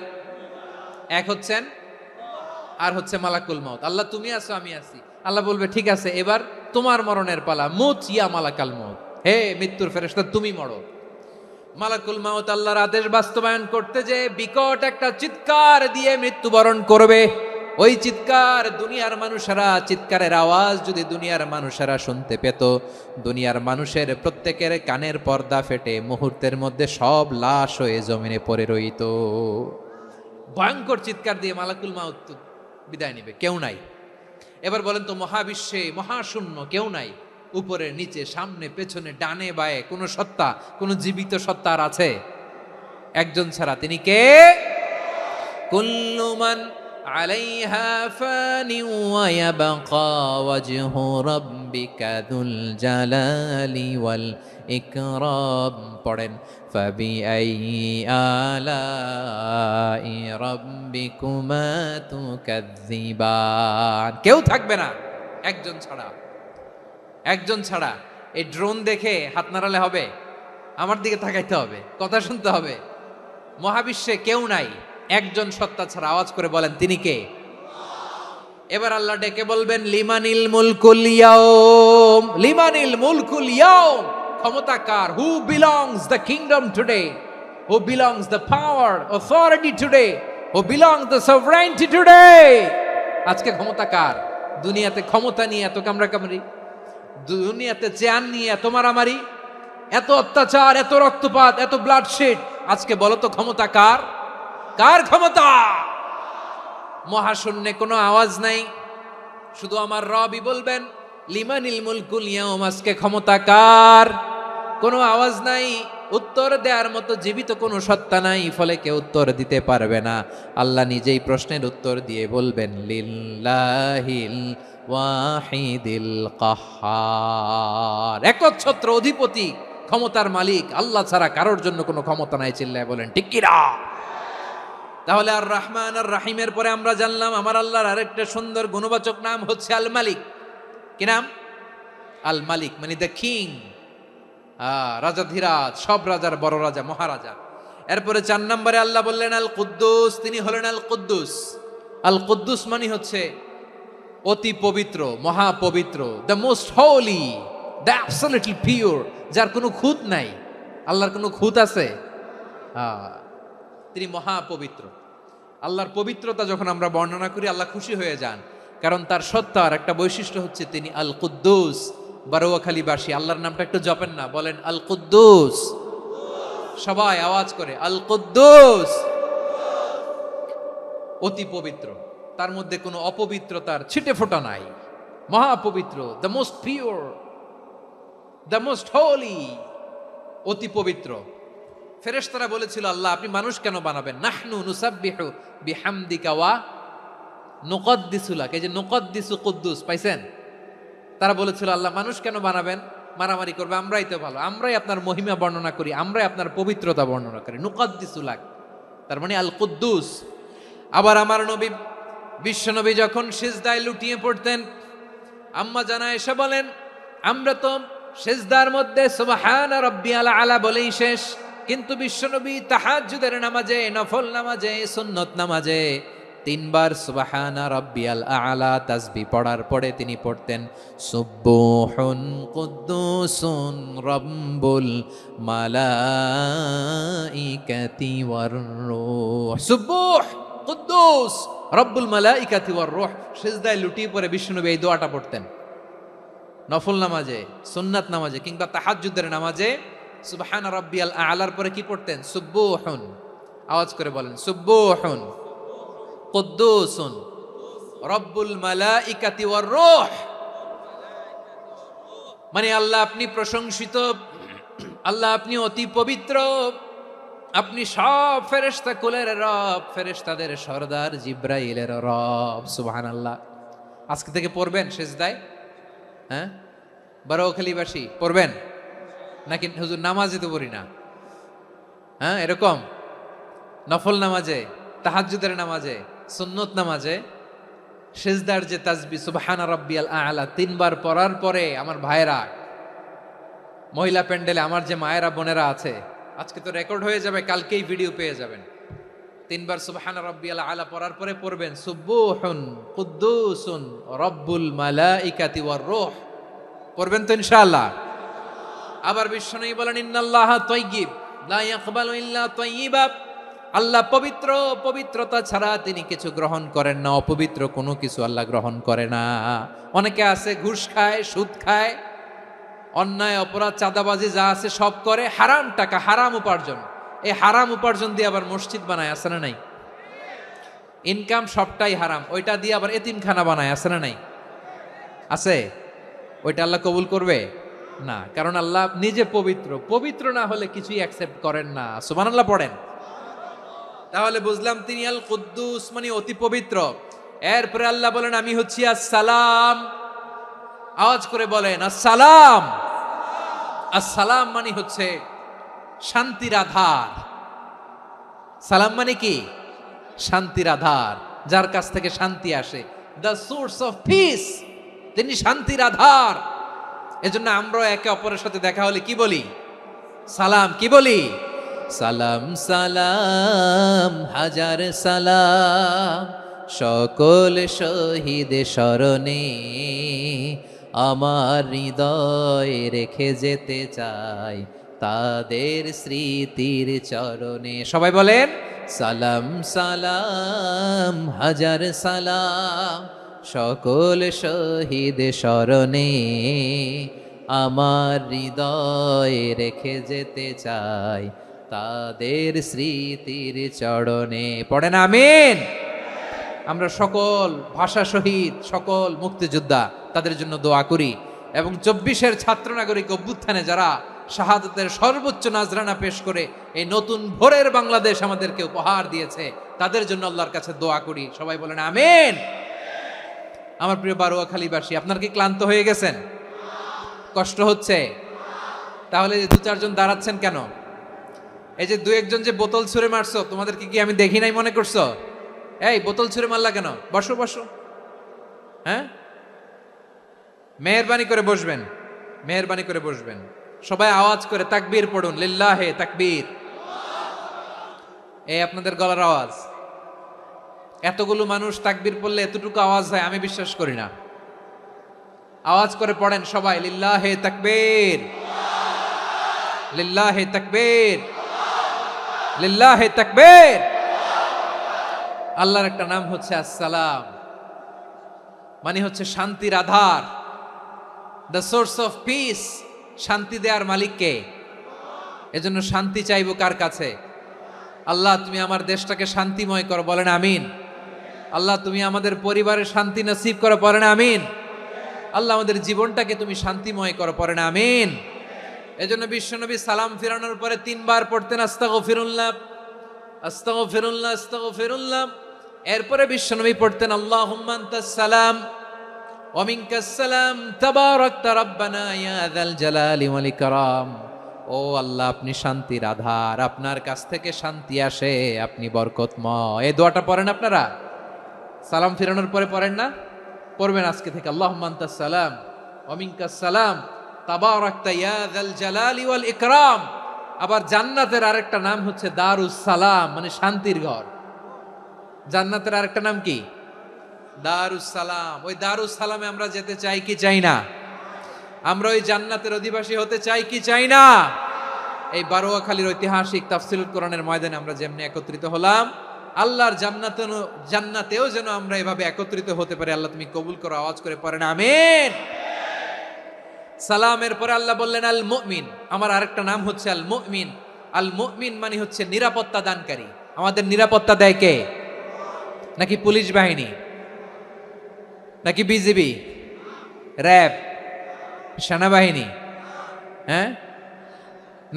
এক হচ্ছেন, আর হচ্ছে মালাকুল মাউত। আল্লাহ তুমি আছো আমি আছি। আল্লাহ বলবে, ঠিক আছে, এবার তোমার মরণের পালা, মুত ইয়া মালাকাল মাউত, হে মৃত্যুর ফেরেশতা তুমি মরো। মালাকুল মাউত আল্লাহর আদেশ বাস্তবায়ন করতে যে বিকট একটা চিৎকার দিয়ে মৃত্যুবরণ করবে। ওই চিৎকার দুনিয়ার মানুষেরা, চিৎকারের আওয়াজ যদি দুনিয়ার মানুষেরা শুনতে পেত, দুনিয়ার মানুষের প্রত্যেকের কানের পর্দা ফেটে মুহূর্তের মধ্যে সব লাশ হয়ে জমিনে পড়ে রইত। ভয়ঙ্কর চিৎকার দিয়ে মালাকুল মাউত বিদায় নিবে, কেউ নাই। এবার বলেন তো, মহাবিশ্বে মহাশূন্য, কেউ নাই, উপরে নিচে, সামনে পেছনে, ডানে বায়ে কোন সত্তা, কোন জীবিত সত্তা আর আছে? একজন ছাড়া, তিনি কে? কুল্লু মান আলাইহা ফানি ওয়া ইয়াবকা ওয়াজহু রাব্বিকা যুল জালালি ওয়াল ইকরাম। পড়েন, ফাবিআইয়ি আলাই রাব্বিকুমা তুকাযযিবান। কেউ থাকবে না একজন ছাড়া, একজন ছাড়া। এই ড্রোন দেখে হাত নাড়ালে হবে? আমার দিকে তাকাইতে হবে, কথা শুনতে হবে। মহাবিশ্বে কেউ নাই, একজন সত্তা ছাড়া। আওয়াজ করে বলেন, তিনি কে? এবার আল্লাহ ডেকে বলবেন, লিমানিল মুলকুল ইয়াউম, লিমানিল মুলকুল ইয়াউম, ক্ষমতা কার? Who belongs the kingdom today, who belongs the power authority today, who belongs the sovereignty today. আজকে ক্ষমতা কার? দুনিয়াতে ক্ষমতা নিয়ে এত কামড়াকামড়ি, দুনিয়াতে চেয়ার নিয়ে এত মারামারি, এত অত্যাচার, এত রক্তপাত, এত ব্লাডশেড। আজকে বলো তো ক্ষমতা কার? কার ক্ষমতা? মহাশূন্যে কোনো আওয়াজ নাই, শুধু আমার রবই বলবেন লিমানিল মুলকুল ইয়াউম। আজকে ক্ষমতা কার? কোনো আওয়াজ নাই, উত্তর দেওয়ার মতো জীবিত কোনো সত্তা নাই, ফলে কেউ উত্তর দিতে পারবে না। আল্লাহ নিজেই প্রশ্নের উত্তর দিয়ে বলবেন লিল্লাহিল ওয়াহিদিল কাহ্হার। একচ্ছত্র অধিপতি, ক্ষমতার মালিক আল্লাহ ছাড়া কারোর জন্য কোনো ক্ষমতা নাই। চিল্লায় বলেন ঠিক কিনা? তাহলে আর রহমান আর রাহিমের পরে আমরা জানলাম আমার আল্লাহর আরেকটা সুন্দর গুণবাচক নাম হচ্ছে আল মালিক। কি নাম? আল মালিক, মানে দ্য কিং, রাজাধিরাজ, সব রাজার বড় রাজা, মহারাজা। এরপরে 4 নম্বরে আল্লাহ বললেন আল কুদ্দুস, তিনি হলেন আল কুদ্দুস। আল কুদ্দুস মানে হচ্ছে অতি পবিত্র, মহাপবিত্র, the most holy, the absolutely pure, যার কোনো খুঁত নাই। আল্লাহর কোনো খুঁত আছে? তিনি মহাপবিত্র। আল্লাহর পবিত্রতা যখন আমরা বর্ণনা করি আল্লাহ খুশি হয়ে যান, কারণ তার সত্তার একটা বৈশিষ্ট্য হচ্ছে তিনি আল কুদ্দুস। বারোয়াখালীবাসী আল্লাহর নামটা একটু জপেন না, বলেন আল কুদ্দুস, সবাই আওয়াজ করে আল কুদ্দুস। অতি পবিত্র, তার মধ্যে কোনো অপবিত্রতার ছিটে ফোঁটা নাই, মহাপবিত্র, the most pure, the most holy, অতি পবিত্র। ফেরেশতারা বলেছিল আল্লাহ আপনি মানুষ কেন বানাবেন? নাহনু নুসাব্বিহু বিহামদিকা ওয়া নুকদ্দিসু লাক। এই যে নুকদ্দিসু কুদ্দুস পাইছেন? তারা বলেছিল আল্লাহ মানুষ কেন বানাবেন? মারামারি করবে, আমরাই তো ভালো, আমরাই আপনার মহিমা বর্ণনা করি, আমরাই আপনার পবিত্রতা বর্ণনা করি। নুকদ্দিসু লাক, তার মানে আল কুদ্দুস। আবার আমার নবী বিশ্বনবী যখন সিজদায় লুটিয়ে পড়তেন, আম্মা জানা এসে বলেন আমরা তো সিজদার মধ্যে সুবহান রাব্বিয়াল আলা বলেই শেষ, কিন্তু বিশ্বনবী তাহাজ্জুদের নামাজে, নফল নামাজে, সুন্নত নামাজে 3 বার সুবহানা রাব্বিয়াল আলা তাসবিহ পড়ার পরে তিনি পড়তেন সুবহুন কুদ্দুসুন রাব্বুল মালাইকাতি ওয়ার রূহ। সুবহ কুদ্দুস রব্বুল মালাইকাতি ওয়ার রূহ। সিজদায় লুটিয়ে পড়ে বিশ্বনবী এই দোয়াটা পড়তেন নফল নামাজে, সুন্নাত নামাজে কিংবা তাহাজ্জুদের নামাজে। সুবহান রাব্বিয়াল আলার পরে কি পড়তেন? সুবহুন, আওয়াজ করে বলেন সুবহুন কুদ্দুসুন রব্বুল মালাইকাতি ওয়ার রূহ। মানে আল্লাহ আপনি প্রশংসিত, আল্লাহ আপনি অতি পবিত্র, আপনি সব ফেরেশতা কুলের রব, ফেরেশতাদের সরদার জিব্রাইলের রব। সুবহানাল্লাহ। আজকে থেকে পড়বেন সিজদায়? হ্যাঁ, বারোখালীবাসী পড়বেন নাকি? হুজুর নামাজে তো পড়ি না। হ্যাঁ, এরকম নফল নামাজে, তাহাজ্জুদের নামাজে, সুন্নত নামাজে সিজদার যে তাসবিহ সুবহানা রাব্বিয়াল আলা 3 বার পড়ার পরে আমার ভাইরা, মহিলা প্যান্ডেলে আমার যে মায়েরা বোনেরা আছে, আজকে তো রেকর্ড হয়ে যাবে, কালকেই ভিডিও পেয়ে যাবেন। 3 বার সুবহানা রাব্বিয়াল আলা পড়ার পরে পড়বেন সুবহুন কুদ্দুসুন রব্বুল মালাইকাতি ওয়ার রূহ। পড়বেন তো ইনশাআল্লাহ? আবার বিশ্বনবী বলেন ইন্নাল্লাহা তাইয়্যিব লা ইয়াকবালু ইল্লা তাইয়্যিবা। আল্লাহ পবিত্র, পবিত্রতা ছাড়া তিনি কিছু গ্রহণ করেন না, অপবিত্র কোনো কিছু আল্লাহ গ্রহণ করে না। অনেকে আছে ঘুষ খায়, সুদ খায়, অন্যায় অপরাধ চাঁদাবাজি যা আছে সব করে, হারাম টাকা, হারাম উপার্জন। এই হারাম উপার্জন দিয়ে আবার মসজিদ বানায়, আছে না নাই? ইনকাম সবটাই হারাম, ওইটা দিয়ে আবার এতিমখানা বানায়, আছে না নাই? আছে। ওইটা আল্লাহ কবুল করবে না, কারণ আল্লাহ নিজে পবিত্র। পবিত্র না হলে কিছুই অ্যাকসেপ্ট করেন না। সুবহানাল্লাহ পড়েন। তাহলে বুঝলাম তিনি আল কুদ্দুস মানে অতি পবিত্র। এরপরে আল্লাহ বলেন আমি হচ্ছি আসসালাম। আওয়াজ করে বলেন আসসালাম। আসসালাম মানে হচ্ছে শান্তির আধার। সালাম মানে কি? শান্তির আধার, যার কাছ থেকে শান্তি আসে। দ্য সোর্স অফ পিস, তিনি শান্তির আধার। এজন্য আমরা একে অপরের সাথে দেখা হলে কি বলি? সালাম। কি বলি? সালাম সালাম হাজার সালাম সকল শহীদ স্মরণে আমার হৃদয় রেখে যেতে চাই তাদের স্মৃতির চরণে। সবাই বলেন সালাম সালাম হাজার সালাম সকল শহীদ স্মরণে, আমার হৃদয় রেখে যেতে চাই তাদের স্মৃতির চরণে। পড়েন আমিন। আমরা সকল ভাষা শহীদ, সকল মুক্তিযোদ্ধা তাদের জন্য দোয়া করি এবং 24-এর ছাত্র নাগরিক অভ্যুত্থানে যারা শাহাদাতের সর্বোচ্চ নাজরানা পেশ করে এই নতুন ভোরের বাংলাদেশ আমাদেরকে উপহার দিয়েছে, তাদের জন্য আল্লাহর কাছে দোয়া করি। সবাই বলেন আমিন। আমার প্রিয় বারোয়াখালীবাসী, আপনারা কি ক্লান্ত হয়ে গেছেন? কষ্ট হচ্ছে? তাহলে দু চারজন দাঁড়াচ্ছেন কেন? এই যে দু একজন যে বোতল ছুঁড়ে মারছো, তোমাদেরকে কি আমি দেখি নাই মনে করছো? এই বোতল ছুঁড়ে মারলা কেন? বসো বসো। হ্যাঁ, মেহেরবানি করে বসবেন, মেহেরবানি করে বসবেন। সবাই আওয়াজ করে তাকবীর পড়ুন, লিল্লাহে তাকবীর। এই আপনাদের গলার আওয়াজ। এতগুলো মানুষ তাকবীর পড়লে এতটুকু আওয়াজ হয় আমি বিশ্বাস করি না। আওয়াজ করে পড়েন সবাই, লিল্লাহে তাকবীর, লিল্লাহে তাকবীর, লিল্লাহে তাকবীর। আল্লাহর একটা নাম হচ্ছে আসসালাম, মানে হচ্ছে শান্তির আধার, দ্য সোর্স অফ পিস। শান্তি দেওয়ার মালিককে। এজন্য শান্তি চাইবো কার কাছে? আল্লাহ তুমি আমার দেশটাকে শান্তিময় করো, বলেন আমিন। আল্লাহ তুমি আমাদের পরিবারের শান্তি নসিব করো, পড়েন আমিন। আল্লাহ আমাদের জীবনটাকে তুমি শান্তিময় করো, পড়েন আমিন। এজন্য বিশ্বনবী সালাম ফিরানোর পরে 3 বার পড়তেন আস্তাগফিরুল্লাহ, আস্তাগফিরুল্লাহ, আস্তাগফিরুল্লাহ। এরপরে বিশ্বনবী পড়তেন আল্লাহুম্মা আনতাস সালাম ওয়া মিনকাস সালাম তাবারাকতা রাব্বানা ইয়া যাল জালালি ওয়াল ইকরাম। ও আল্লাহ আপনি শান্তির আধার, আপনার কাছ থেকে শান্তি আসে, আপনি বরকতময়। এই দোয়াটা পড়েন আপনারা? সালাম ফিরানোর পরে পড়েন না? পড়বেন আজকে থেকে, আল্লাহুম্মা আনতাস সালাম ওয়া মিনকাস সালাম তাবারাকতা ইয়া যাল জালালি ওয়াল ইকরাম। আবার জান্নাতের আরেকটা নাম হচ্ছে দারুস সালাম, মানে শান্তির ঘর। জান্নাতের আরেকটা নাম কি? দারুস সালাম। ওই দারুস সালামে আমরা যেতে চাই কি চাই না? আমরা ওই জান্নাতের অধিবাসী হতে চাই কি চাই না? এই বারোয়াখালীর ঐতিহাসিক তাফসীরুল কোরআনের ময়দানে আমরা যেমনি একত্রিত হলাম, আল্লাহর জান্নাতেও যেন আমরা এভাবে একত্রিত হতে পারি। আল্লাহ তুমি কবুল করো। আওয়াজ করে পড়েন আমিন। সালামের পরে আল্লাহ বললেন আল মুমিন। আমার আরেকটা নাম হচ্ছে আল মুমিন। আল মুমিন মানে হচ্ছে নিরাপত্তা দানকারী। আমাদের নিরাপত্তা দেয় কে? নাকি পুলিশ বাহিনী, নাকি বিজিবি, র্যাব, সেনাবাহিনী, হ্যাঁ,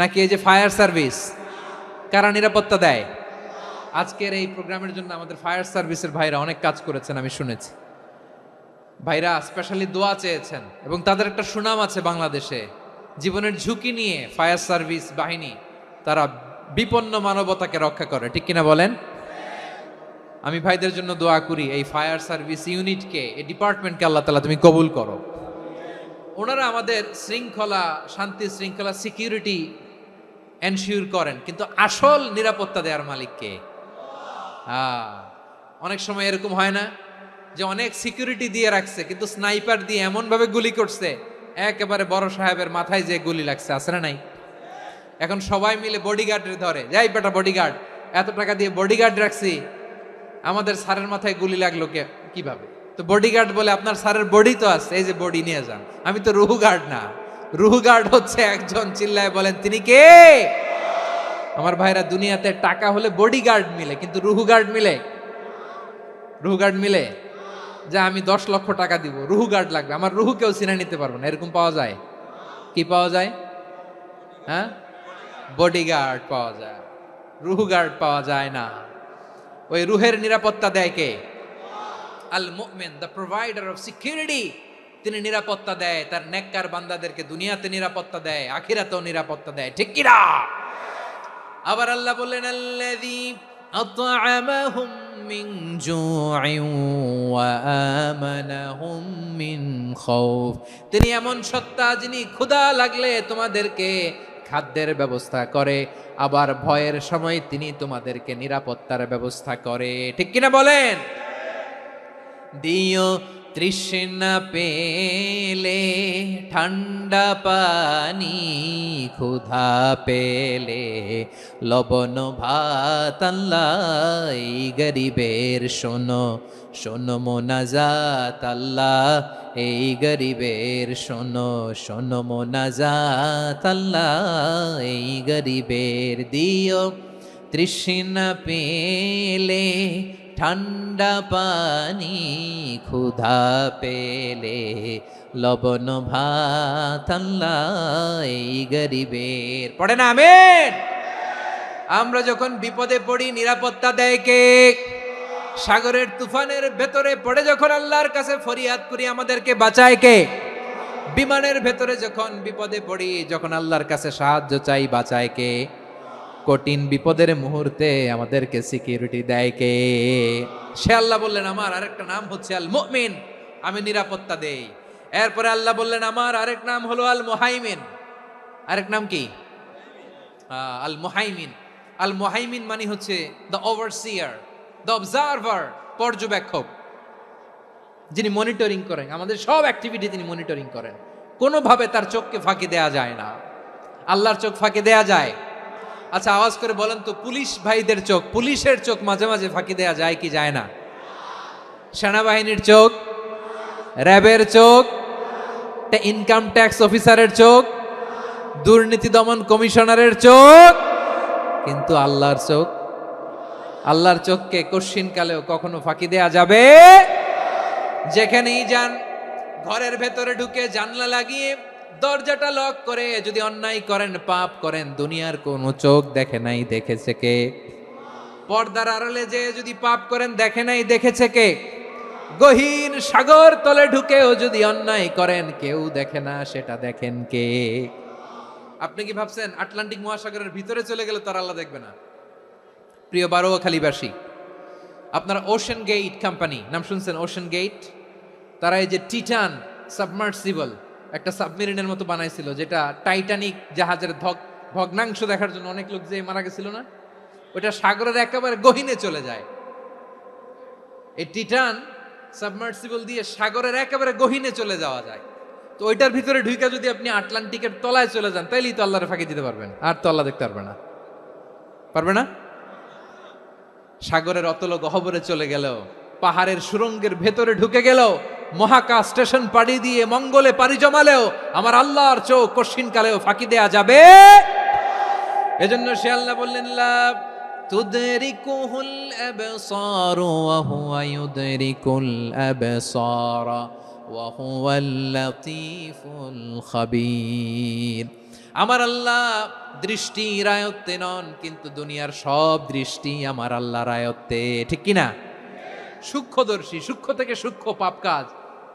নাকি এই যে ফায়ার সার্ভিস? কারা নিরাপত্তা দেয়? আজকের এই প্রোগ্রামের জন্য আমাদের ফায়ার সার্ভিসের ভাইরা অনেক কাজ করেছেন, আমি শুনেছি। ভাইরা স্পেশালি দোয়া চেয়েছেন এবং তাদের একটা সুনাম আছে বাংলাদেশে। জীবনের ঝুঁকি নিয়ে ফায়ার সার্ভিস বাহিনী তারা বিপন্ন মানবতাকে রক্ষা করে, ঠিক কিনা বলেন? আমি ভাইদের জন্য দোয়া করি, এই ফায়ার সার্ভিস ইউনিটকে, এই ডিপার্টমেন্টকে আল্লাহ তাআলা তুমি কবুল করো। ওনারা আমাদের শৃঙ্খলা, শান্তি শৃঙ্খলা, সিকিউরিটি এনশিওর করেন, কিন্তু আসল নিরাপত্তা দেওয়ার মালিককে। অনেক সময় এরকম হয় না যে অনেক সিকিউরিটি দিয়ে রাখছে, কিন্তু স্নাইপার দিয়ে এমন ভাবে গুলি করছে একেবারে বড় সাহেবের মাথায় যে গুলি লাগছে, আছে না নাই? এখন সবাই মিলে বডিগার্ডের ধরে, যাই বেটা বডিগার্ড, এত টাকা দিয়ে বডিগার্ড রাখছি, আমাদের স্যারের মাথায় গুলি লাগলো কিভাবে? তো বডিগার্ড বলে আপনার স্যারের বডি তো আছে, এই যে বডি নিয়ে যান। আমি তো রুহু গার্ড না, রুহু গার্ড হচ্ছে একজন। চিল্লায় বলেন তিনি কে? আমার ভাইরা, দুনিয়াতে টাকা হলে বডিগার্ড মিলে, কিন্তু রুহু গার্ড মিলে? রুহু গার্ড মিলে? যা আমি 10 লক্ষ টাকা দিব, রুহু গার্ড লাগবে, আমার রুহু কেউ চিনে নিতে পারবো না, এরকম পাওয়া যায়? কি পাওয়া যায়? হ্যাঁ, বডিগার্ড পাওয়া যায়, রুহু গার্ড পাওয়া যায় না। ওই রুহের নিরাপত্তা দেয় কে? আল মুমিন, দ্য প্রোভাইডার অফ সিকিউরিটি। তিনি নিরাপত্তা দেয় তার নেককার বান্দাদেরকে, দুনিয়াতে নিরাপত্তা দেয়, আখিরাতেও নিরাপত্তা দেয়, ঠিক কি না? আবার আল্লাহ বললেন আল্লাযী আত'আমাহুম মিন জু'ইন ওয়া আমানাহুম মিন খাউফ। তিনি এমন সত্তা যিনি ক্ষুধা লাগলে তোমাদেরকে খাদ্যের ব্যবস্থা করে, আবার ভয়ের সময় তিনি তোমাদেরকে নিরাপত্তার ব্যবস্থা করে, ঠিক কিনা বলেন? দিও তৃষ্ণা পেলে ঠান্ডা পানি, ক্ষুধা পেলে লবণ ভাত, আল্লাহ এই গরিবের শোনো শোনো মোনাজাত, আল্লাহ এই গরিবের শোনো শোনো মোনাজাত, আল্লাহ এই গরিবের দিও তৃষ্ণা পেলে ঠান্ডা পানি, ক্ষুধা পেলে লবণ ভাত, আল্লাহ এই গরিবের। পড়ে না আমিন? আমরা যখন বিপদে পড়ি নিরাপত্তা দেয় কে? সাগরের তুফানের ভেতরে পড়ে যখন আল্লাহর কাছে ফরিয়াদ করি আমাদেরকে বাঁচায় কে? বিমানের ভেতরে যখন বিপদে পড়ি, যখন আল্লাহর কাছে সাহায্য চাই, বাঁচায় কে? কঠিন বিপদের মুহূর্তে আমাদেরকে সিকিউরিটি দেয় কে? সে আল্লাহ বললেন আমার আরেকটা নাম হচ্ছে আল মুমিন, আমি নিরাপত্তা দেই। এরপরে আল্লাহ বললেন আমার আরেক নাম হলো আল মুহাইমিন। আরেক নাম কি? আল মুহাইমিন। আল মুহাইমিন মানে হচ্ছে দ্য ওভারসিয়ার, দ্য অবজারভার, পর্যবেক্ষক, যিনি মনিটরিং করেন আমাদের সব অ্যাক্টিভিটি, তিনি মনিটরিং করেন। কোনোভাবে তার চোখকে ফাঁকি দেয়া যায় না। আল্লাহর চোখ ফাঁকি দেয়া যায়? আচ্ছা আওয়াজ করে বলেন তো, পুলিশ ভাইদের চোখ, পুলিশের চোখ মাঝে মাঝে ফাঁকি দেয়া যায় কি যায় না? সেনাবাহিনীর চোখ, র্যাবের চোখ, ইনকাম ট্যাক্স অফিসারের চোখ, দুর্নীতি দমন কমিশনারের চোখ, কিন্তু আল্লাহর চোখ, আল্লাহর চোখকে কশ্চিনকালেও কখনো ফাঁকি দেয়া যাবে? যেখানেই যান, ঘরের ভেতরে ঢুকে জানলা লাগিয়ে দরজাটা লক করে যদি অন্যায় করেন, পাপ করেন, দুনিয়ার কোনো চোখ দেখে নাই, দেখেছে কে? পর্দার আড়ালে যে যদি পাপ করেন, দেখে নাই, দেখেছে কে? গহীন সাগর তলে ঢুকেও যদি অন্যায় করেন, কেউ দেখে না, সেটা দেখেন কে? আপনি কি ভাবছেন আটলান্টিক মহাসাগরের ভিতরে চলে গেলে তার আল্লাহ দেখবে না? প্রিয় বারোয়াখালীবাসী, আপনারা ওশেন গেট কোম্পানি নাম শুনছেন? ওশেন গেট, তারা এই যে টিটান সাবমার্সিবল একটা সাবমেরিনের মতো বানাইছিল, যেটা টাইটানিক জাহাজের ভগ্নাংশ দেখার জন্য অনেক লোক যে মারা গেছিল না, ওটা সাগরের একেবারে গহীনে চলে যায়। এই টিটান সাবমার্সিবল দিয়ে সাগরের একেবারে গহীনে চলে যাওয়া যায়। তো ওইটার ভিতরে ঢুকে যদি আপনি আটলান্টিকের তলায় চলে যান, তাইলেই তো আল্লাহরে ফাঁকি দিতে পারবেন, আর তো আল্লাহ দেখতে পারবে না। পারবে না? সাগরের অতল গহ্বরে চলে গেল, পাহাড়ের সুরঙ্গের ভেতরে ঢুকে গেল, মহাকাশ স্টেশন পাড়ি দিয়ে মঙ্গলে পাড়ি জমালেও আমার আল্লাহর চোখ কশিনকালেও ফাঁকি দেয়া যাবে? এজন্য সে আল্লাহ বললেন লা তুদরিকুহুল আবসার ওয়া হুয়া ইউদরিকুল আবসার ওয়া হুয়াল লাতীফুল খাবীর। আমার আল্লাহ দৃষ্টির আয়ত্তে নন, কিন্তু দুনিয়ার সব দৃষ্টি আমার আল্লাহর আয়ত্তে, ঠিক কিনা? সূক্ষ্মদর্শী, সূক্ষ্ম থেকে সূক্ষ্ম পাপ কাজ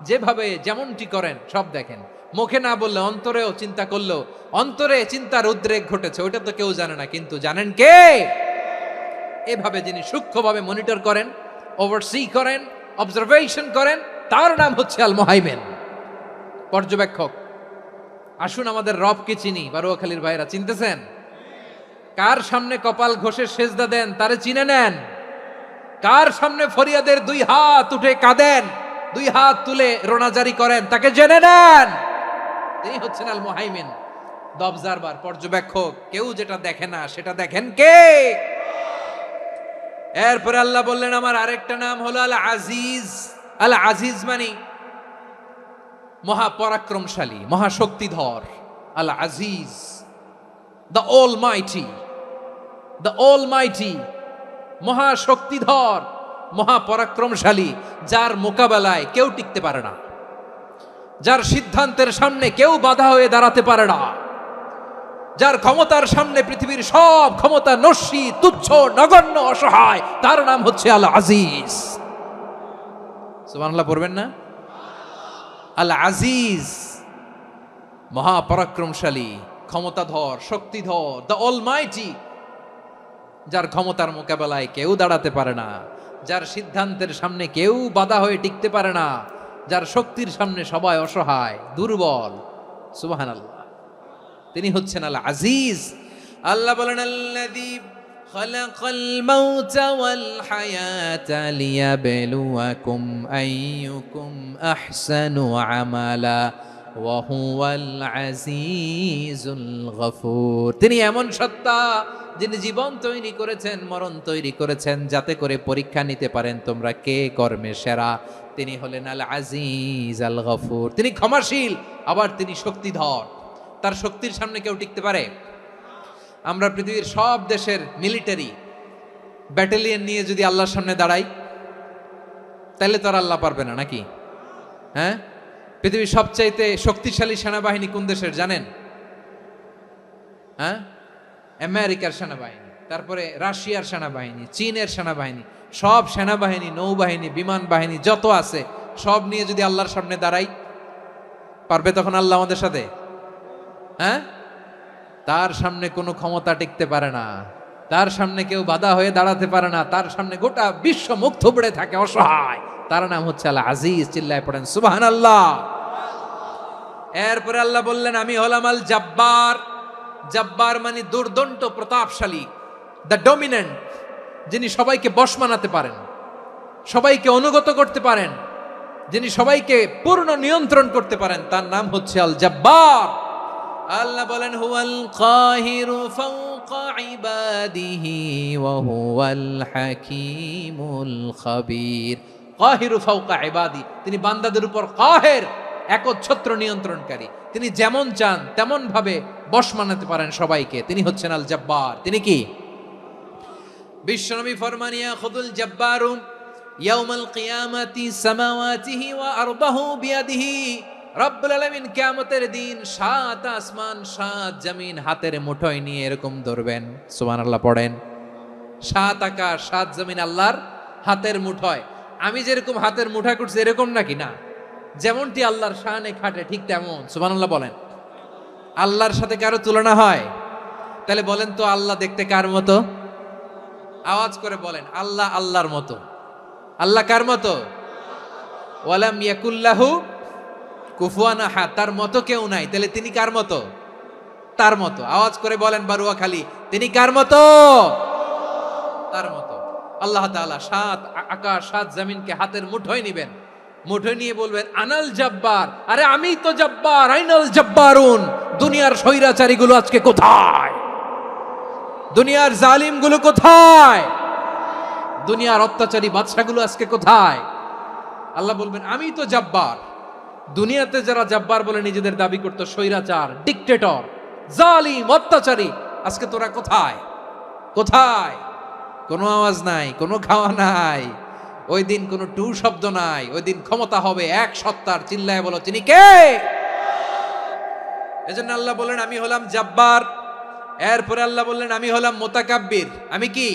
যেভাবে যেমনটি করেন সব দেখেন। মুখে না বললে অন্তরেও চিন্তা করলেও অন্তরে চিন্তার উদ্রেক ঘটেছে, ওইটা তো কেউ জানে না, কিন্তু জানেন কে? এভাবে যিনি সূক্ষ্মভাবে মনিটর করেন, ওভারসি করেন, অবজারভেশন করেন, তার নাম হচ্ছে আল মুহাইমিন, পর্যবেক্ষক। আসুন আমাদের রবকে চিনি। বারোয়াখালীর ভাইরা চিনতেছেন? কার সামনে কপাল ঘষে সেজদা দেন তারে চিনে নেন। কার সামনে ফরিয়াদের দুই হাত উঠে কাঁদেন, দুই হাত তুলে রোনাজারি করেন, তাকে জেনে নেন। তিনি হচ্ছেন আল মুহাইমিন, দ্য অবজারভার, পর্যবেক্ষক। কেউ যেটা দেখে না সেটা দেখেন কে? এরপরে আল্লাহ বললেন আমার আরেকটা নাম হলো আল আজিজ। আল আজিজ মানে মহাপরাক্রমশালী, মহাশক্তিধর। আল আজিজ, দ্য অলমাইটি, দ্য অলমাইটি, মহাশক্তিধর, মহাপরাক্রমশালী, যার মোকাবেলায় কেউ টিকতে পারে না, যার সিদ্ধান্তের সামনে কেউ বাধা হয়ে দাঁড়াতে পারে না, যার ক্ষমতার সামনে পৃথিবীর সব ক্ষমতা নস্যি, তুচ্ছ, নগণ্য, অসহায়, তার নাম হচ্ছে আল আজিজ। সুবহানাল্লাহ পড়বেন না? আল আজিজ, মহাপরাক্রমশালী, ক্ষমতাধর, শক্তিধর, দ্য অলমাইটি, যার ক্ষমতার মোকাবেলায় কেউ দাঁড়াতে পারে না, যার সিদ্ধান্তের সামনে কেউ বাধা হয়ে টিকতে পারে না, যার শক্তির সামনে সবাই অসহায়, দুর্বল। সুবহানাল্লাহ, তিনি হচ্ছেন আল আজিজ। আল্লাহ বলেন আল্লাযী খালাকাল মাউতা ওয়াল হায়াতা লিয়াবলুয়াকুম আইয়ুকুম আহসানু আমালা ওয়া হুয়াল আজিজুল গফুর। তিনি এমন সত্তা যিনি জীবন তৈরি করেছেন, মরণ তৈরি করেছেন, যাতে করে পরীক্ষা নিতে পারেন তোমরা কে কর্মে সেরা। তিনি হলেন আল আজিজ আল গফুর। তিনি ক্ষমাশীল, আবার তিনি শক্তিধর। তার শক্তির সামনে কেউ টিকতে পারে? আমরা পৃথিবীর সব দেশের মিলিটারি ব্যাটালিয়ন নিয়ে যদি আল্লাহর সামনে দাঁড়াই, তাহলে তো আর আল্লাহ পারবে না নাকি? হ্যাঁ, পৃথিবীর সবচাইতে শক্তিশালী সেনাবাহিনী কোন দেশের জানেন? হ্যাঁ, আমেরিকার সেনাবাহিনী, তারপরে রাশিয়ার সেনাবাহিনী, চীনের সেনাবাহিনী, সব সেনাবাহিনী, নৌবাহিনী, বিমান বাহিনী যত আছে সব নিয়ে যদি আল্লাহর সামনে দাঁড়াই, পারবে তখন আল্লাহ আমাদের সাথে? হ্যাঁ, তার সামনে কোনো ক্ষমতা টিকতে পারে না, তার সামনে কেউ বাধা হয়ে দাঁড়াতে পারে না, তার সামনে গোটা বিশ্ব মুখ থুবড়ে থাকে অসহায়। তার নাম হচ্ছে আল আজিজ। চিল্লায় পড়েন সুবহানাল্লাহ। এরপরে আল্লাহ বললেন আমি হলাম আল জাব্বার। জাব্বার মানে দুর্দন্ত প্রতাপশালী, দ্য ডমিনেন্ট, যিনি সবাইকে বশ মানাতে পারেন, সবাইকে অনুগত করতে পারেন, যিনি সবাইকে পূর্ণ নিয়ন্ত্রণ করতে পারেন, তার নাম হচ্ছে আল জাব্বার। আল্লাহ বলেন হুয়াল কাহিরু ফাওকা ইবাদিহি ওয়া হুয়াল হাকীমুল খাবীর। কাহিরু ফাওকা ইবাদি, তিনি বান্দাদের উপর কাহের, একচ্ছত্র নিয়ন্ত্রণকারী। তিনি যেমন চান তেমন ভাবে বশ মানাতে পারেন সবাইকে। তিনি হচ্ছেন আল জাব্বার। তিনি কি? বিশ্বনবী ফরমান ইয়াখুদুল জাব্বারু ইয়াউমাল কিয়ামাতি সামাওয়াতিহি ওয়া আরদাহু বিয়াদিহি। রব্বুল আলামিন কিয়ামতের দিন 7 আসমান 7 জমিন হাতের মুঠোয় নিয়ে এরকম ধরবেন। সুবহানাল্লাহ পড়েন। 7 আকাশ 7 জমিন আল্লাহর হাতের মুঠোয়। আমি যেরকম হাতের মুঠা করছি এরকম নাকি? না, যেমনটি আল্লাহর শানে খাটে ঠিক তেমন। সুবহানাল্লাহ বলেন। আল্লাহর সাথে কারো তুলনা হয়? তাহলে বলেন তো আল্লাহ দেখতে কার মতো? আওয়াজ করে বলেন আল্লাহ আল্লাহর মতো। আল্লাহ কার মতো? ওয়ালাম ইয়াকুল্লাহু কুফুয়ান আহাদ, তার মতো কেউ নাই। তাহলে তিনি কার মতো? তার মতো। আওয়াজ করে বলেন বারুয়াখালী, তিনি কার মতো? তার মতো। আল্লাহ তাআলা 7 আকাশ 7 জমিনকে হাতের মুঠোয় নিবেন, মুঠোয় নিয়ে বলবেন আনাল জাব্বার। আরে আমি তো জাব্বার, আইনাল জাব্বারুন। দুনিয়ার স্বৈরাচারীগুলো আজকে কোথায়? দুনিয়ার জালিমগুলো কোথায়? দুনিয়ার অত্যাচারী বাদশাগুলো আজকে কোথায়? আল্লাহ বলবেন আমি তো জাব্বার। দুনিয়াতে যারা জাব্বার বলে নিজেদের দাবি করতো, স্বৈরাচার, ডিক্টেটর, জালিম, অত্যাচারী, আজকে তোরা কোথায়? কোথায়? কোনো আওয়াজ নাই, কোনো খাওয়া নাই, ওই দিন কোনো টু শব্দ নাই। ওই দিন ক্ষমতা হবে এক সত্তার। চিল্লায় বলো তিনি কে? এজন্য আল্লাহ বললেন আমি হলাম জাব্বার। এরপরে আল্লাহ বললেন আমি হলাম মুতাকাব্বির। আমি কি?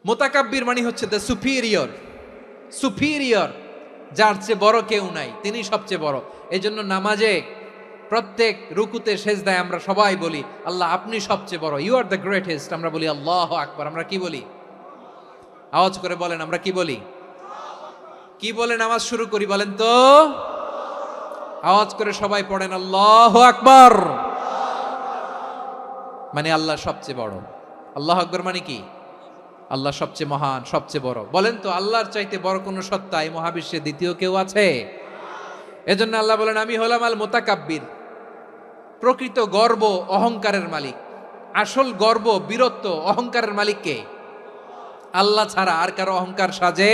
মুতাকাব্বির মানে হচ্ছে দ্য সুপিরিয়র। সুপিরিয়র, যার চেয়ে বড় কেউ নাই, তিনি সবচেয়ে বড়। এজন্য নামাজে প্রত্যেক রুকুতে সেজদায় আমরা সবাই বলি আল্লাহ আপনি সবচেয়ে বড়, ইউ আর দ্য গ্রেটেস্ট। আমরা বলি আল্লাহু আকবার। আমরা কি বলি? আওয়াজ করে বলেন আমরা কি বলি? কি বলে নামাজ শুরু করি বলেন তো? আওয়াজ করে সবাই পড়েন আল্লাহু আকবার। মানে আল্লাহ সবচেয়ে বড়। আল্লাহু আকবার মানে কি? আল্লাহ সবচেয়ে মহান, সবচেয়ে বড়। বলেন তো আল্লাহর চাইতে বড় কোন সত্তা এই মহাবিশ্বে দ্বিতীয় কেউ আছে? এজন্য আল্লাহ বলেন আমি হলাম আল মুতাকাব্বির। প্রকৃত গর্ব অহংকারের মালিক। আসল গর্ব, বীরত্ব, অহংকারের মালিক কে? আল্লাহ ছাড়া আর কারো অহংকার সাজে?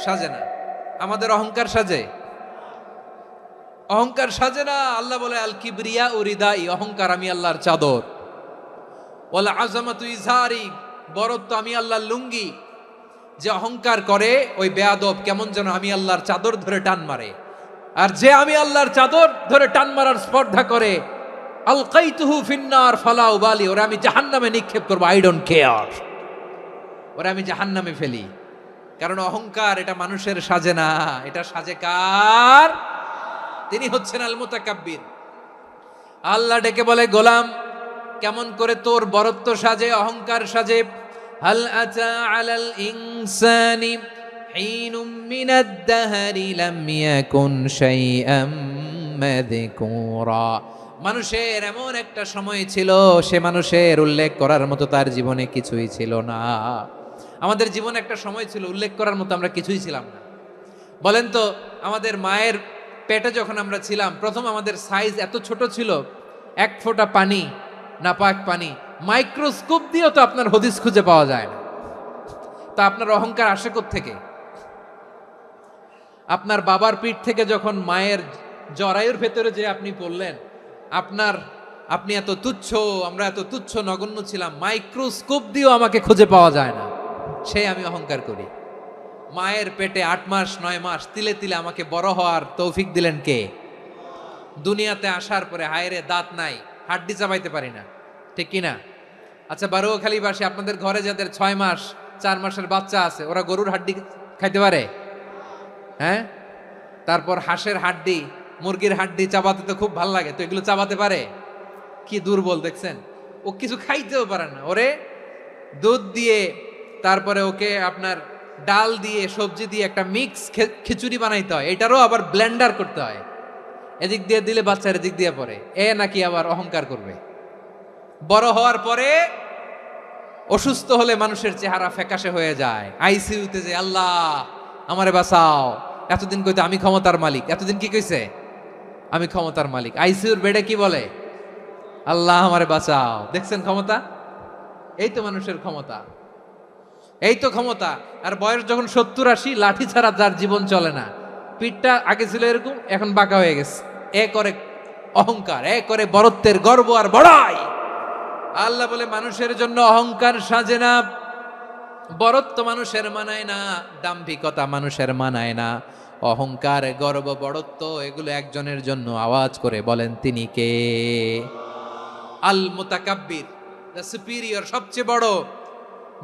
সাজে না। আমাদের অহংকার সাজে? অহংকার সাজে না। আল্লাহ বলে আল কিবরিয়া উরিদাই, অহংকার আমি আল্লাহর চাদর। ওয়ালা আযামাতু ইজারি, বড়ত্ব আমি আল্লাহর লুঙ্গি। যে অহংকার করে ওই বেয়াদব কেমন যেন আমি আল্লাহর চাদর ধরে টান মারে। আর যে আমি আল্লাহর চাদর ধরে টান মারার স্পর্ধা করে, আলকাইতুহু ফিন্নার ফালা উবালি, ওরা আমি জাহান্নামে নিক্ষেপ করবো, আই ডোন্ট কেয়ার, ওরা আমি জাহান্নামে ফেলি। কারণ অহংকার এটা মানুষের সাজে না, এটা সাজে কার? তিনি হচ্ছেন আল মুতাকাব্বির। আল্লাহ ডেকে বলে গোলাম কেমন করে তোর বরত্ব সাজে, অহংকার সাজে? হাল আতা আলাল ইনসানি হিনুম মিনাদ দাহরি লাম ইয়াকুন শাইআম মাযকুরা। মানুষের এমন একটা সময় ছিল, সে মানুষের উল্লেখ করার মতো তার জীবনে কিছুই ছিল না। আমাদের জীবনে একটা সময় ছিল উল্লেখ করার মতো আমরা কিছুই ছিলাম না। বলেন তো, আমাদের মায়ের পেটে যখন আমরা ছিলাম, প্রথম আমাদের সাইজ এত ছোট ছিল, এক ফোঁটা পানি, নাপাক পানি, মাইক্রোস্কোপ দিয়েও তো আপনার হদিস খুঁজে পাওয়া যায় না। তা আপনার অহংকার আসে থেকে? আপনার বাবার পিঠ থেকে যখন মায়ের জরায়ুর ভেতরে যে আপনি পড়লেন, আপনি এত তুচ্ছ, আমরা এত তুচ্ছ নগণ্য ছিলাম, মাইক্রোস্কোপ দিয়েও আমাকে খুঁজে পাওয়া যায় না, সেই আমি অহংকার করি। মায়ের পেটে 8 মাস 9 মাস তিলে তিলে আমাকে বড় হওয়ার তৌফিক দিলেন কে? দুনিয়াতে আসার পরে হায়রে দাঁত নাই, হাড্ডি চাবাইতে পারি না, ঠিক কিনা? আচ্ছা, বারুয়াখালীবাসী, আপনাদের ঘরে যাদের 6 মাস 4 মাসের বাচ্চা আছে, ওরা গরুর হাড্ডি খাইতে পারে? হ্যাঁ। তারপর হাঁসের হাড্ডি, মুরগির হাড্ডি চাবাতে তো খুব ভাল লাগে, তো এগুলো চাবাতে পারে? কি দুর্বল দেখছেন, ও কিছু খাইতেও পারে না। ওরে দুধ দিয়ে, তারপরে ওকে আপনার ডাল দিয়ে, সবজি দিয়ে একটা মিক্স খিচুড়ি বানাইতে হয়, এটারও আবার ব্লেন্ডার করতে হয়। এদিক দিয়ে দিলে বাচ্চার এদিক দিয়ে পড়ে, এ নাকি আবার অহংকার করবে। বড় হওয়ার পরে অসুস্থ হলে মানুষের চেহারা ফ্যাকাশে হয়ে যায়, আইসিইউতে যে আল্লাহ আমারে বাঁচাও, এতদিন কইতে আমি ক্ষমতার মালিক, এতদিন কি কইছে আমি ক্ষমতার মালিক, আইসিইউর বেডে কি বলে আল্লাহ আমারে বাঁচাও। দেখছেন ক্ষমতা? এই তো মানুষের ক্ষমতা, এই তো ক্ষমতা। আর বয়স যখন 70-80, লাঠি ছাড়া যার জীবন চলে না, পিঠটা আগে ছিল এরকম, এখন বাঁকা হয়ে গেছে। এ করে অহংকার, এ করে বড়ত্বের গর্ব আর বড়াই। আল্লাহ বলে মানুষের জন্য অহংকার সাজে না, বড়ত্ব মানুষের মানায় না, দাম্ভিকতা মানুষের মানায় না, অহংকার গর্ব বড়ত্ব এগুলো একজনের জন্য। আওয়াজ করে বলেন তিনি কে? আল মুতাকাব্বির, দ্য সুপিরিয়র, সবচেয়ে বড়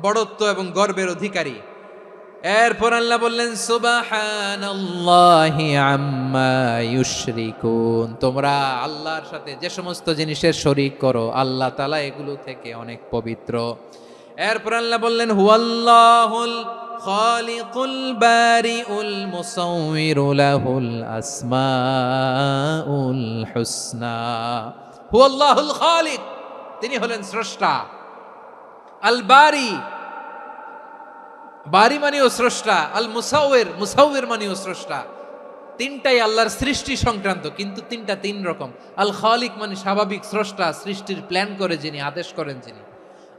বড়ত্ব এবং গর্বের অধিকারী। এরপর আল্লাহ বললেন সুবহানাল্লাহি আম্মা ইউশরিকুন, তোমরা আল্লাহর সাথে যে সমস্ত জিনিসের শরীক করো, আল্লাহ তাআলা এগুলো থেকে অনেক পবিত্র। এরপর আল্লাহ বললেন হুয়াল্লাহুল খালিকুল বারিউল মুসাউউইরু লাহুল আসমাউল হুসনা। হুয়াল্লাহুল খালিক, তিনি হলেন স্রষ্টা। আল বারি, বারি মানেও স্রষ্টা। আল মুসাউইর, মুসাউইর মানেও স্রষ্টা। তিনটাই আল্লাহর সৃষ্টি সংক্রান্ত, কিন্তু তিনটা তিন রকম। আল খালিক মানে স্বাভাবিক স্রষ্টা, সৃষ্টির প্ল্যান করে যিনি, আদেশ করেন যিনি।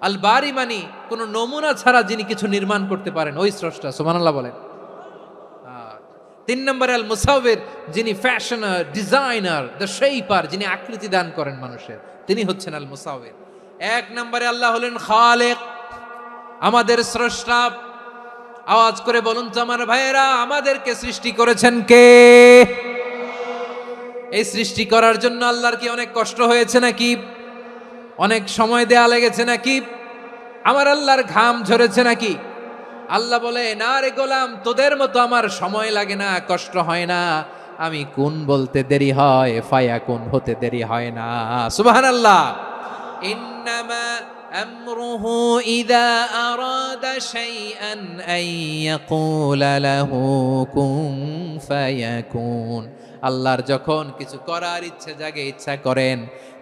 আল বারি মানে কোন নমুনা ছাড়া যিনি কিছু নির্মাণ করতে পারেন, ওই স্রষ্টা। সুবহানাল্লাহ বলেন। 3 নম্বরে আল মুসাউইর, যিনি ফ্যাশনার, ডিজাইনার, দ্য শেপার, যিনি আকৃতি দান করেন মানুষের, তিনি হচ্ছেন আল মুসাউইর। 1 নম্বরে আল্লাহ হলেন খালেক, আমাদের স্রষ্টা। আওয়াজ করে বলুন তো আমার ভাইয়েরা, আমাদেরকে সৃষ্টি করেছেন কে? এই সৃষ্টি করার জন্য আল্লাহর কি অনেক কষ্ট হয়েছে নাকি? অনেক সময় দেয়া লেগেছে নাকি? আমার আল্লাহর ঘাম ঝরেছে নাকি? আল্লাহ বলে, না রে গোলাম, তোদের মতো আমার সময় লাগে না, কষ্ট হয় না। আমি কোন বলতে দেরি হয়, ফায়াকুন হতে দেরি হয় না। সুবহানাল্লাহ। ইন্নামা আমরুহু ইযা আরাদা শাইআন আন ইয়াকুলা লাহু কুন ফায়াকুন। আল্লাহর যখন কিছু করার ইচ্ছে জাগে, ইচ্ছা করেন,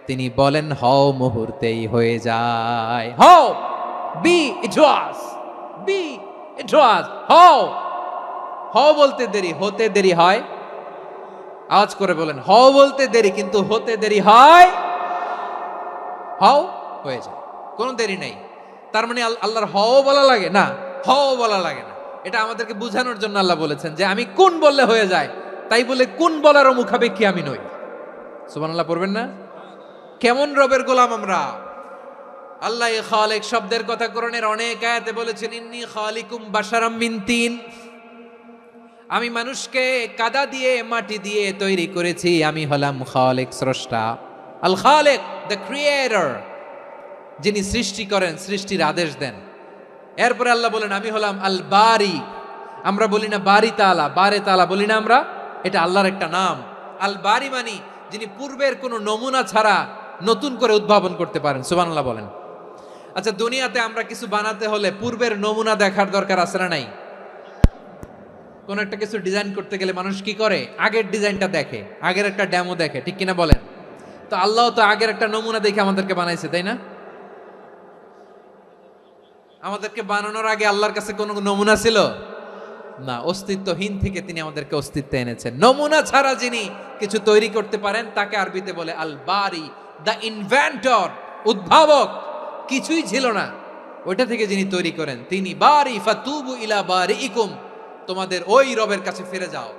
তিনি বলেন হও, মুহূর্তেই হয়ে যায়। হও, বি ইট ওয়াজ, বি ইট ওয়াজ। হও, হও বলতে দেরি, হতে দেরি হয়। আওয়াজ করে বলেন, হও বলতে দেরি, কিন্তু হতে দেরি হয়। হও, হয়ে যায়, কোনো দেরি নেই। তার মানে আল্লাহর হও বলা লাগে না, হও বলা লাগে না। এটা আমাদেরকে বোঝানোর জন্য আল্লাহ বলেছেন যে আমি কোন বললে হয়ে যায়, তাই বলে কোন বলারও মুখাপেক্ষী আমি নই। সুবহানাল্লাহ পড়বেন না? কেমন রবের গোলাম আমরা। আল্লাহ খালিক শব্দের কথা কোরআনের অনেক আয়াতে বলেছেন, ইন্নী খালিকুম বাশারাম মিন তিন, আমি মানুষকে কাদা দিয়ে, মাটি দিয়ে তৈরি করেছি, আমি হলাম খালিক, স্রষ্টা। আল খালিক, দ্য ক্রিয়েটর, যিনি সৃষ্টি করেন, সৃষ্টির আদেশ দেন। এরপরে আল্লাহ বলেন আমি হলাম আল বারি। আমরা বলি না বারি তাআলা, বারে তাআলা বলি না আমরা, এটা আল্লাহর একটা নাম। আল বারি মানি যিনি পূর্বের কোনো নমুনা ছাড়া নতুন করে উদ্ভাবন করতে পারেন। সুবহানাল্লাহ বলেন। আচ্ছা, দুনিয়াতে আমরা কিছু বানাতে হলে পূর্বের নমুনা দেখার দরকার আছে না নাই? কোন একটা কিছু ডিজাইন করতে গেলে মানুষ কি করে? আগের ডিজাইনটা দেখে, আগের একটা ডেমো দেখে, ঠিক কিনা বলেন? তো আল্লাহ তো আগের একটা নমুনা দেখে আমাদেরকে বানাইছে, তাই না? আমাদেরকে বানানোর আগে আল্লাহর কাছে কোনো নমুনা ছিল না, অস্তিত্বহীন থেকে তিনি আমাদেরকে অস্তিত্বে এনেছেন। নমুনা ছাড়া যিনি কিছু তৈরি করতে পারেন তাকে আরবিতে বলে আল বারি, দ্য ইনভেন্টর, উদ্ভাবক। কিছুই ছিল না, ওইটা থেকে যিনি তৈরি করেন তিনি বারি। ফাতুবু ইলা বারিইকুম, তোমাদের ওই রবের কাছে ফিরে যাও।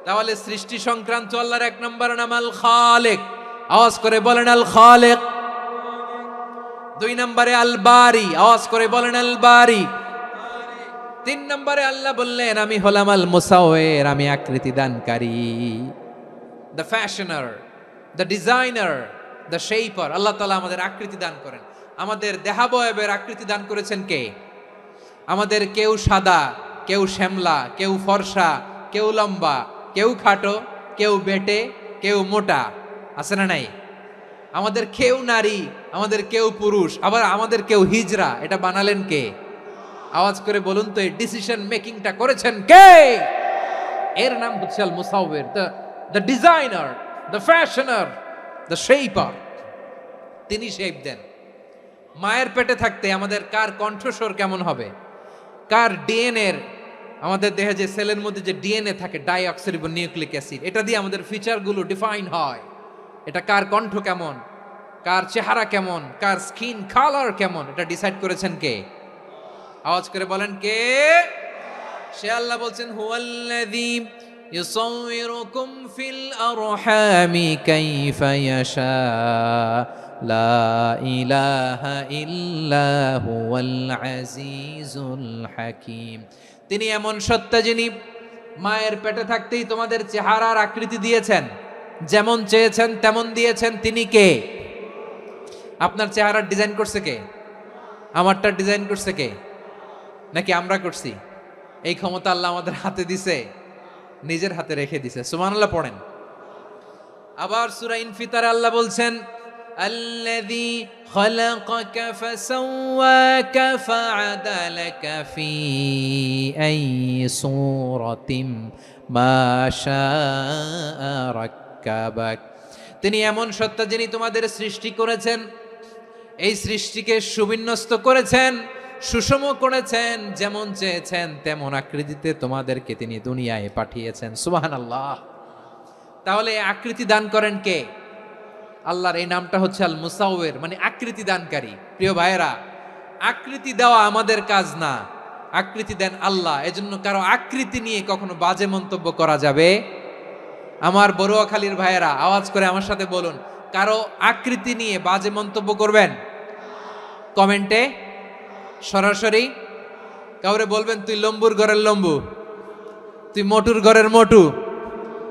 তাহলে সৃষ্টি সংক্রান্ত আল্লাহর এক নম্বর নাম আল খালেক, আওয়াজ করে বলেন আল খালেক। দুই নম্বরে আল বারি, আওয়াজ করে বলেন আল বারি। তিন নম্বরে আল্লাহ বললেন আমি হলাম আল মুসাওয়ির, আমি আকৃতি দানকারী, the fashioner, the designer, the shaper. Allah তাআলা আমাদের আকৃতি দান করেন। আমাদের দেহাবয়বের আকৃতি দান করেছেন কে? আমাদের কেউ সাদা, কেউ শ্যামলা, কেউ ফর্সা, কেউ লম্বা, কেউ খাটো, কেউ বেটে, কেউ মোটা, আছে না নাই? আমাদের কেউ নারী, আমাদের কেউ পুরুষ, আবার আমাদের কেউ হিজড়া। এটা বানালেন কে? আওয়াজ করে বলুন তো, এই ডিসিশন মেকিংটা করেছেন কে? এর নাম হচ্ছে আল মুসাওয়ির, the designer, the fashioner, the shaper. তিনি শেপ দেন। মায়ের পেটে থাকতে আমাদের কার কণ্ঠস্বর কেমন হবে, কার ডিএনএ, আমাদের দেহে যে সেলের মধ্যে যে ডিএনএ থাকে, ডাইঅক্সিরিবো নিউক্লিক অ্যাসিড, এটা দিয়ে আমাদের ফিচারগুলো ডিফাইন হয়। এটা কার কণ্ঠ কেমন, কার চেহারা কেমন, কার স্কিন কালার কেমন, এটা ডিসাইড করেছেন কে? আওয়াজ করে বলেন কে? সে আল্লাহ বলছেন হুয়াল্লাযী ইউসাউয়িরুকুম ফিল আরহামি কাইফা ইয়াশা লা ইলাহা ইল্লা হুয়াল আজিজুল হাকীম। তিনি এমন সত্তা যিনি মায়ের পেটে থাকতেই তোমাদের চেহারার আকৃতি দিয়েছেন, যেমন চেয়েছেন তেমন দিয়েছেন। তিনি কে? আপনার চেহারার ডিজাইন করছে কে? আমারটা ডিজাইন করছে কে? নাকি আমরা করছি? এই ক্ষমতা আল্লাহ আমাদের হাতে দিছে, নিজের হাতে রেখে দিছে। সুবহানাল্লাহ পড়েন। আবার সূরা ইনফিতারে আল্লাহ বলছেন আল্লাযী খালাকাকা ফাসাওয়াকা ফাআদালাকা ফি আইয়ি সূরাতিন মা শাআ রাক্কাবাক। তিনি এমন সত্তা যিনি তোমাদের সৃষ্টি করেছেন, এই সৃষ্টিকে সুবিন্যস্ত করেছেন, সুষম করেছেন, যেমন চেয়েছেন তেমন আকৃতিতে তোমাদেরকে তিনি দুনিয়ায় পাঠিয়েছেন। সুবহানাল্লাহ। তাহলে আকৃতি দান করেন কে? আল্লাহর এই নামটা হচ্ছে আল মুসাওয়ির, মানে আকৃতি দানকারী। প্রিয় ভাইয়েরা, আকৃতি দেওয়া আমাদের কাজ না, আকৃতি দেন আল্লাহ। এজন্য কারো আকৃতি নিয়ে কখনো বাজে মন্তব্য করা যাবে? আমার বড়ুয়াখালীর ভাইয়েরা আওয়াজ করে আমার সাথে বলুন, কারো আকৃতি নিয়ে বাজে মন্তব্য করবেন? কমেন্টে সরাসরি কাউরে বলবেন তুই লম্বুর ঘরের লম্বু, তুই মোটুর ঘরের মোটু,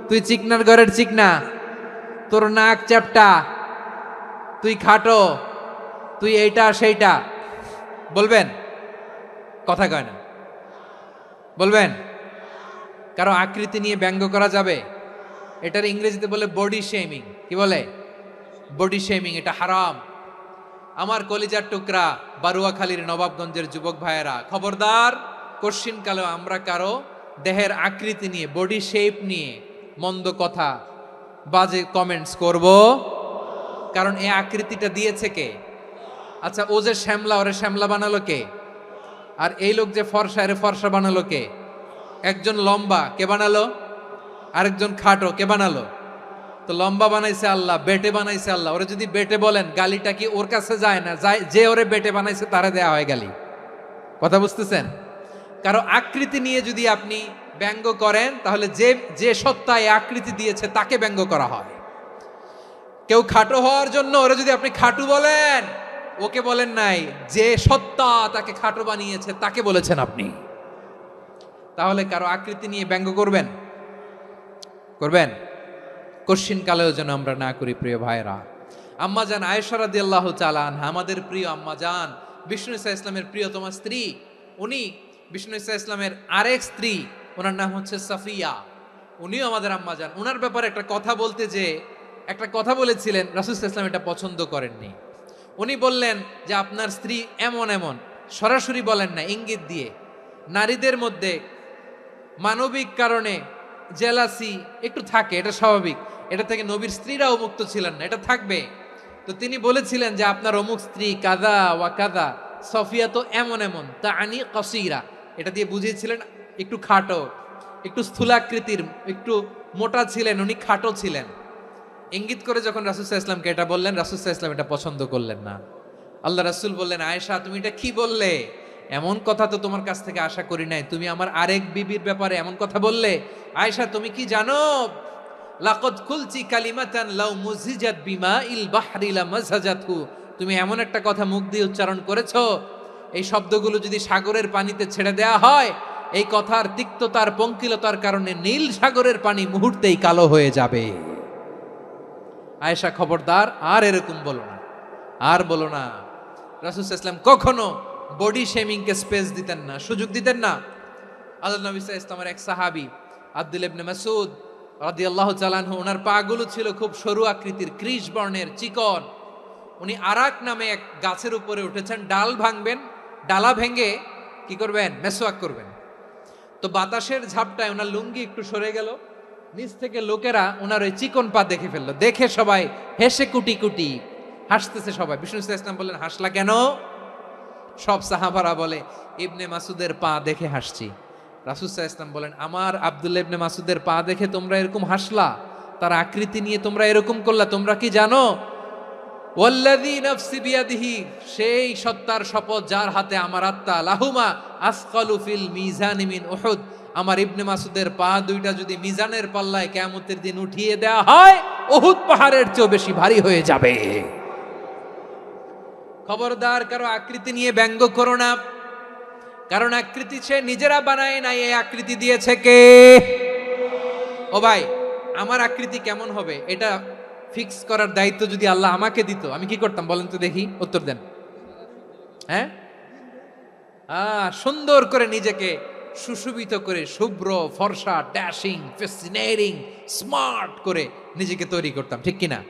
তুই চিকনার ঘরের চিকনা, তোর নাক চ্যাপটা, তুই খাটো, তুই এইটা সেইটা বলবেন? কথা কয় না, বলবেন? কারো আকৃতি নিয়ে ব্যঙ্গ করা যাবে? এটার ইংরেজিতে বলে বডি শেমিং। কি বলে? Body shaming. এটা হারাম। আমার কলিজার টুকরা বারুয়াখালীর নবাবগঞ্জের যুবক ভাইয়েরা, খবরদার, কোশ্চিনকালেও আমরা কারো দেহের আকৃতি নিয়ে, বডি শেপ নিয়ে মন্দ কথা, বাজে কমেন্টস করব? কারণ এই আকৃতিটা দিয়েছে কে? আচ্ছা, ও যে শ্যামলা, ওরে শ্যামলা বানালো কে? আর এই লোক যে ফর্সা, এরে ফর্সা বানালো কে? একজন লম্বা, কে বানালো? আরেকজন খাটো, কে বানালো? তো লম্বা বানাইছে আল্লাহ, বেটে বানাইছে আল্লাহ। ওরে যদি বেটে বলেন, গালিটা কি ওর কাছে যায় না? যায়। যে ওরে বেটে বানাইছে তারে দেয়া হয় গালি। কথা বুঝতেছেন? কারো আকৃতি নিয়ে যদি আপনি ব্যঙ্গ করেন, তাহলে যে যে সত্তা এই আকৃতি দিয়েছে তাকে ব্যঙ্গ করা হয়। কেউ খাটো হওয়ার জন্য ওরে যদি আপনি খাটু বলেন, ওকে বলেন নাই, যে সত্তা তাকে খাটো বানিয়েছে তাকে বলেছেন আপনি। তাহলে কারো আকৃতি নিয়ে ব্যঙ্গ করবেন? করবেন? কোশ্চিন কালেও যেন আমরা না করি। প্রিয় ভাইরা, আম্মাজান আয়েশা রাদিয়াল্লাহু তাআলা আনহা, আমাদের প্রিয় আম্মাজান, বিষ্ণু ইসা ইসলামের প্রিয়তমা স্ত্রী। উনি বিষ্ণু ইসা ইসলামের আরেক স্ত্রী, ওনার নাম হচ্ছে সাফিয়া। উনিও আমাদের আম্মাজান। ওনার ব্যাপারে একটা কথা বলতে যে একটা কথা বলেছিলেন, রাসূল সাল্লাল্লাহু আলাইহি ওয়াসাল্লাম এটা পছন্দ করেননি। উনি বললেন যে আপনার স্ত্রী এমন এমন, সরাসরি বলেন না, ইঙ্গিত দিয়ে। নারীদের মধ্যে মানবিক কারণে জেলাসি একটু থাকে, এটা স্বাভাবিক। এটা থেকে নবীর স্ত্রীরাও মুক্ত ছিলেন না, এটা থাকবে। তো তিনি বলেছিলেন যে আপনার অমুক স্ত্রী কাদা ওয়া কাদা, সফিয়া তো এমন এমন, তা আনি কসিরা, এটা দিয়ে বুঝিয়েছিলেন একটু খাটো, একটু স্থূলাকৃতির, একটু মোটা ছিলেন, উনি খাটো ছিলেন। ইঙ্গিত করে যখন রাসূল সাল্লাল্লাহু আলাইহি ওয়াসাল্লামকে এটা বললেন, রাসূল সাল্লাল্লাহু আলাইহি ওয়াসাল্লাম এটা পছন্দ করলেন না। আল্লাহ রাসূল বললেন, আয়েশা তুমি এটা কি বললে? এমন কথা তো তোমার কাছ থেকে আশা করি নাই, তুমি আমার আরেক বিবির ব্যাপারে এমন কথা বললে। আয়েশা তুমি কি জানো, লাকাদ কুলতি কালিমাতান লাউ মুজিজাত বিমাইল বাহরি লামাজাজাতহু, তুমি এমন একটা কথা মুখ দিয়ে উচ্চারণ করেছো, এই শব্দগুলো যদি সাগরের পানিতে ছেড়ে দেয়া হয়, এই কথার তিক্ততার পঙ্কিলতার কারণে নীল সাগরের পানি মুহূর্তেই কালো হয়ে যাবে। আয়েশা খবরদার, আর এরকম বলো না, আর বলো না। রাসূল সাল্লাল্লাহু আলাইহি ওয়াসাল্লাম কখনো বডি শেমিংকে স্পেস দিতেন না, সুযোগ দিতেন না। আল্লাহ নবী সাল্লাল্লাহু আলাইহি ওয়াসাল্লামের এক সাহাবী আব্দুল্লাহ ইবনে মাসউদ রাদিয়াল্লাহু তাআলা আনহু, ওনার পাগুলো ছিল খুব সরু আকৃতির, কৃশ বর্ণের, চিকন। উনি আরাক নামে এক গাছের উপরে উঠেছেন, ডাল ভাঙবেন, ডালা ভেঙে কি করবেন, মেসওয়াক করবেন। তো বাতাসের ঝাপটায় ওনার লুঙ্গি একটু সরে গেল, নিচ থেকে লোকেরা ওনার ওই চিকন পা দেখে ফেললো, দেখে সবাই হেসে কুটি কুটি হাসতেছে সবাই। বিষ্ণু সাল্লাল্লাহু আলাইহি ওয়াসাল্লাম বললেন, হাসলা কেন? সব সাহাবারা বলে, ইবনে মাসুদের পা দেখে হাসছি। রাসূল সাল্লাল্লাহু আলাইহি ওয়াসাল্লাম বলেন, আমার আব্দুল্লাহ ইবনে মাসুদের পা দেখে তোমরা এরকম হাসলা, তার আকৃতি নিয়ে তোমরা এরকম করলা, তোমরা কি জানো? ওয়াল্লাযী নাফসি বিয়াদিহি, সেই সত্তার শপথ যার হাতে আমার আত্মা, লাহুমা আসকালু ফিল মিজানি মিন উহুদ, আমার ইবনে মাসুদের পা দুইটা যদি মিজানের পাল্লায় কিয়ামতের দিন উঠিয়ে দেওয়া হয়, উহুদ পাহাড়ের চেয়েও বেশি ভারী হয়ে যাবে। খবরদার, কারো আকৃতি নিয়ে ব্যঙ্গ করো না, কারণ আকৃতি সে নিজেরা বানায় নাই, এই আকৃতি দিয়েছে কে? ও ভাই, আমার আকৃতি কেমন হবে এটা ফিক্স করার দায়িত্ব যদি আল্লাহ আমাকে দিত, আমি কি করতাম বলেন তো দেখি, উত্তর দেন। হ্যাঁ, সুন্দর করে নিজেকে সুশোভিত করে, শুভ্র ফর্সা, ড্যাশিং, ফ্যাসিনেটিং, স্মার্ট করে নিজেকে তৈরি করতাম, ঠিক কিনা?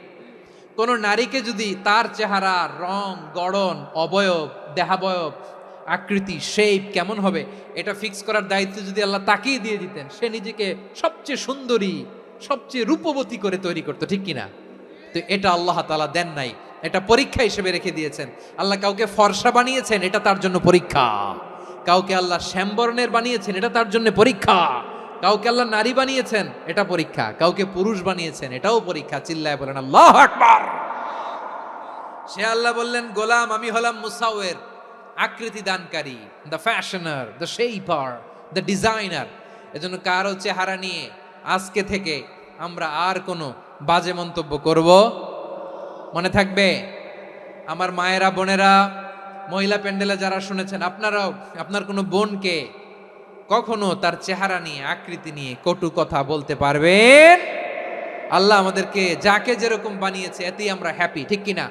কোন নারীকে যদি তার চেহারা, রং, গড়ন, অবয়ব, দেহাবয়ব, আকৃতি, শেপ কেমন হবে এটা ফিক্স করার দায়িত্ব যদি আল্লাহ তাকেই দিয়ে দিতেন, সে নিজেকে সবচেয়ে সুন্দরী, সবচেয়ে রূপবতী করে তৈরি করতো, ঠিক কিনা? তো এটা আল্লাহ তাআলা দেন নাই, এটা পরীক্ষা হিসেবে রেখে দিয়েছেন। আল্লাহ কাউকে ফর্সা বানিয়েছেন, এটা তার জন্য পরীক্ষা। কাউকে আল্লাহ শ্যামবর্ণের বানিয়েছেন, এটা তার জন্য পরীক্ষা। কাউকে আল্লাহ নারী বানিয়েছেন, এটা পরীক্ষা। কাউকে পুরুষ বানিয়েছেন, এটাও পরীক্ষা। চিল্লায় বলেন আল্লাহু আকবার। সে আল্লাহ বললেন, গোলাম আমি হলাম মুসাওয়ের, আকৃতি দানকারী, the fashioner, the shaper, the designer. এজন্য কারো চেহারা নিয়ে আজকে থেকে আমরা আর কোনো বাজে মন্তব্য করব মনে থাকবে। আমার মায়েরা, বোনেরা, মহিলা প্যান্ডেলে যারা শুনেছেন, আপনারাও আপনার কোনো বোনকে কখনো তার চেহারা নিয়ে, আকৃতি নিয়ে কটু কথা বলতে পারবেন? আল্লাহ আমাদেরকে যাকে যেরকম বানিয়েছে এতেই আমরা হ্যাপি, ঠিক কিনা?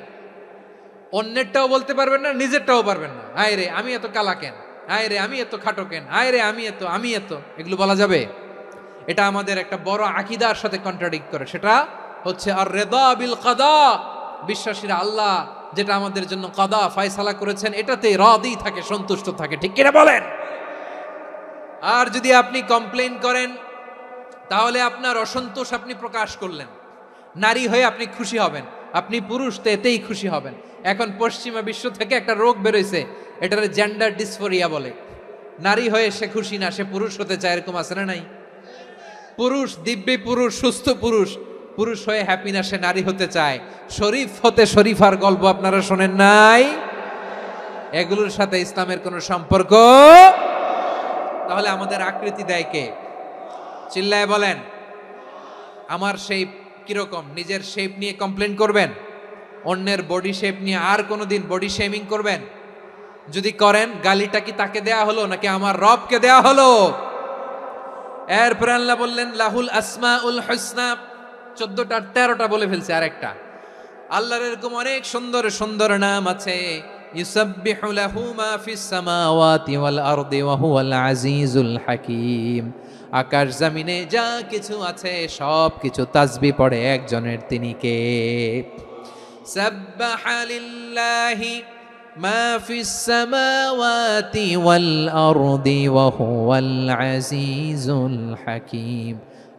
অন্যেরটাও বলতে পারবেন না, নিজেরটাও পারবেন না। আয় রে আমি এত কালা কেন, আয় রে আমি এত খাটো কেন, আয় রে আমি এত, এগুলো বলা যাবে? এটা আমাদের একটা বড় আকীদার সাথে কন্ট্রাডিক্ট করে। সেটা হচ্ছে আর রিদা বিল কাদা, বিশ্বাসীরা আল্লাহ যেটা আমাদের জন্য কাদা ফয়সালা করেছেন এটাতেই রাদি থাকে, সন্তুষ্ট থাকে, ঠিক কিনা বলেন? আর যদি আপনি কমপ্লেইন করেন তাহলে আপনার অসন্তোষ আপনি প্রকাশ করলেন। নারী হয়ে আপনি খুশি হবেন, আপনি পুরুষ তো এতেই খুশি হবেন। এখন পশ্চিমা বিশ্ব থেকে একটা রোগ বেরোইছে, এটার জেন্ডার ডিসফোরিয়া বলে। নারী হয়ে সে খুশি না, সে পুরুষ হতে চায়, এরকম আছে না নাই? পুরুষ, দিব্যি পুরুষ, সুস্থ পুরুষ, পুরুষ হয়ে হ্যাপি না, সে নারী হতে চায়। শরীফ হতে শরীফার গল্প আপনারা শোনেন নাই? এগুলোর সাথে ইসলামের কোনো সম্পর্ক? তাহলে আমাদের আকৃতি দেয় কে? চিল্লায় বলেন। আমার শেপ কিরকম, নিজের শেপ নিয়ে কমপ্লেন করবেন? অন্যের বডি শেপ নিয়ে আর কোনোদিন বডি শেমিং করবেন? যদি করেন, গালিটা কি তাকে দেয়া হলো নাকি আমার রবকে দেয়া হলো? এরপর আল্লাহ বললেন লাহুল আসমাউল হুসনা, 14টা 13টা বলে ফেলছে, আরেকটা। আল্লাহর এরকম অনেক সুন্দর সুন্দর নাম আছে। ইউসাব্বিহু লাহু মা ফিস সামাওয়াতি ওয়াল আরদি ওয়া হুয়াল আজিজুল হাকীম। আকাশ জমিনে যা কিছু আছে সব কিছু তাসবিহ পড়ে একজনের, তিনি কে? সাব্বাহা লিল্লাহি মা ফিস সামাওয়াতি ওয়াল আরদি ওয়া হুয়াল আজিজুল হাকীম।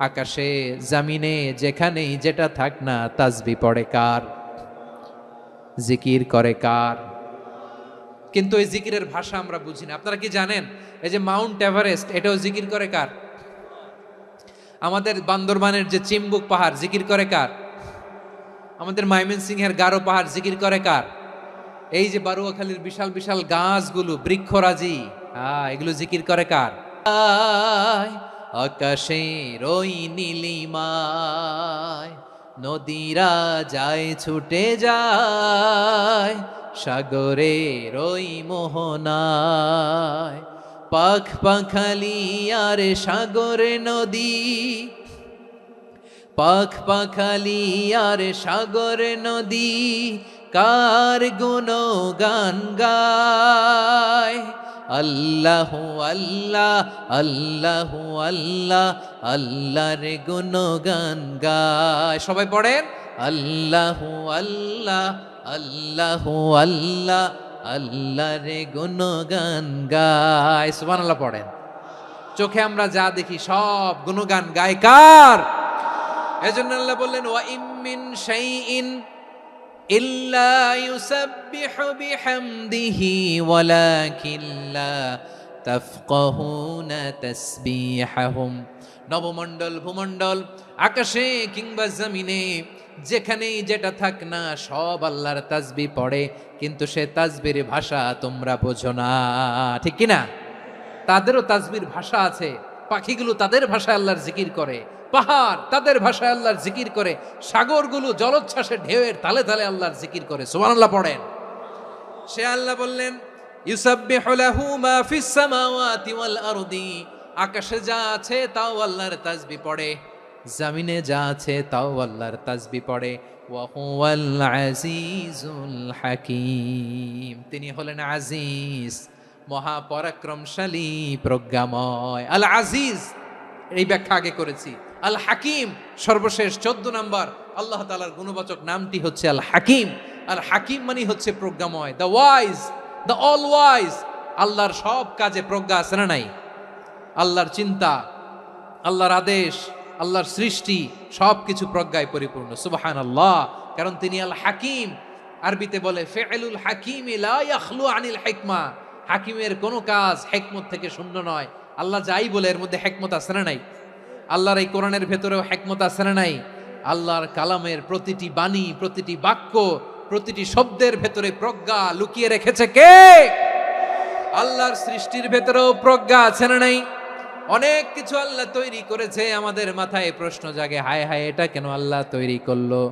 আকাশে জামিনে যেখানেই যেটা থাক না তাসবিহ পড়ে কার? জিকির করে কার? কিন্তু এই জিকিরের ভাষা আমরা বুঝি না। আপনারা কি জানেন এই যে মাউন্ট এভারেস্ট, এটাও জিকির করে কার? আমাদের বান্দরবানের যে চিম্বুক পাহাড় জিকির করে কার? আমাদের ময়মনসিংহের গারো পাহাড় জিকির করে কার? এই যে বারুয়াখালীর বিশাল বিশাল গাছগুলো, বৃক্ষরাজি, এগুলো জিকির করে কার? আকাশের ওই নীলিমায় নদীরা যায় ছুটে যায়, সাগরের ওই মোহনায় পাখ পাখালি আর সাগরে নদী, পাখ পাখালি আর সাগরে নদী কার গুণগান গায়। আল্লাহু আল্লাহ আল্লাহু আল্লাহ আল্লাহর গুণগান গায়। সবাই পড়েন আল্লাহু আল্লাহ আল্লাহু আল্লাহ আল্লাহর গুণগান গায়। সুবহানাল্লাহ পড়েন। চোখে আমরা যা দেখি সব গুণগান গায় কার? এজন্য আল্লাহ বললেন ওয়া ইম মিন শাইইন ইল্লা ইউসাব্বিহু বিহামদিহি ওয়ালাকিন লা তাফকাহুনা তাসবিহাহুম। নবমণ্ডল, ভূমণ্ডল, আকাশে কিংবা জমিনে যেখানেই যেটা থাক না সব আল্লাহর তাসবিহ পড়ে, কিন্তু সে তাসবির ভাষা তোমরা বোঝো না, ঠিক কি না? তাদেরও তাসবির ভাষা আছে। পাখিগুলো তাদের ভাষায় আল্লাহর জিকির করে, পাহাড় তাদের ভাষায় আল্লাহর জিকির করে, সাগরগুলো জলোচ্ছ্বাসে ঢেউয়ের তালে তালে আল্লাহর জিকির করে। সুবহানাল্লাহ পড়েন। সে আল্লাহ বললেন ইউসাব্বিহু লাহু মা ফিস সামাওয়াতি ওয়াল আরদি, আকাশে যা আছে তাও আল্লাহর তাসবিহ পড়ে, জমিনে যা আছে তাও আল্লাহর তাসবিহ পড়ে। ওয়া হুয়াল আজিজুল হাকীম, তিনি হলেন আজিজ, মহাপরাক্রমশালী, প্রজ্ঞাময়। আল আজিজ এই ব্যাখ্যা আগে করেছি। আল হাকিম সর্বশেষ 14 নম্বর আল্লাহ তাআলার গুণবাচক নামটি হচ্ছে আল হাকিম। আল হাকিম মানে হচ্ছে প্রজ্ঞাময়, the wise, the all wise. আল্লাহর সব কাজে প্রজ্ঞা আছে না নাই? আল্লাহর চিন্তা, আল্লাহর আদেশ, আল্লাহর সৃষ্টি সব কিছু প্রজ্ঞায় পরিপূর্ণ। সুবহানাল্লাহ, কারণ তিনি আল হাকিম। আরবিতে বলে ফিআলুল হাকিম লা ইয়াখলু আনিল হিকমা, হাকিমের কোনো কাজ হিকমত থেকে শূন্য নয়। আল্লাহ যাই বলে এর মধ্যে হিকমত আছে না নাই? আল্লাহর এই কোরআনের ভেতরেও হিকমত আছে না নাই? আল্লাহর কালামের প্রতিটি বাণী, প্রতিটি বাক্য, প্রতিটি শব্দের ভেতরে প্রজ্ঞা লুকিয়ে রেখেছে কে? আল্লাহর সৃষ্টির ভেতরেও প্রজ্ঞা আছে না নাই? অনেক কিছু আল্লাহ তৈরি করেছে, আমাদের মাথায় প্রশ্ন জাগে, হায় হায় এটা কেন আল্লাহ তৈরি করলো?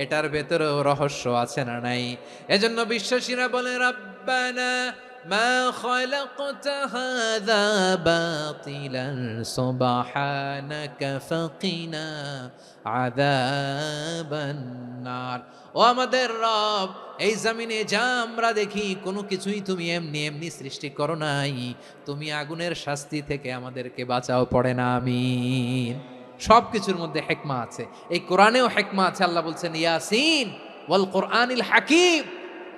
এটার ভেতরেও রহস্য আছে না নাই? এজন্য বিশ্বাসীরা বলে রব্বানা মা খালাকতা হাযা বাতিলান সুবহানাকা ফাকিনা আযাবান নার। ও আমাদের রব, এই জমিনে যা আমরা দেখি কোনো কিছুই তুমি এমনি এমনি সৃষ্টি করো নাই, তুমি আগুনের শাস্তি থেকে আমাদেরকে বাঁচাও, পড়ে না আমিন। সব কিছুর মধ্যে হিকমা আছে, এই কোরআনেও হিকমা আছে। আল্লাহ বলছেন ইয়াসিন ওয়াল কোরআনিল হাকিম,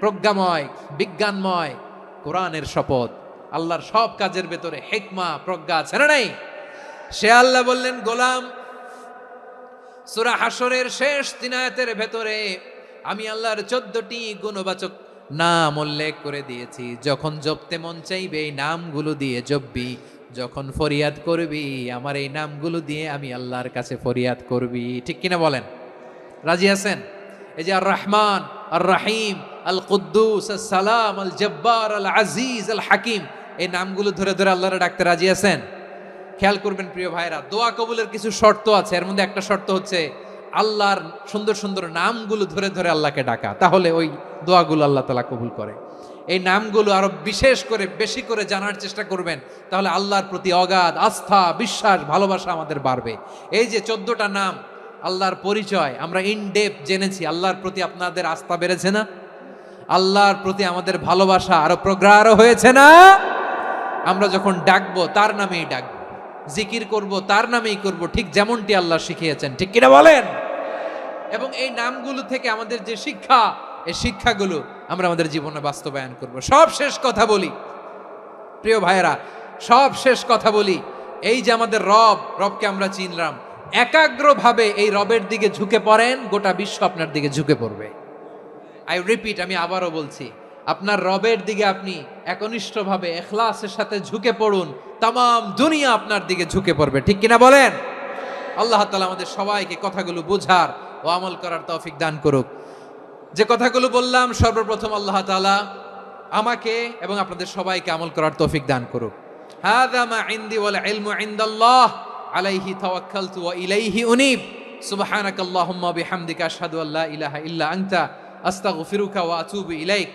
প্রজ্ঞাময়, বিজ্ঞানময় কোরআনের শপথ। আল্লাহর সব কাজের ভেতরে হিকমা, প্রজ্ঞা আছে না নাই? সে আল্লাহ বললেন গোলাম, সূরা হাশরের শেষ 3 আয়াতের ভেতরে আমি আল্লাহর 14টি গুণবাচক নাম উল্লেখ করে দিয়েছি। যখন জপতে মন চাইবে এই নামগুলো দিয়ে জপবি, যখন ফরিয়াদ করবি আমার এই নামগুলো দিয়ে আমি আল্লাহর কাছে ফরিয়াদ করবি। ঠিক কিনা বলেন? রাজি আছেন? এই যে আর রহমান, আর রাহিম, আল কুদ্দুস, আস সালাম, আল জব্বার, আল আজিজ, আল হাকিম, এই নামগুলো ধরে ধরে আল্লাহরে ডাকতে রাজি আছেন? খেয়াল করবেন প্রিয় ভাইরা, দোয়া কবুলের কিছু শর্ত আছে। এর মধ্যে একটা শর্ত হচ্ছে আল্লাহর সুন্দর সুন্দর নামগুলো ধরে ধরে আল্লাহকে ডাকা, তাহলে ওই দোয়াগুলো আল্লাহ তাআলা কবুল করে। এই নামগুলো আরো বিশেষ করে বেশি করে জানার চেষ্টা করবেন, তাহলে আল্লাহর প্রতি অগাধ আস্থা, বিশ্বাস, ভালোবাসা আমাদের বাড়বে। এই যে 14টা নাম আল্লাহর পরিচয় আমরা ইন ডেপথ জেনেছি, আল্লাহর প্রতি আপনাদের আস্থা বেড়েছে না? আল্লাহর প্রতি আমাদের ভালোবাসা আরো প্রগাঢ় হয়েছে না? আমরা যখন ডাকবো তার নামেই ডাকবো, জিকির করব তার নামেই করব, ঠিক যেমনটি আল্লাহ শিখিয়েছেন। ঠিক কিনা বলেন? এবং এই নামগুলো থেকে আমাদের যে শিক্ষা, এই শিক্ষাগুলো আমরা আমাদের জীবনে বাস্তবায়ন করব। সব শেষ কথা বলি প্রিয় ভাইয়েরা, সব শেষ কথা বলি, এই যে আমাদের রবকে আমরা চিনলাম, একাগ্রভাবে এই রবের দিকে ঝুঁকে পড়েন, গোটা বিশ্ব আপনার দিকে ঝুঁকে পড়বে। আই রিপিট, আমি আবারও বলছি, আপনার রবের দিকে আপনি একনিষ্ঠভাবে ইখলাসের সাথে ঝুঁকে পড়ুন, তামাম দুনিয়া আপনার দিকে ঝুঁকে পড়বে। ঠিক কিনা বলেন? আল্লাহ তাআলা আমাদের সবাইকে কথাগুলো বোঝার ও আমল করার তৌফিক দান করুক। যে কথাগুলো বললাম, সর্বপ্রথম আল্লাহ তাআলা আমাকে এবং আপনাদের সবাইকে আমল করার তৌফিক দান করুক। হাযা মা ইনদি ওয়াল ইলমু ইনদাল্লাহ আলাইহি তাওয়াক্কালতু ওয়া ইলাইহি উনীব। সুবহানাকাল্লাহুম্মা বিহামদিকা আশহাদু আল্লা ইলাহা ইল্লা আনতা আস্তাগফিরুকা ওয়া আতুবু ইলাইক।